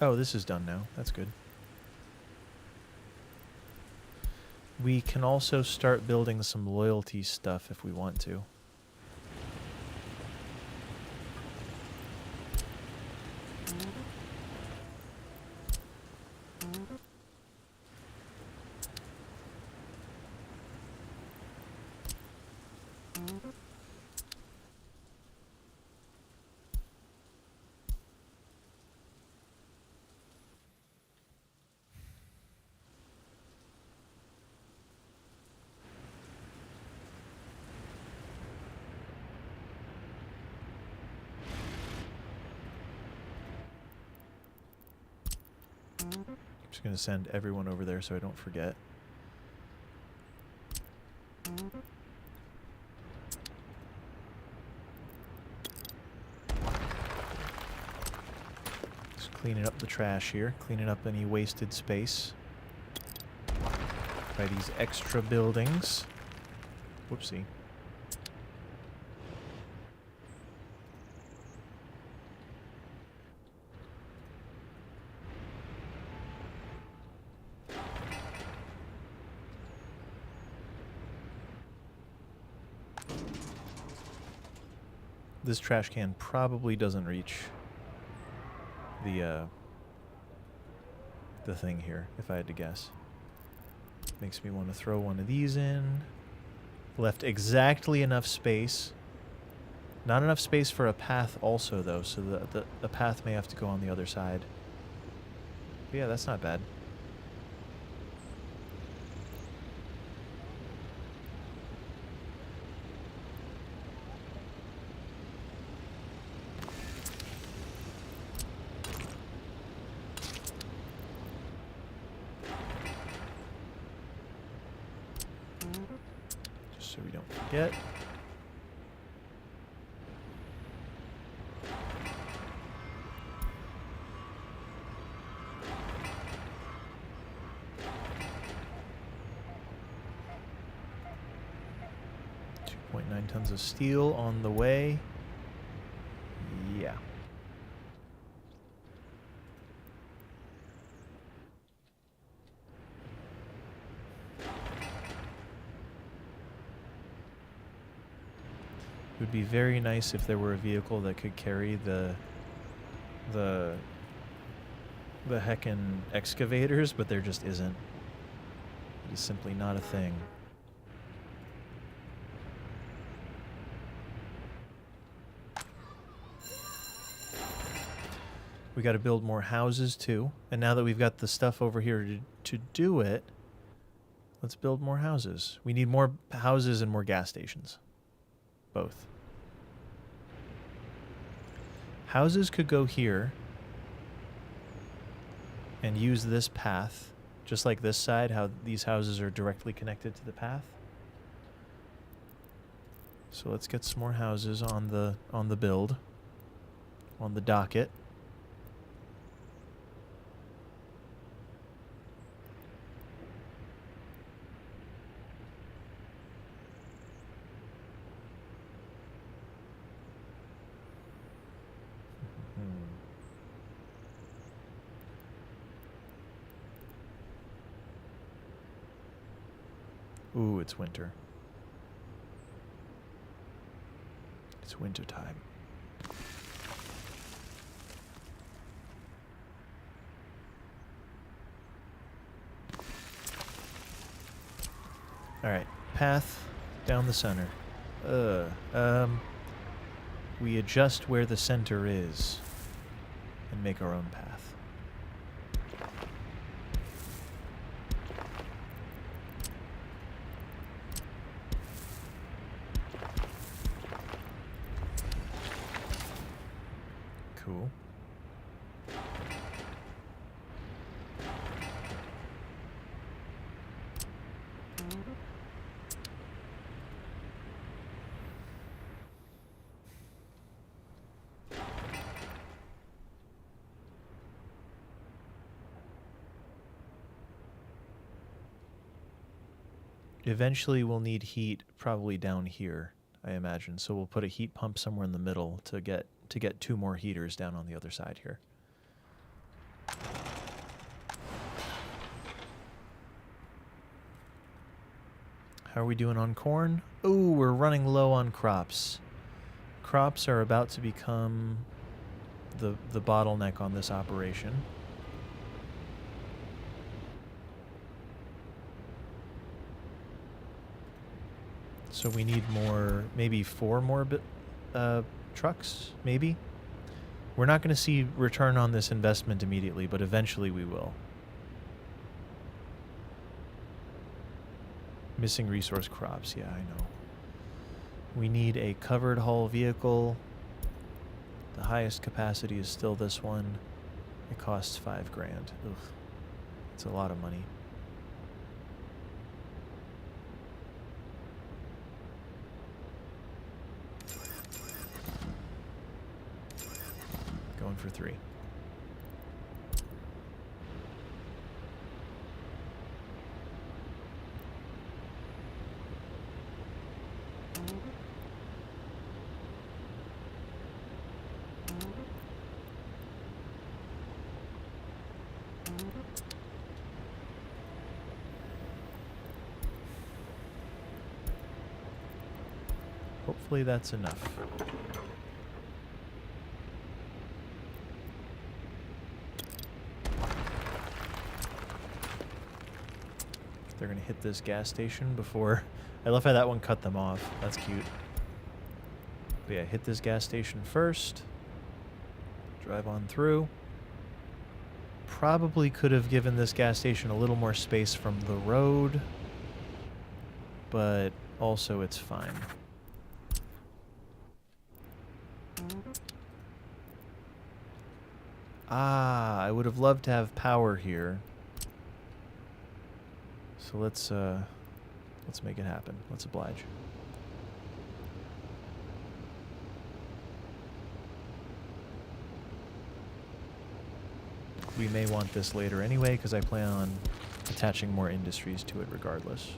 Oh, this is done now. That's good. We can also start building some loyalty stuff if we want to. Just going to send everyone over there so I don't forget. Just cleaning up the trash here, cleaning up any wasted space by these extra buildings. Whoopsie. This trash can probably doesn't reach the thing here, if I had to guess. Makes me want to throw one of these in. Left exactly enough space. Not enough space for a path also, though, so the path may have to go on the other side. But yeah, that's not bad. Just so we don't forget. Tons of steel on the way. Yeah. It would be very nice if there were a vehicle that could carry the heckin' excavators, but there just isn't. It is simply not a thing. We got to build more houses too. And now that we've got the stuff over here to do it, let's build more houses. We need more houses and more gas stations. Both. Houses could go here and use this path, just like this side, how these houses are directly connected to the path. So let's get some more houses on the build, on the docket. Ooh, it's winter. It's winter time. All right, path down the center. We adjust where the center is and make our own path. Cool. Eventually we'll need heat probably down here, I imagine. So we'll put a heat pump somewhere in the middle to get 2 more heaters down on the other side here. How are we doing on corn? Ooh, we're running low on crops. Crops are about to become the bottleneck on this operation. So we need more, maybe 4 more trucks, maybe? We're not going to see return on this investment immediately, but eventually we will. Missing resource crops, yeah, I know. We need a covered haul vehicle. The highest capacity is still this one. It costs $5 grand. Ugh. It's a lot of money. Going for 3. Hopefully that's enough. They're gonna hit this gas station before... I love how that one cut them off. That's cute. But yeah, hit this gas station first. Drive on through. Probably could have given this gas station a little more space from the road. But also it's fine. Ah, I would have loved to have power here. So let's make it happen. Let's oblige. We may want this later anyway, because I plan on attaching more industries to it regardless.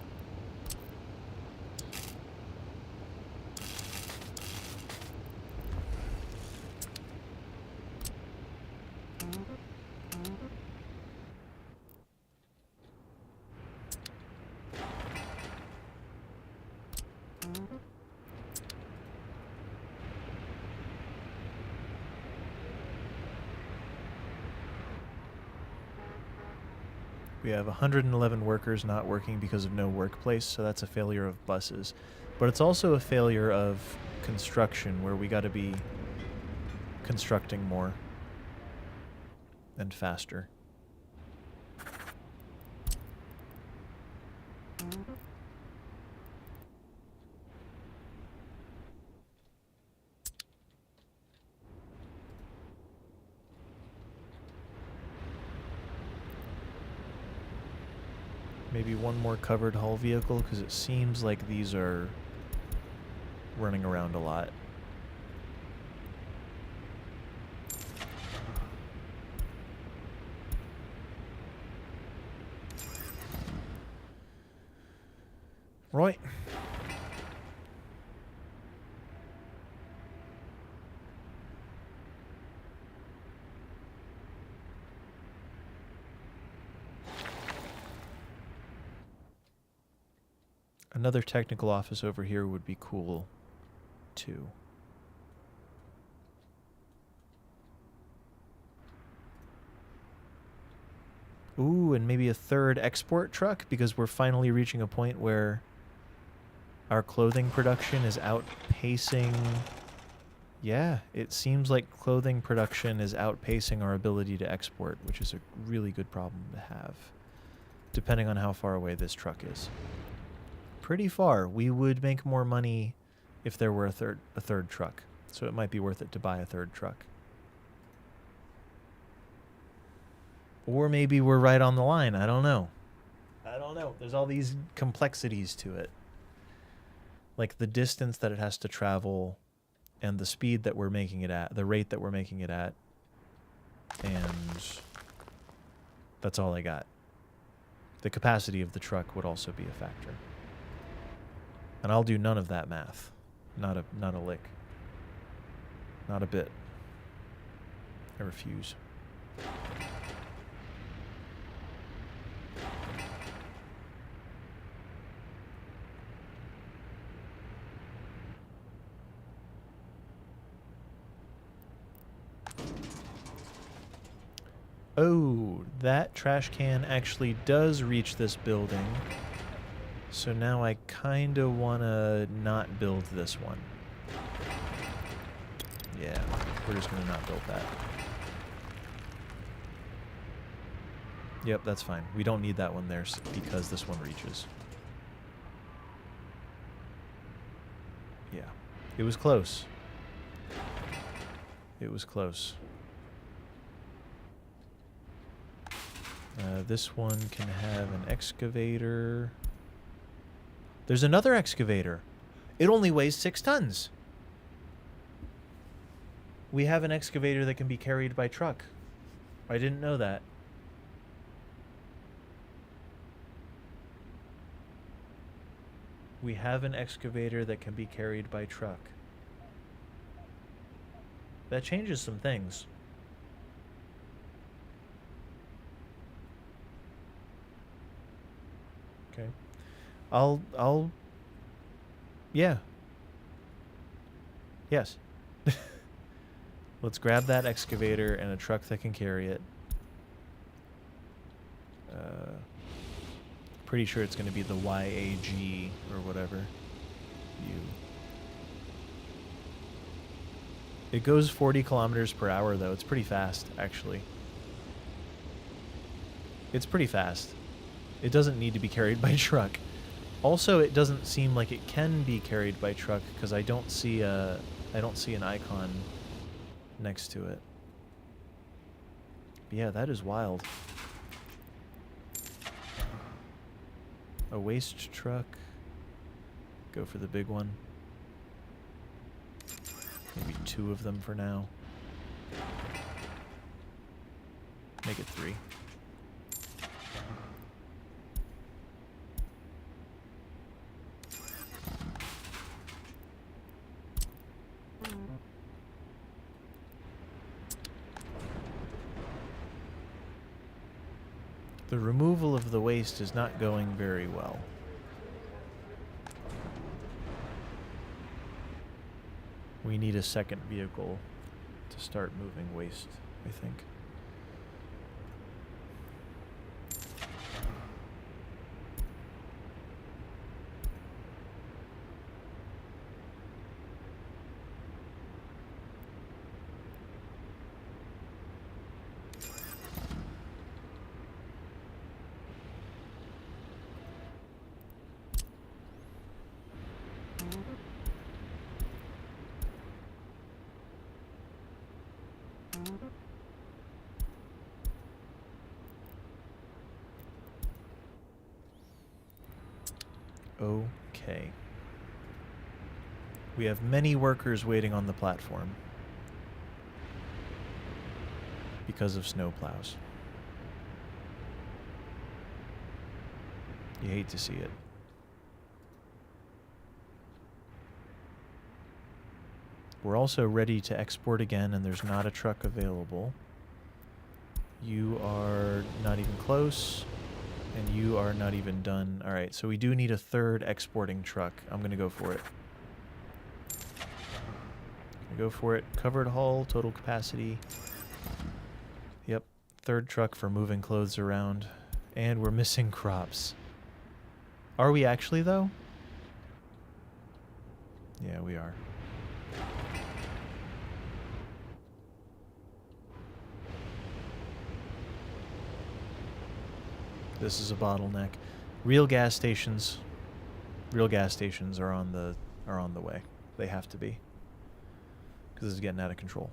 We have 111 workers not working because of no workplace, so that's a failure of buses. But it's also a failure of construction, where we got to be constructing more and faster. Maybe one more covered hull vehicle, because it seems like these are running around a lot. Right. Another technical office over here would be cool, too. Ooh, and maybe a third export truck, because we're finally reaching a point where our clothing production is outpacing... Yeah, it seems like clothing production is outpacing our ability to export, which is a really good problem to have, depending on how far away this truck is. Pretty far. We would make more money if there were a third truck, so it might be worth it to buy a third truck. Or maybe we're right on the line. I don't know. I don't know. There's all these complexities to it. Like the distance that it has to travel and the speed that we're making it at, the rate that we're making it at. And that's all I got. The capacity of the truck would also be a factor. And I'll do none of that math. Not a lick. Not a bit. I refuse. Oh, that trash can actually does reach this building. So now I kind of want to not build this one. Yeah, we're just going to not build that. Yep, that's fine. We don't need that one there because this one reaches. Yeah, it was close. It was close. This one can have an excavator. There's another excavator. It only weighs 6 tons. We have an excavator that can be carried by truck. I didn't know that. We have an excavator that can be carried by truck. That changes some things. Okay. Yeah. Yes. Let's grab that excavator and a truck that can carry it. Pretty sure it's going to be the YAG or whatever. It goes 40 kilometers per hour, though. It's pretty fast, actually. It's pretty fast. It doesn't need to be carried by truck. Also, it doesn't seem like it can be carried by truck because I don't see an icon next to it. But yeah, that is wild. A waste truck. Go for the big one. Maybe 2 of them for now. Make it 3. The removal of the waste is not going very well. We need a second vehicle to start moving waste, I think. Okay. We have many workers waiting on the platform because of snowplows. You hate to see it. We're also ready to export again, and there's not a truck available. You are not even close. And you are not even done. All right, so we do need a third exporting truck. I'm going to go for it. Go for it. Covered hull, total capacity. Yep, third truck for moving clothes around. And we're missing crops. Are we actually, though? Yeah, we are. This is a bottleneck. Real gas stations are on the way. They have to be, because this is getting out of control.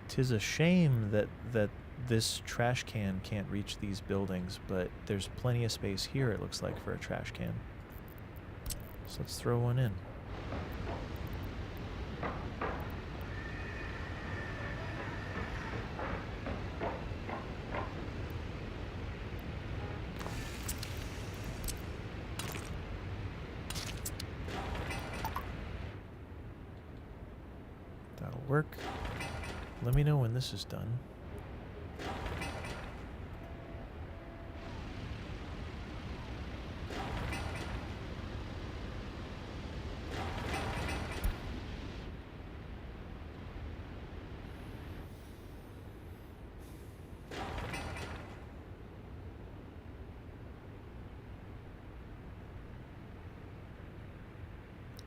Tis a shame that this trash can can't reach these buildings, but there's plenty of space here, it looks like, for a trash can. So let's throw one in. Work. Let me know when this is done.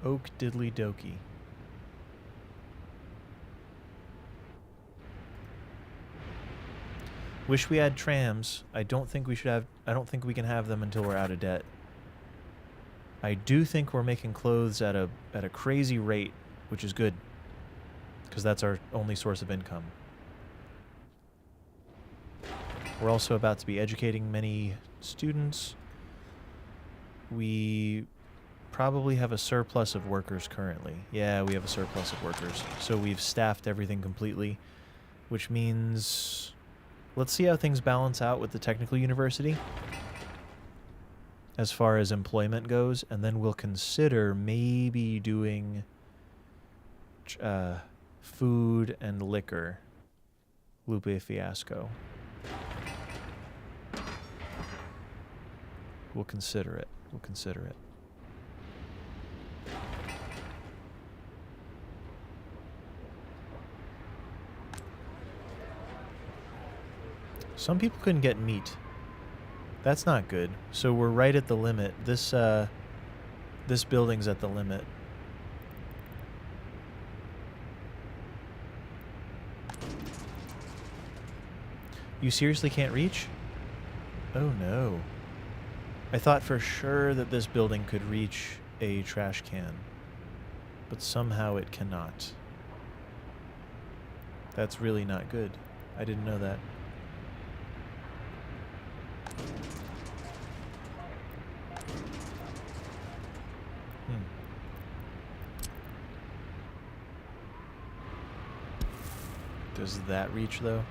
Oak diddly dokey. Wish we had trams. I don't think we can have them until we're out of debt. I do think we're making clothes at a crazy rate, which is good, because that's our only source of income. We're also about to be educating many students. We probably have a surplus of workers currently. Yeah, we have a surplus of workers. So we've staffed everything completely, which means let's see how things balance out with the technical university as far as employment goes, and then we'll consider maybe doing food and liquor. Lupe Fiasco. We'll consider it. We'll consider it. Some people couldn't get meat. That's not good. So we're right at the limit. This building's at the limit. You seriously can't reach? Oh no. I thought for sure that this building could reach a trash can, but somehow it cannot. That's really not good. I didn't know that. Does that reach though?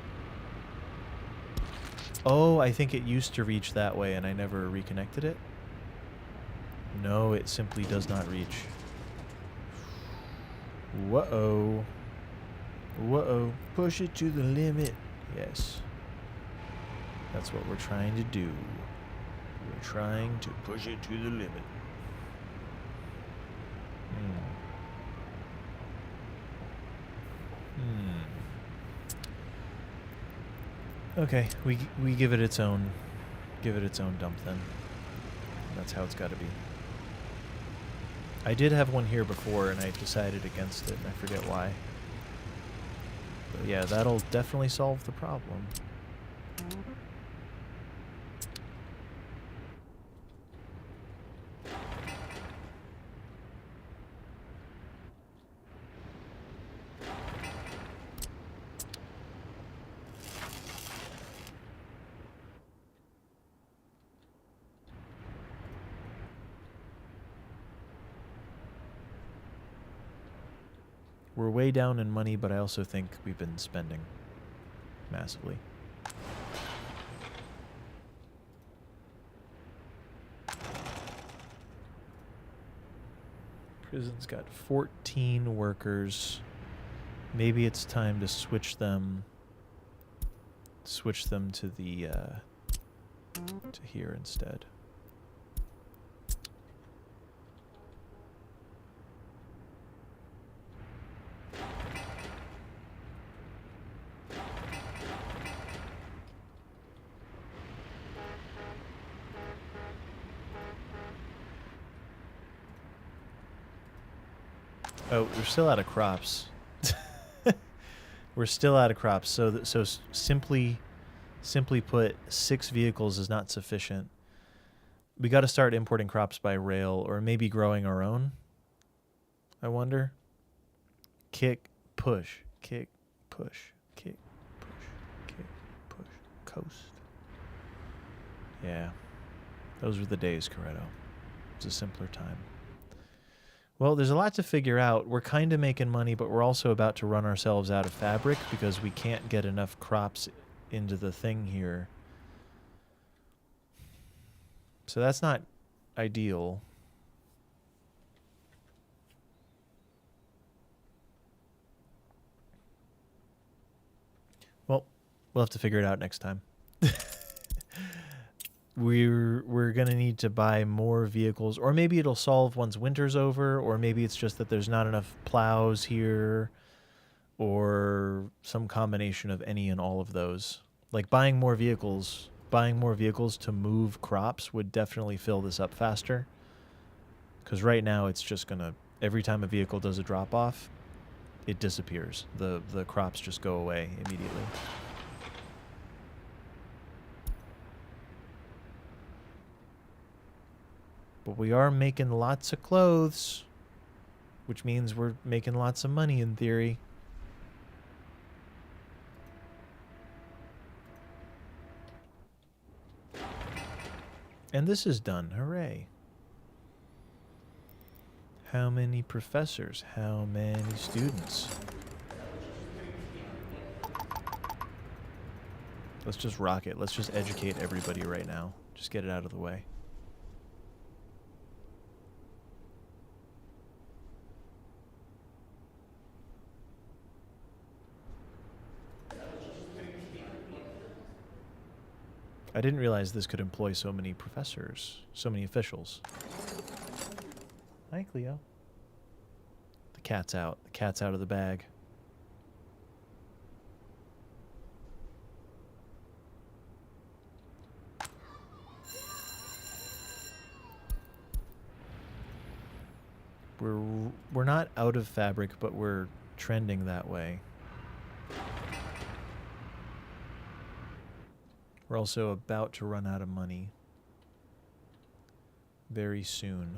Oh, I think it used to reach that way and I never reconnected it. No, it simply does not reach. Whoa. Whoa. Push it to the limit. Yes. That's what we're trying to do. We're trying to push it to the limit. Okay, we give it its own dump then. That's how it's got to be. I did have one here before and I decided against it and I forget why. But yeah, that'll definitely solve the problem. We're way down in money, but I also think we've been spending massively. Prison's got 14 workers. Maybe it's time to switch them to the to here instead. Oh, we're still out of crops. We're still out of crops. So simply put, 6 vehicles is not sufficient. We got to start importing crops by rail, or maybe growing our own. I wonder. Kick, push, kick, push, kick, push, kick, push. Coast. Yeah, those were the days, Coretto. It's a simpler time. Well, there's a lot to figure out. We're kind of making money, but we're also about to run ourselves out of fabric because we can't get enough crops into the thing here. So that's not ideal. Well, we'll have to figure it out next time. We're going to need to buy more vehicles, or maybe it'll solve once winter's over, or maybe it's just that there's not enough plows here, or some combination of any and all of those. Like buying more vehicles to move crops would definitely fill this up faster. Because right now it's just going to, every time a vehicle does a drop off, it disappears. The crops just go away immediately. But we are making lots of clothes, which means we're making lots of money in theory. And this is done. Hooray. How many professors? How many students? Let's just rock it. Let's just educate everybody right now. Just get it out of the way. I didn't realize this could employ so many professors, so many officials. Hi, Cleo. The cat's out. The cat's out of the bag. We're not out of fabric, but we're trending that way. We're also about to run out of money. Very soon-ish.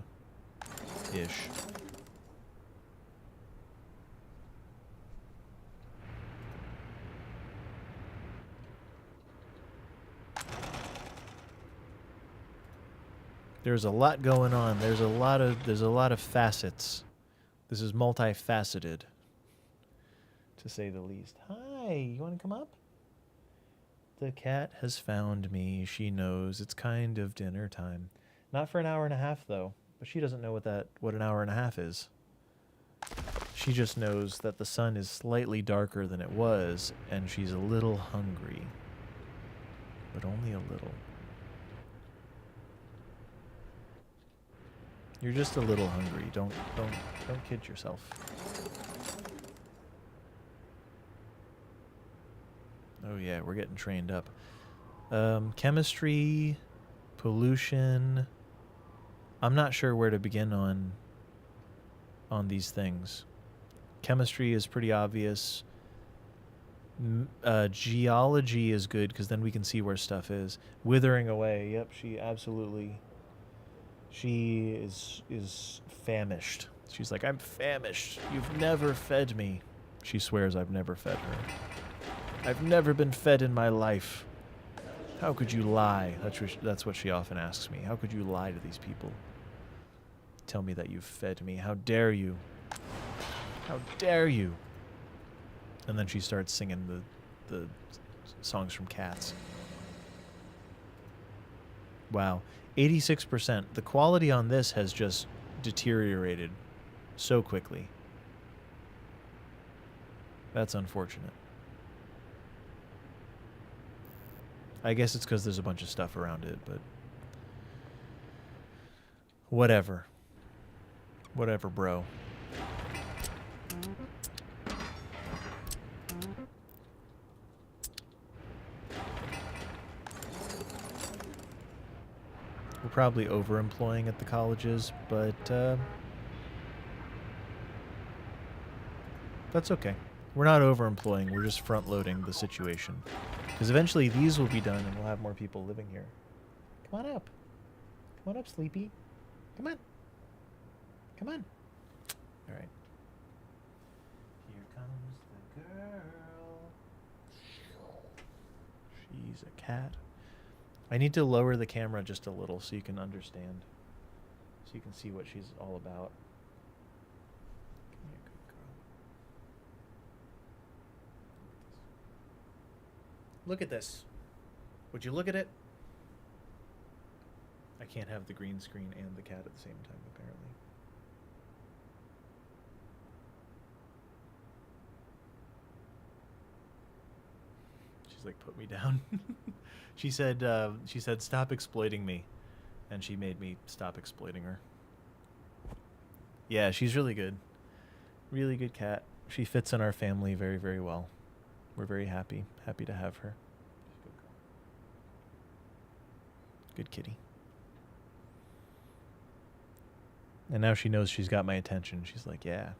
There's a lot going on. There's a lot of facets. This is multifaceted, to say the least. Hi, you want to come up? The cat has found me. She knows it's kind of dinner time. Not for an hour and a half, though. But she doesn't know what an hour and a half is. She just knows that the sun is slightly darker than it was, and she's a little hungry. But only a little. You're just a little hungry. Don't kid yourself. Oh yeah, we're getting trained up. Chemistry, pollution. I'm not sure where to begin on these things. Chemistry is pretty obvious. Geology is good because then we can see where stuff is. Withering away. Yep, she is famished. She's like, I'm famished. You've never fed me. She swears I've never fed her. I've never been fed in my life. How could you lie? That's what she often asks me. How could you lie to these people? Tell me that you've fed me. How dare you? How dare you? And then she starts singing the songs from Cats. Wow. 86%. The quality on this has just deteriorated so quickly. That's unfortunate. I guess it's because there's a bunch of stuff around it, but whatever. Whatever, bro. We're probably overemploying at the colleges, but that's okay. We're not overemploying, we're just front-loading the situation. Because eventually these will be done and we'll have more people living here. Come on up. Come on up, Sleepy. Come on. Come on. All right. Here comes the girl. She's a cat. I need to lower the camera just a little so you can understand. So you can see what she's all about. Come here, good girl. Look at this. Would you look at it? I can't have the green screen and the cat at the same time, apparently. She's like, put me down. She said, stop exploiting me. And she made me stop exploiting her. Yeah, she's really good. Really good cat. She fits in our family very, very well. We're very happy to have her. Good kitty. And now she knows she's got my attention. She's like, yeah.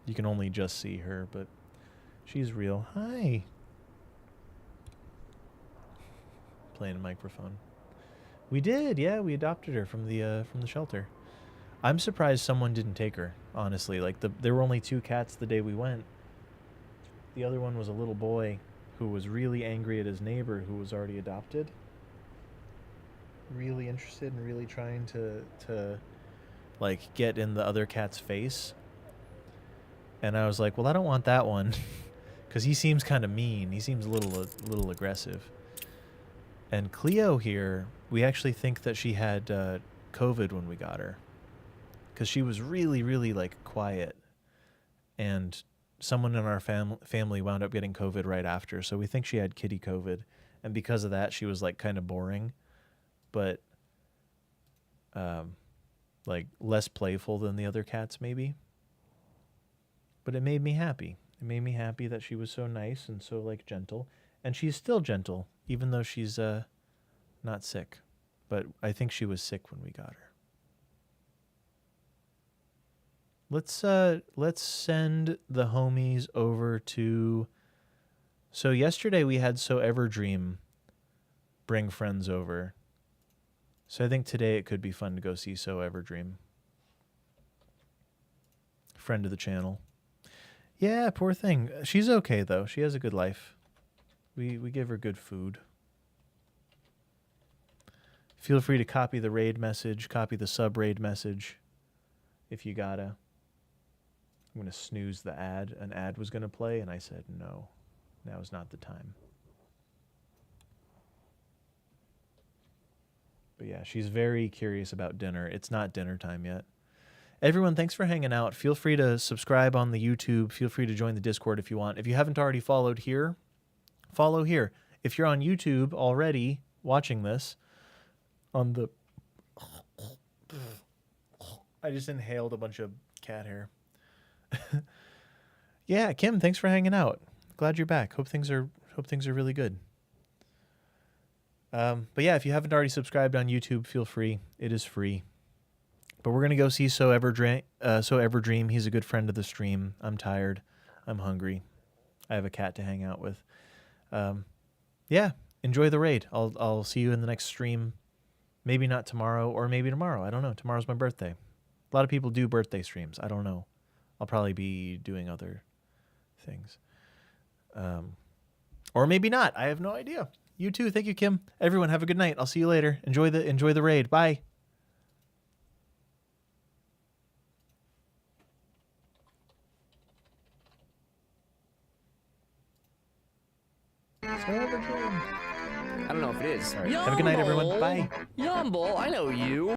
You can only just see her, but she's real. Hi. Playing a microphone. We did, yeah. We adopted her from the shelter. I'm surprised someone didn't take her. Honestly, like there were only 2 cats the day we went. The other one was a little boy who was really angry at his neighbor who was already adopted. Really interested and really trying to like get in the other cat's face. And I was like, well, I don't want that one, because he seems kind of mean. He seems a little aggressive. And Cleo here, we actually think that she had COVID when we got her, because she was really like quiet, and someone in our family wound up getting COVID right after, so we think she had kitty COVID, and because of that, she was like kind of boring, but like less playful than the other cats maybe. But it made me happy. It made me happy that she was so nice and so like gentle, and she's still gentle even though she's not sick. But I think she was sick when we got her. Let's send the homies over to. So yesterday we had So Everdream bring friends over. So I think today it could be fun to go see So Everdream. Friend of the channel. Yeah, poor thing. She's okay though. She has a good life. We give her good food. Feel free to copy the raid message, copy the sub raid message if you gotta. I'm going to snooze the ad. An ad was going to play, and I said, no, now is not the time. But yeah, she's very curious about dinner. It's not dinner time yet. Everyone, thanks for hanging out. Feel free to subscribe on the YouTube. Feel free to join the Discord if you want. If you haven't already followed here, follow here. If you're on YouTube already watching this, on the... I just inhaled a bunch of cat hair. Yeah, Kim, thanks for hanging out. Glad you're back. Hope things are really good. But yeah, if you haven't already subscribed on YouTube, feel free. It is free. But we're gonna go see So Everdream. He's a good friend of the stream. I'm tired. I'm hungry. I have a cat to hang out with. Yeah, enjoy the raid. I'll see you in the next stream. Maybe not tomorrow, or maybe tomorrow. I don't know. Tomorrow's my birthday. A lot of people do birthday streams. I don't know. I'll probably be doing other things. Or maybe not. I have no idea. You too. Thank you, Kim. Everyone, have a good night. I'll see you later. Enjoy the raid. Bye. I don't know if it is. All right. Have a good night, everyone. Bye. Yumble, I know you.